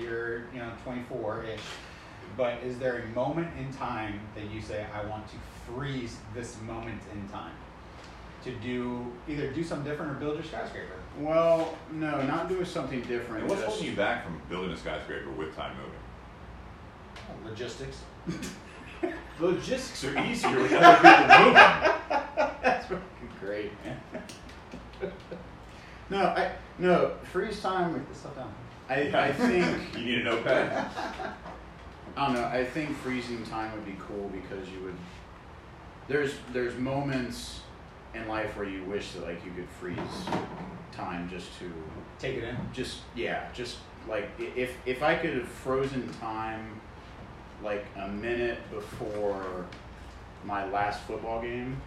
you're 24-ish, but is there a moment in time that you say, I want to freeze this moment in time to either do something different or build your skyscraper? Well, no, not doing something different. And what's just- holding you back from building a skyscraper with time moving? Logistics. The logistics are easier with other people moving. That's fucking great, man. No, freeze time. Write this stuff down. I think. You need a notepad? I don't know. I think freezing time would be cool because you would. There's moments in life where you wish that like you could freeze time just to Take it in. just like if I could have frozen time like a minute before my last football game,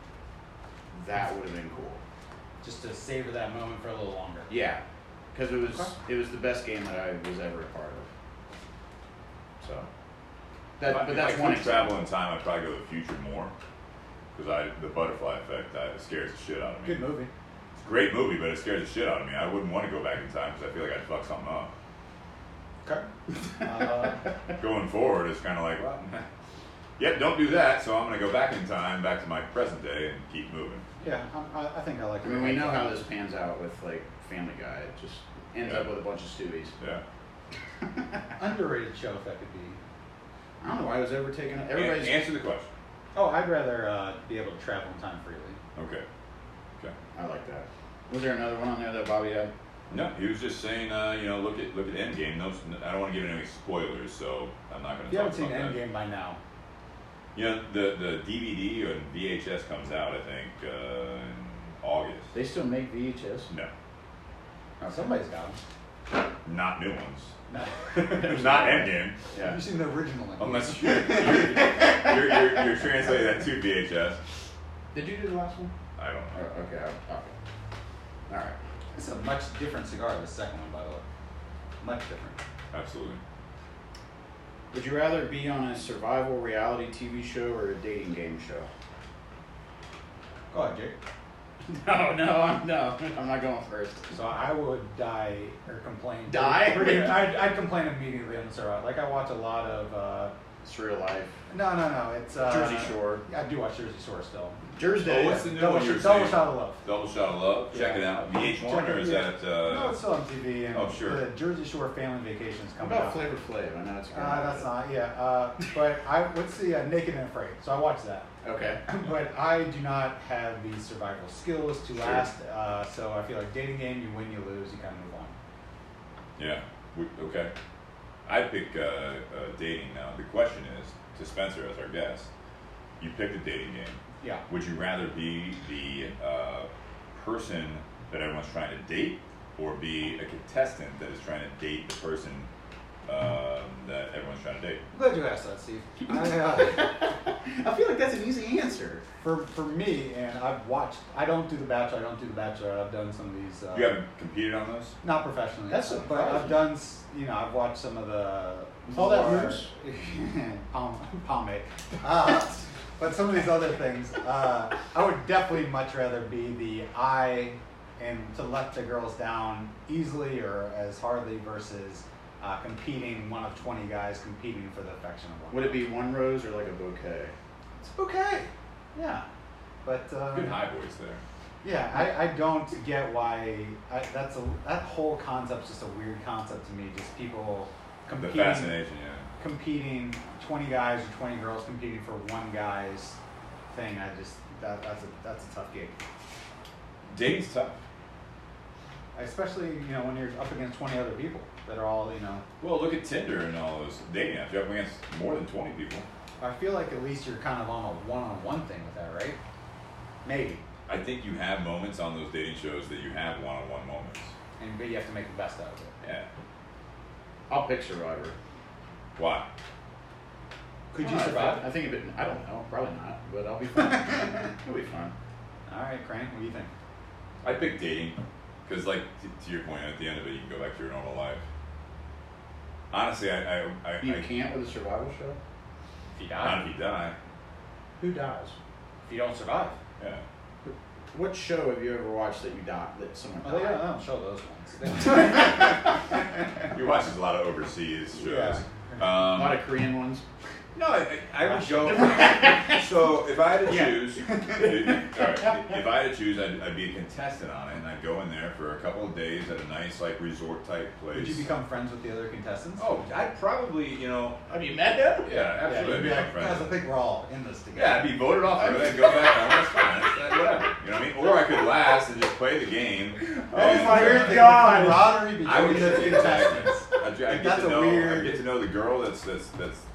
that would have been cool. Just to savor that moment for a little longer. Yeah, because it was the best game that I was ever a part of. So but that's if I one could travel in time, I'd probably go to the future more because the butterfly effect that scares the shit out of me. Good movie. It's a great movie, but it scares the shit out of me. I wouldn't want to go back in time because I feel like I'd fuck something up. Okay. Going going forward, it's kind of like, well, yep, don't do that. So I'm going to go back in time, back to my present day, and keep moving. Yeah, I think I like I it. mean, we know how this pans out with like Family Guy. It just ends up with a bunch of Stewies. Yeah. Underrated show, if that could be. I don't know why it was ever taken. Everybody's. Answer the question. Oh, I'd rather be able to travel in time freely. Okay. Okay. I like that. Was there another one on there that Bobby had? No, he was just saying, look at Endgame. No, I don't want to give any spoilers, so I'm not going If to you talk haven't seen about that. Endgame by now, The DVD or VHS comes out, I think, in August. They still make VHS? No, somebody's got them. not new ones. No. Not Endgame. Have you seen the original one? Unless you're translating that to VHS. Did you do the last one? I don't Oh, know. okay. All right. It's a much different cigar, the second one, by the way. Much different. Absolutely. Would you rather be on a survival reality TV show or a dating game show? Go ahead, Jake. No, I'm not going first. So I would die or complain. Die? I'd complain immediately on the survival. Like I watch a lot of. It's real life. No. It's Jersey Shore. I do watch Jersey Shore still. Jersey. Oh, what's the new Double one you were Shot saying? of Love. Double Shot of Love. Check Yeah. it out. VH1 or is that? No, it's still on TV. And Oh, sure. The Jersey Shore Family Vacations How coming about out. Flavor Flav? I know it's great. That's not. Yeah. But what's the Naked and Afraid? So I watch that. Okay. But I do not have the survival skills to Sure. last. So I feel like dating game, you win, you lose, you kind of move on. Yeah. Okay. I pick dating now. The question is to Spencer as our guest. You picked a dating game. Yeah. Would you rather be the person that everyone's trying to date, or be a contestant that is trying to date the person that everyone's trying to date? I'm glad you asked that, Steve. I feel like that's an easy answer. For me, and I don't do The Bachelor, I've done some of these. You haven't competed on those? Not professionally. That's but surprising. I've done, I've watched some of the. All that more- roots? Pomade. But some of these other things, I would definitely much rather be the I and to let the girls down easily or as hardly versus competing, one of 20 guys competing for the affection of one. Would it be one rose or like a bouquet? It's okay. Yeah. But Good high voice there. yeah, I don't get why that whole concept's just a weird concept to me. Just people The competing, fascination, yeah. competing, 20 guys or 20 girls competing for one guy's thing. That's a tough gig. Dating's tough. Especially when you're up against 20 other people that are all Well, look at Tinder and all those dating apps. You're up against more than 20 people. I feel like at least you're kind of on a one-on-one thing with that, right? Maybe. I think you have moments on those dating shows that you have one-on-one moments. But you have to make the best out of it. Yeah. I'll pick Survivor. Why? Could you I survive? I think I don't know, probably not, but I'll be fine. It'll be fun. All right, Crane, what do you think? I pick dating because, like, to your point, at the end of it, you can go back to your normal life. Honestly, You can't with a survival show? If you not die. if you die. Who dies? If you don't survive. Yeah. What show have you ever watched that you died, that someone Oh, died? they don't show those ones. You watch a lot of overseas shows. Yeah. A lot of Korean ones. No, I would go. So if I had to choose, if I had to choose, I'd be a contestant on it, and I'd go in there for a couple of days at a nice resort type place. Would you become friends with the other contestants? Oh, I'd probably Have you met them? yeah, absolutely. You'd be I'd like, become guys, I friends. think we're all in this together. Yeah, I'd be voted off. I'd go back home. That's fine. That's whatever. You know what I mean? Or I could last and just play the game. Oh my Weird God. The camaraderie I would between the contestants. I'd get That's to a know. weird- I'd get to know the girl that's the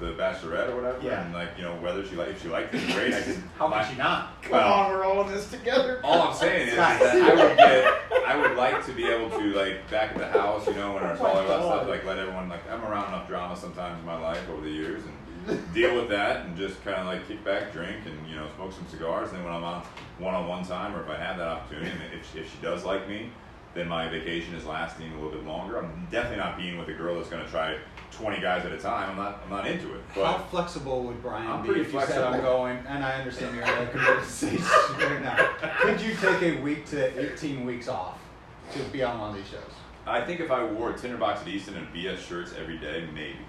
bachelorette or whatever, Yeah. and whether if she liked it, great. I could. How could she not? Come on, we're all in this together. All I'm saying is Guys. that I would like to be able to back at the house, when there's Oh my all that God. stuff, let everyone I'm around enough drama sometimes in my life over the years and deal with that and just kind of kick back, drink, and smoke some cigars. And then when I'm on one-on-one time, or if I have that opportunity, and if she does like me, then my vacation is lasting a little bit longer. I'm definitely not being with a girl that's going to try 20 guys at a time. I'm not into it. But How flexible would Brian I'm be pretty if you said flexible. I'm going, and I understand you're in a committed stage right now. Could you take a week to 18 weeks off to be on one of these shows? I think if I wore a Tinderbox at Easton and BS shirts every day, maybe.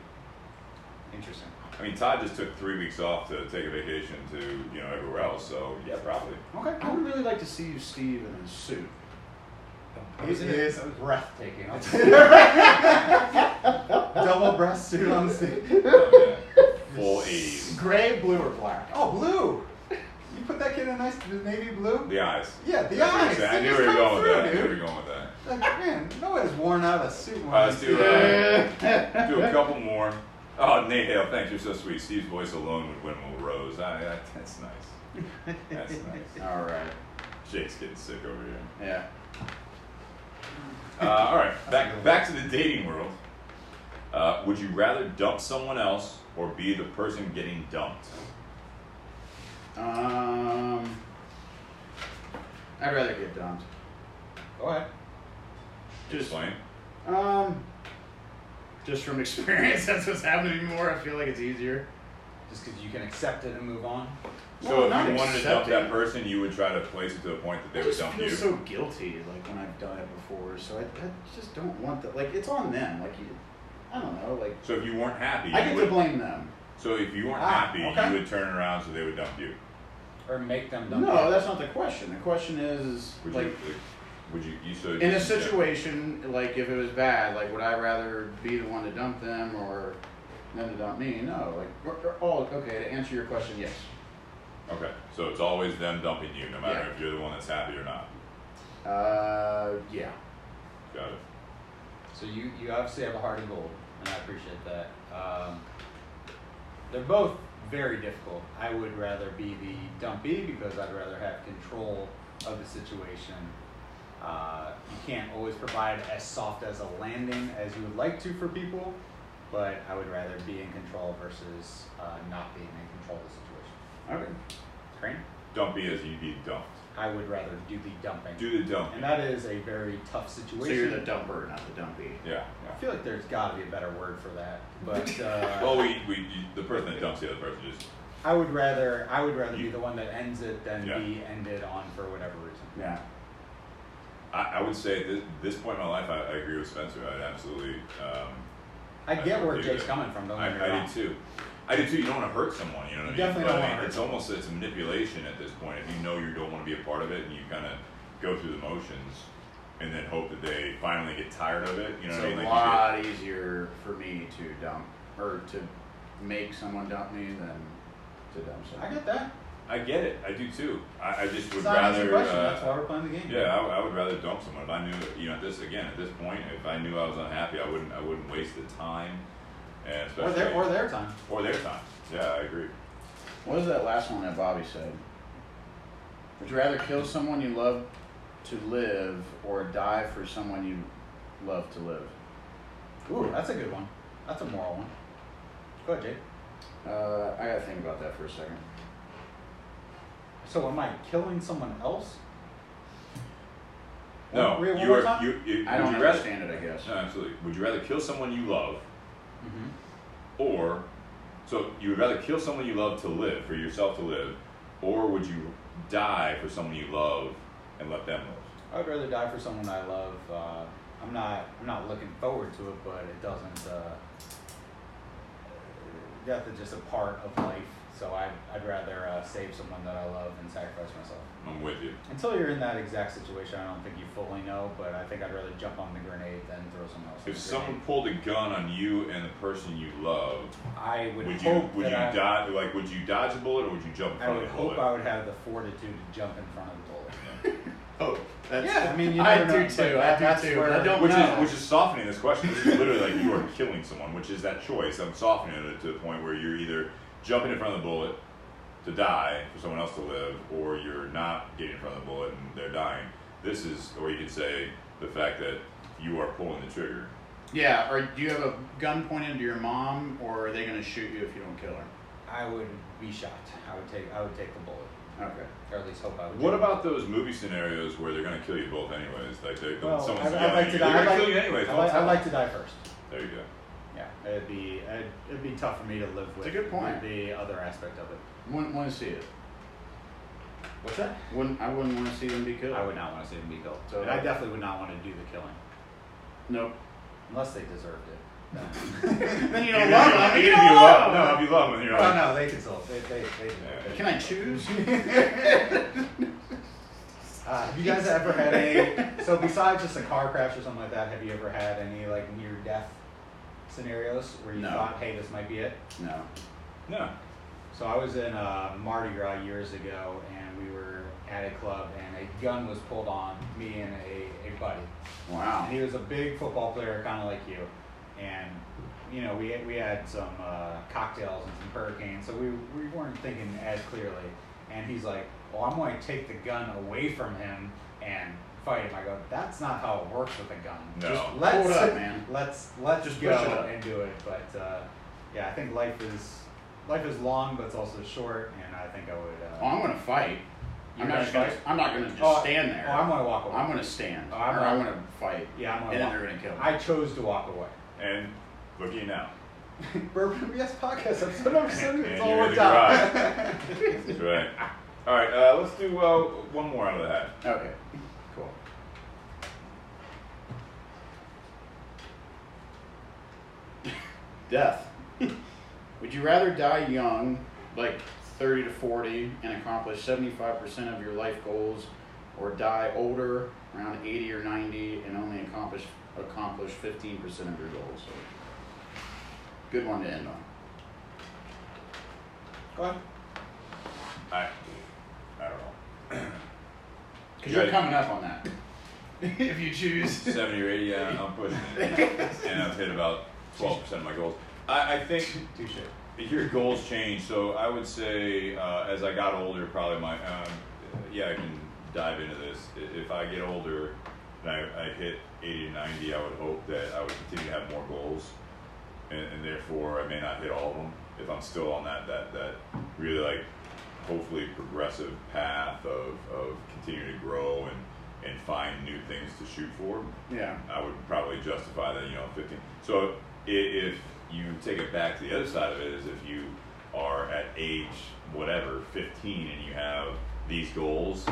Interesting. I mean, Todd just took 3 weeks off to take a vacation to, everywhere else, so yeah, probably. Okay. I would really like to see Steve in his suit. It is breathtaking. Double Double breast suit on Steve. Oh, yeah. Full 80s. Gray, blue, or black? Oh, blue. You put that kid in nice navy blue. The eyes. Yeah, the That's what I'm eyes. saying. I They knew just where you were come going with through, that. I knew where dude. you were going with that. Like, man, nobody's worn out a suit. Let's do a couple more. Oh, Nate Hale, thanks. You're so sweet. Steve's voice alone would win a rose. That's nice. That's nice. All right. Jake's getting sick over here. Yeah. All right, back to the dating world. Would you rather dump someone else or be the person getting dumped? I'd rather get dumped. Go ahead. Explain. Just from experience, that's what's happening to me more. I feel like it's easier. Just because you can accept it and move on. So Well, if not you wanted to dump that accepting. person, you would try to place it to the point that they I would just dump feel you. so guilty, like when I've done it before. So I just don't want that. Like it's on them. Like I don't know. Like So if you weren't happy, I you get would, to blame them. So if you weren't Ah, happy, okay. you would turn around so they would dump you. Or make them dump No, you. that's not the question. The question is Would like. you? Would you? So In a situation, like if it was bad, like would I rather be the one to dump them or them to dump me? No, like okay. To answer your question, yes. Okay, so it's always them dumping you, no matter Yeah. if you're the one that's happy or not. Yeah. Got it. So you obviously have a heart of gold, and I appreciate that. They're both very difficult. I would rather be the dumpy because I'd rather have control of the situation. You can't always provide as soft as a landing as you would like to for people, but I would rather be in control versus not being in control of the situation. Okay. Crane? Dumpy as you be dumped. I would rather do the dumping. Do the dumping. And that is a very tough situation. So you're the dumper, not the dumpy. Yeah. I feel like there's got to be a better word for that, but Well, the person that dumps the other person just. I would rather be the one that ends it than Yeah. be ended on for whatever reason. Yeah. I would say at this point in my life, I agree with Spencer. I'd absolutely. I get where do Jake's that. coming from. Don't get me I wrong. do too. I do too. You don't want to hurt someone. You know what I mean? Definitely But don't I wanna mean, hurt it's someone. almost it's a manipulation at this point. If you know you don't want to be a part of it, and you kind of go through the motions, and then hope that they finally get tired of it. You know It's what I mean? a lot easier for me to dump or to make someone dump me than to dump someone. I get that. I get it. I do too. I just would It's not an easy rather. question. That's why we're playing the game. Yeah, I would rather dump someone if I knew. At this point, if I knew I was unhappy, I wouldn't waste the time, and Or especially their time. or their time. Yeah, I agree. What was that last one that Bobby said? Would you rather kill someone you love to live or die for someone you love to live? Ooh, that's a good one. That's a moral one. Go ahead, Jake. I gotta think about that for a second. So am I killing someone else? No, One you more are. time? I don't would you rather? understand it, I guess. No, absolutely. Would you rather kill someone you love, Mm-hmm. or so you would rather kill someone you love to live for yourself to live, or would you die for someone you love and let them live? I would rather die for someone I love. I'm not looking forward to it, but it doesn't. Death is just a part of life. So I'd rather save someone that I love than sacrifice myself. I'm with you. Until you're in that exact situation, I don't think you fully know. But I think I'd rather jump on the grenade than throw someone else. If on the someone grenade. pulled a gun on you and the person you love, I would would hope you that die? Like, would you dodge a bullet or would you jump in I front would of the hope bullet? I would have the fortitude to jump in front of the bullet. Oh, that's, Yeah, I mean, you I never do know, too. but I do that's too. where- I don't Which know. is softening this question. This is literally like you are killing someone, which is that choice. I'm softening it to the point where you're either jumping in front of the bullet to die for someone else to live, or you're not getting in front of the bullet and they're dying. This is, or you could say, the fact that you are pulling the trigger. Yeah, or do you have a gun pointed to your mom, or are they going to shoot you if you don't kill her? I would be shot. I would take the bullet, Okay. or at least hope I would. What about those movie scenarios where they're going to kill you both anyways? Like Well, someone's I'd yelling like at to you, die. they're going to kill you anyways. Don't I'd tell like them. to die first. There you go. Yeah, it'd be tough for me to live with. It's a good point. The other aspect of it. Wouldn't want to see it. What's that? I wouldn't want to see them be killed. I would not want to see them be killed. So- And I definitely would not want to do the killing Nope. unless they deserved it. Then you don't love them. If you love, no, if you love them, you're Oh like, no, they consult. They Can I choose? Have you guys ever had any? So besides just a car crash or something like that, have you ever had any like near-death scenarios where you No. thought, "Hey, this might be it"? No. no. So I was in Mardi Gras years ago, and we were at a club, and a gun was pulled on me and a buddy. Wow. And he was a big football player, kind of like you. And you know, we had some cocktails and some hurricanes, so we weren't thinking as clearly. And he's like, "Well, I'm going to take the gun away from him and fight him." I go, "That's not how it works with a gun. No. Just let's Hold up, man. Let's Just go push it up. and do it." But yeah, I think life is long, but it's also short, and I think I would. Oh, I'm gonna fight. You're I'm not gonna just gonna. fight? I'm not gonna just stand there. Oh, I'm going to walk away. I'm gonna stand. Oh, I'm or gonna- I'm gonna fight. Yeah, I'm And going then to they're gonna kill me. I chose to walk away. And look at you now. Bourbon BS podcast episode number 7. And It's all you're in worked the out. That's right. All right, let's do one more out of the hat. Okay. Cool. Death. Would you rather die young, like 30 to 40, and accomplish 75% of your life goals, or die older, around 80 or 90, and only accomplish 15% of your goals? Good one to end on. Go ahead. I don't know. Because you're coming up on that. If you choose. 70 or 80, yeah, I'm pushing it. And I've hit about 12% of my goals. I think Touche. your goals change. So I would say as I got older, probably my, yeah, I can dive into this. If I get older and I hit 80 or 90, I would hope that I would continue to have more goals. And therefore I may not hit all of them if I'm still on that really like hopefully progressive path of continuing to grow and find new things to shoot for. Yeah. I would probably justify that, 15. So if you take it back to the other side of it, is if you are at age whatever 15 and you have these goals,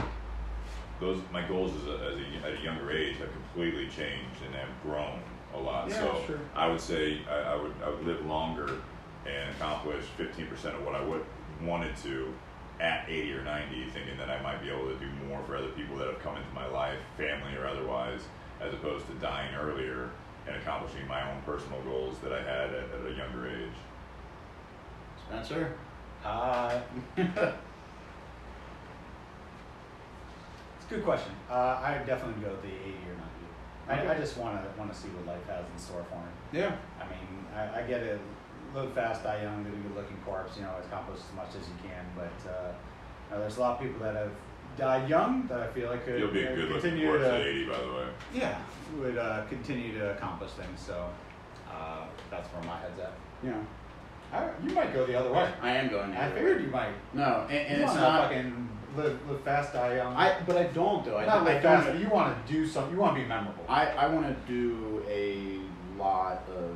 my goals at a younger age have completely changed and have grown a lot. Yeah, So sure. I would say I would live longer and accomplish 15% of what I would wanted to at 80 or 90, thinking that I might be able to do more for other people that have come into my life, family or otherwise, as opposed to dying earlier and accomplishing my own personal goals that I had at a younger age. Spencer? It's a good question. I definitely go with the 80 or 90. I just want to see what life has in store for me. Yeah. I mean, I get it. Live fast, die young, live a good-looking corpse. Accomplish as much as you can. But there's a lot of people that have died young that I feel like could You'll be a good looking continue corpse to at 80, by the way. yeah would continue to accomplish things. So that's where my head's at. Yeah. You might go the other way. I am going the I other figured way. you might. No, and You it's wanna not. fucking live fast, die young. But I don't though. Not I live fast, don't. but you want to do something. You want to be memorable. I want to do a lot of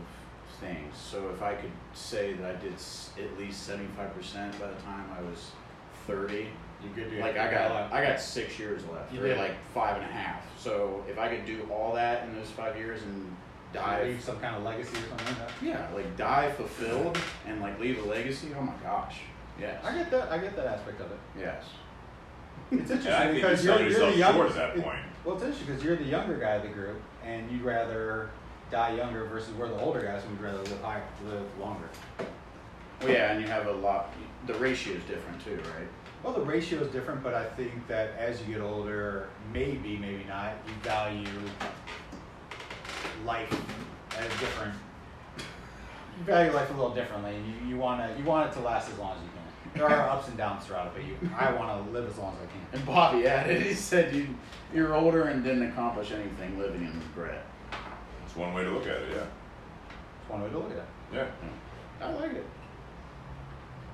things. So if I could say that I did at least 75% by the time I was 30, You could do like I got 6 years left, You or did. like 5.5. So if I could do all that in those 5 years and die, leave some kind of legacy or something like that. yeah, like die fulfilled and like leave a legacy. Oh my gosh, yes, I get that. I get that aspect of it. yes. It's interesting And I think because you're you're selling the yourself younger. short at that point. Well, it's interesting because you're the younger guy of the group, and you'd rather die younger versus we're the older guys, and we'd rather live longer. Well, yeah, and you have a lot. The ratio is different too, right? Well, the ratio is different, but I think that as you get older, maybe not, you value life as different. You value life a little differently, and you want it to last as long as you can. There are ups and downs throughout it, but I want to live as long as I can. And Bobby added, he said you're older and didn't accomplish anything, living in regret. It's one way to look at it, yeah. It's one way to look at it. Yeah. I like it.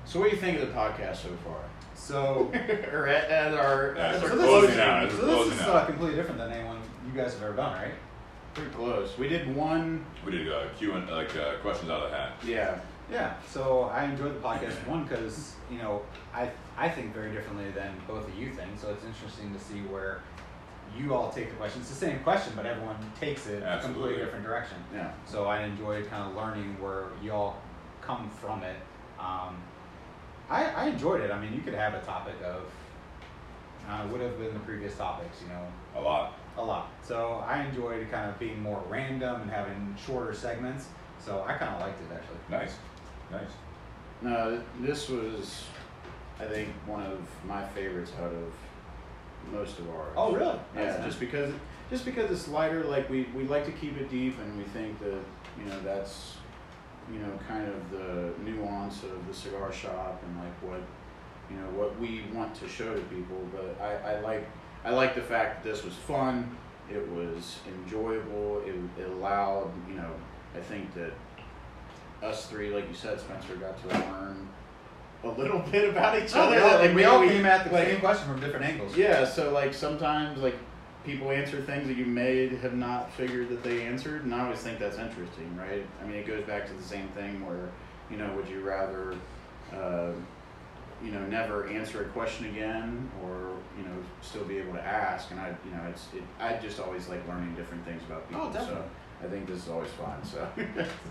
So what do you think of the podcast so far? So, Or at our Yeah, as our so closing. closing out. As we're so this closing is out. completely different than anyone you guys have ever done, right? Pretty close. We did one. We did Q&A, questions out of the hat. Yeah. Yeah, so I enjoyed the podcast, one, because, I think very differently than both of you think, so it's interesting to see where you all take the question. It's the same question, but everyone takes it a Absolutely. completely different direction. Yeah. So I enjoyed kind of learning where y'all come from it. I enjoyed it. I mean, you could have a topic of, would have been the previous topics, you know. A lot. A lot. So I enjoyed kind of being more random and having shorter segments. So I kind of liked it, actually. Nice. No, this was, I think, one of my favorites out of most of ours. Oh, really? Yeah, That's just because it's lighter. Like we like to keep it deep, and we think that that's kind of the nuance of the cigar shop and like what we want to show to people. But I like the fact that this was fun. It was enjoyable. It allowed I think that us three, like you said, Spencer, got to learn a little bit about each other. We all came at the same question from different angles. Yeah, so like sometimes like people answer things that you may have not figured that they answered, and I always think that's interesting, right? I mean, it goes back to the same thing where, would you rather, never answer a question again, or still be able to ask? And I just always like learning different things about people. Oh, definitely. So I think this is always fun. So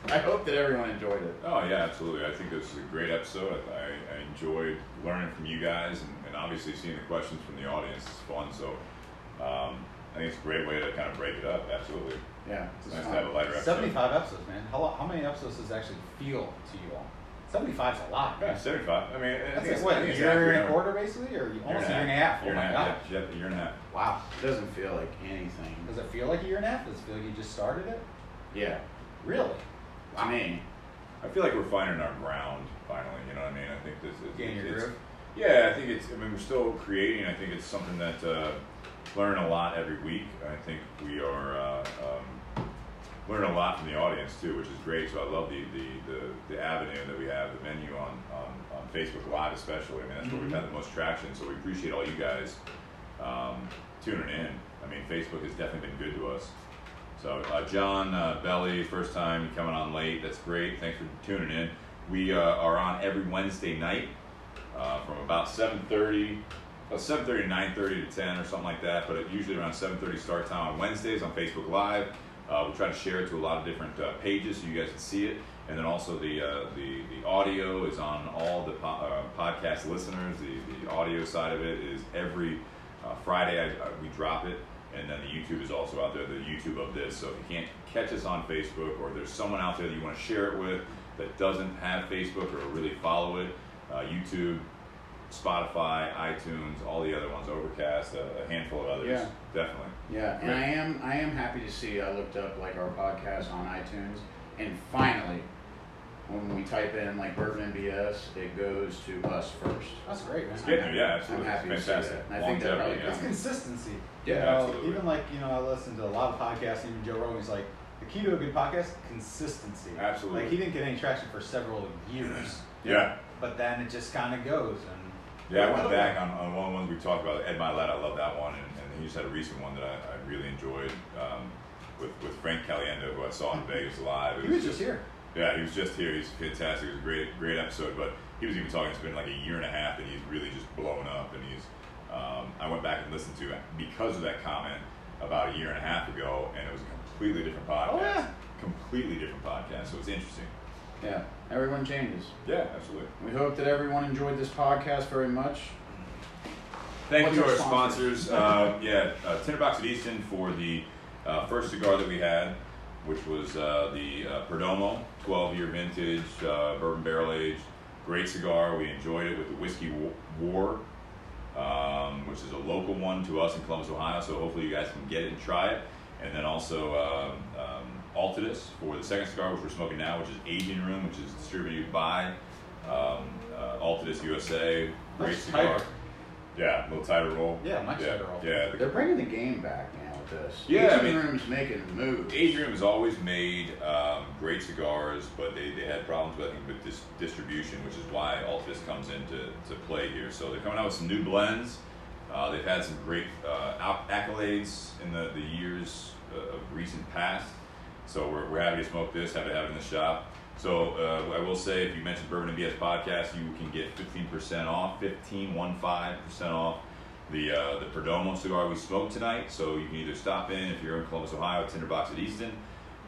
I hope that everyone enjoyed it. Oh yeah, absolutely. I think this is a great episode. I enjoyed learning from you guys, and obviously seeing the questions from the audience is fun. So I think it's a great way to kind of break it up. Absolutely. Yeah, It's nice to have a lighter episode. 75 episodes, man. How many episodes does it actually feel to you all? 75 is a lot. Yeah, 75. I mean, I That's think like, it's, what, I a think it's year accurate. and a quarter, basically? Or almost a year and a half? Year Oh, and a my half. God. Yeah, a year and a half. Wow. It doesn't feel like anything. Does it feel like a year and a half? Does it feel like you just started it? Yeah, Really? to me. I feel like we're finding our ground finally. You know what I mean? I think this is Getting your groove? Yeah, I think it's. I mean, we're still creating. I think it's something that learning a lot every week. I think we are learning a lot from the audience too, which is great. So I love the avenue that we have, the menu on Facebook Live especially. I mean, that's where we've had the most traction. So we appreciate all you guys tuning in. I mean, Facebook has definitely been good to us. So John Belly, first time coming on late. That's great. Thanks for tuning in. We are on every Wednesday night from about 7:30 to 9:30 to 10 or something like that. But usually around 7:30 start time on Wednesdays on Facebook Live. We'll try to share it to a lot of different pages so you guys can see it. And then also the audio is on all the podcast listeners. The audio side of it is every Friday we drop it. And then the YouTube is also out there, the YouTube of this. So if you can't catch us on Facebook, or there's someone out there that you want to share it with that doesn't have Facebook or really follow it, YouTube, Spotify, iTunes, all the other ones, Overcast, a handful of others. Yeah. Definitely. Yeah, and I am happy to see. I looked up like our podcast on iTunes, and finally, when we type in like Bourbon BS, it goes to us first. That's great, man. It's getting there, yeah, absolutely. I'm happy to It's see fantastic. that. And I think that Longevity, probably It's consistency. Yeah, You know, absolutely. Even like, I listen to a lot of podcasts, even Joe Rogan's like, the key to a good podcast, consistency. Absolutely. Like, he didn't get any traction for several years. Yeah. But then it just kind of goes. And Yeah, I went back on one of the ones we talked about, Ed Milet. I love that one, and he just had a recent one that I really enjoyed with Frank Caliendo, who I saw in Vegas live. He was just here. Yeah, he was just here. He's fantastic. It was a great episode. But he was even talking. It's been like a year and a half, and he's really just blown up. And he's I went back and listened to it because of that comment about a year and a half ago, and it was a completely different podcast. Oh, yeah. Completely different podcast. So it's interesting. Yeah, everyone changes. Yeah, absolutely. We hope that everyone enjoyed this podcast very much. Thank What's you to our our sponsors. Tinderbox at Easton for the first cigar that we had, which was the Perdomo, 12-year vintage, bourbon barrel aged, great cigar. We enjoyed it with the Whiskey War, which is a local one to us in Columbus, Ohio. So hopefully you guys can get it and try it. And then also Altadis for the second cigar, which we're smoking now, which is Aging Room, which is distributed by Altadis USA. Great Nice cigar. tighter. Yeah, a little tighter roll. Yeah, much tighter roll. Yeah, They're bringing the game back now with this. Yeah, Aging Room's making moves. Aging Room has always made great cigars, but they had problems with distribution, which is why Altadis comes into play here. So they're coming out with some new blends. They've had some great accolades in the years of recent past. So we're happy to smoke this, happy to have it in the shop. So I will say, if you mention Bourbon and BS podcast, you can get 15% off, 15% off the Perdomo cigar we smoked tonight. So you can either stop in if you're in Columbus, Ohio, Tinderbox at Easton,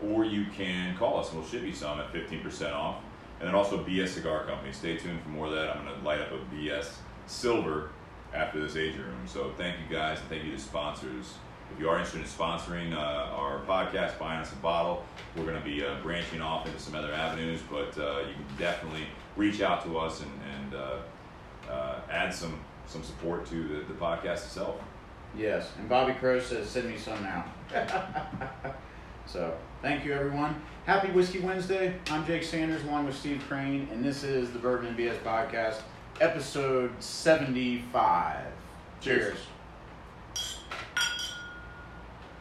or you can call us and we'll ship you some at 15% off. And then also BS Cigar Company. Stay tuned for more of that. I'm going to light up a BS Silver after this aging room. So thank you guys, and thank you to sponsors. If you are interested in sponsoring our podcast, buying us a bottle, we're going to be branching off into some other avenues, but you can definitely reach out to us and add some support to the podcast itself. Yes, and Bobby Crow says, send me some now. So, thank you everyone. Happy Whiskey Wednesday. I'm Jake Sanders along with Steve Crane, and this is the Bourbon and BS Podcast, episode 75. Cheers.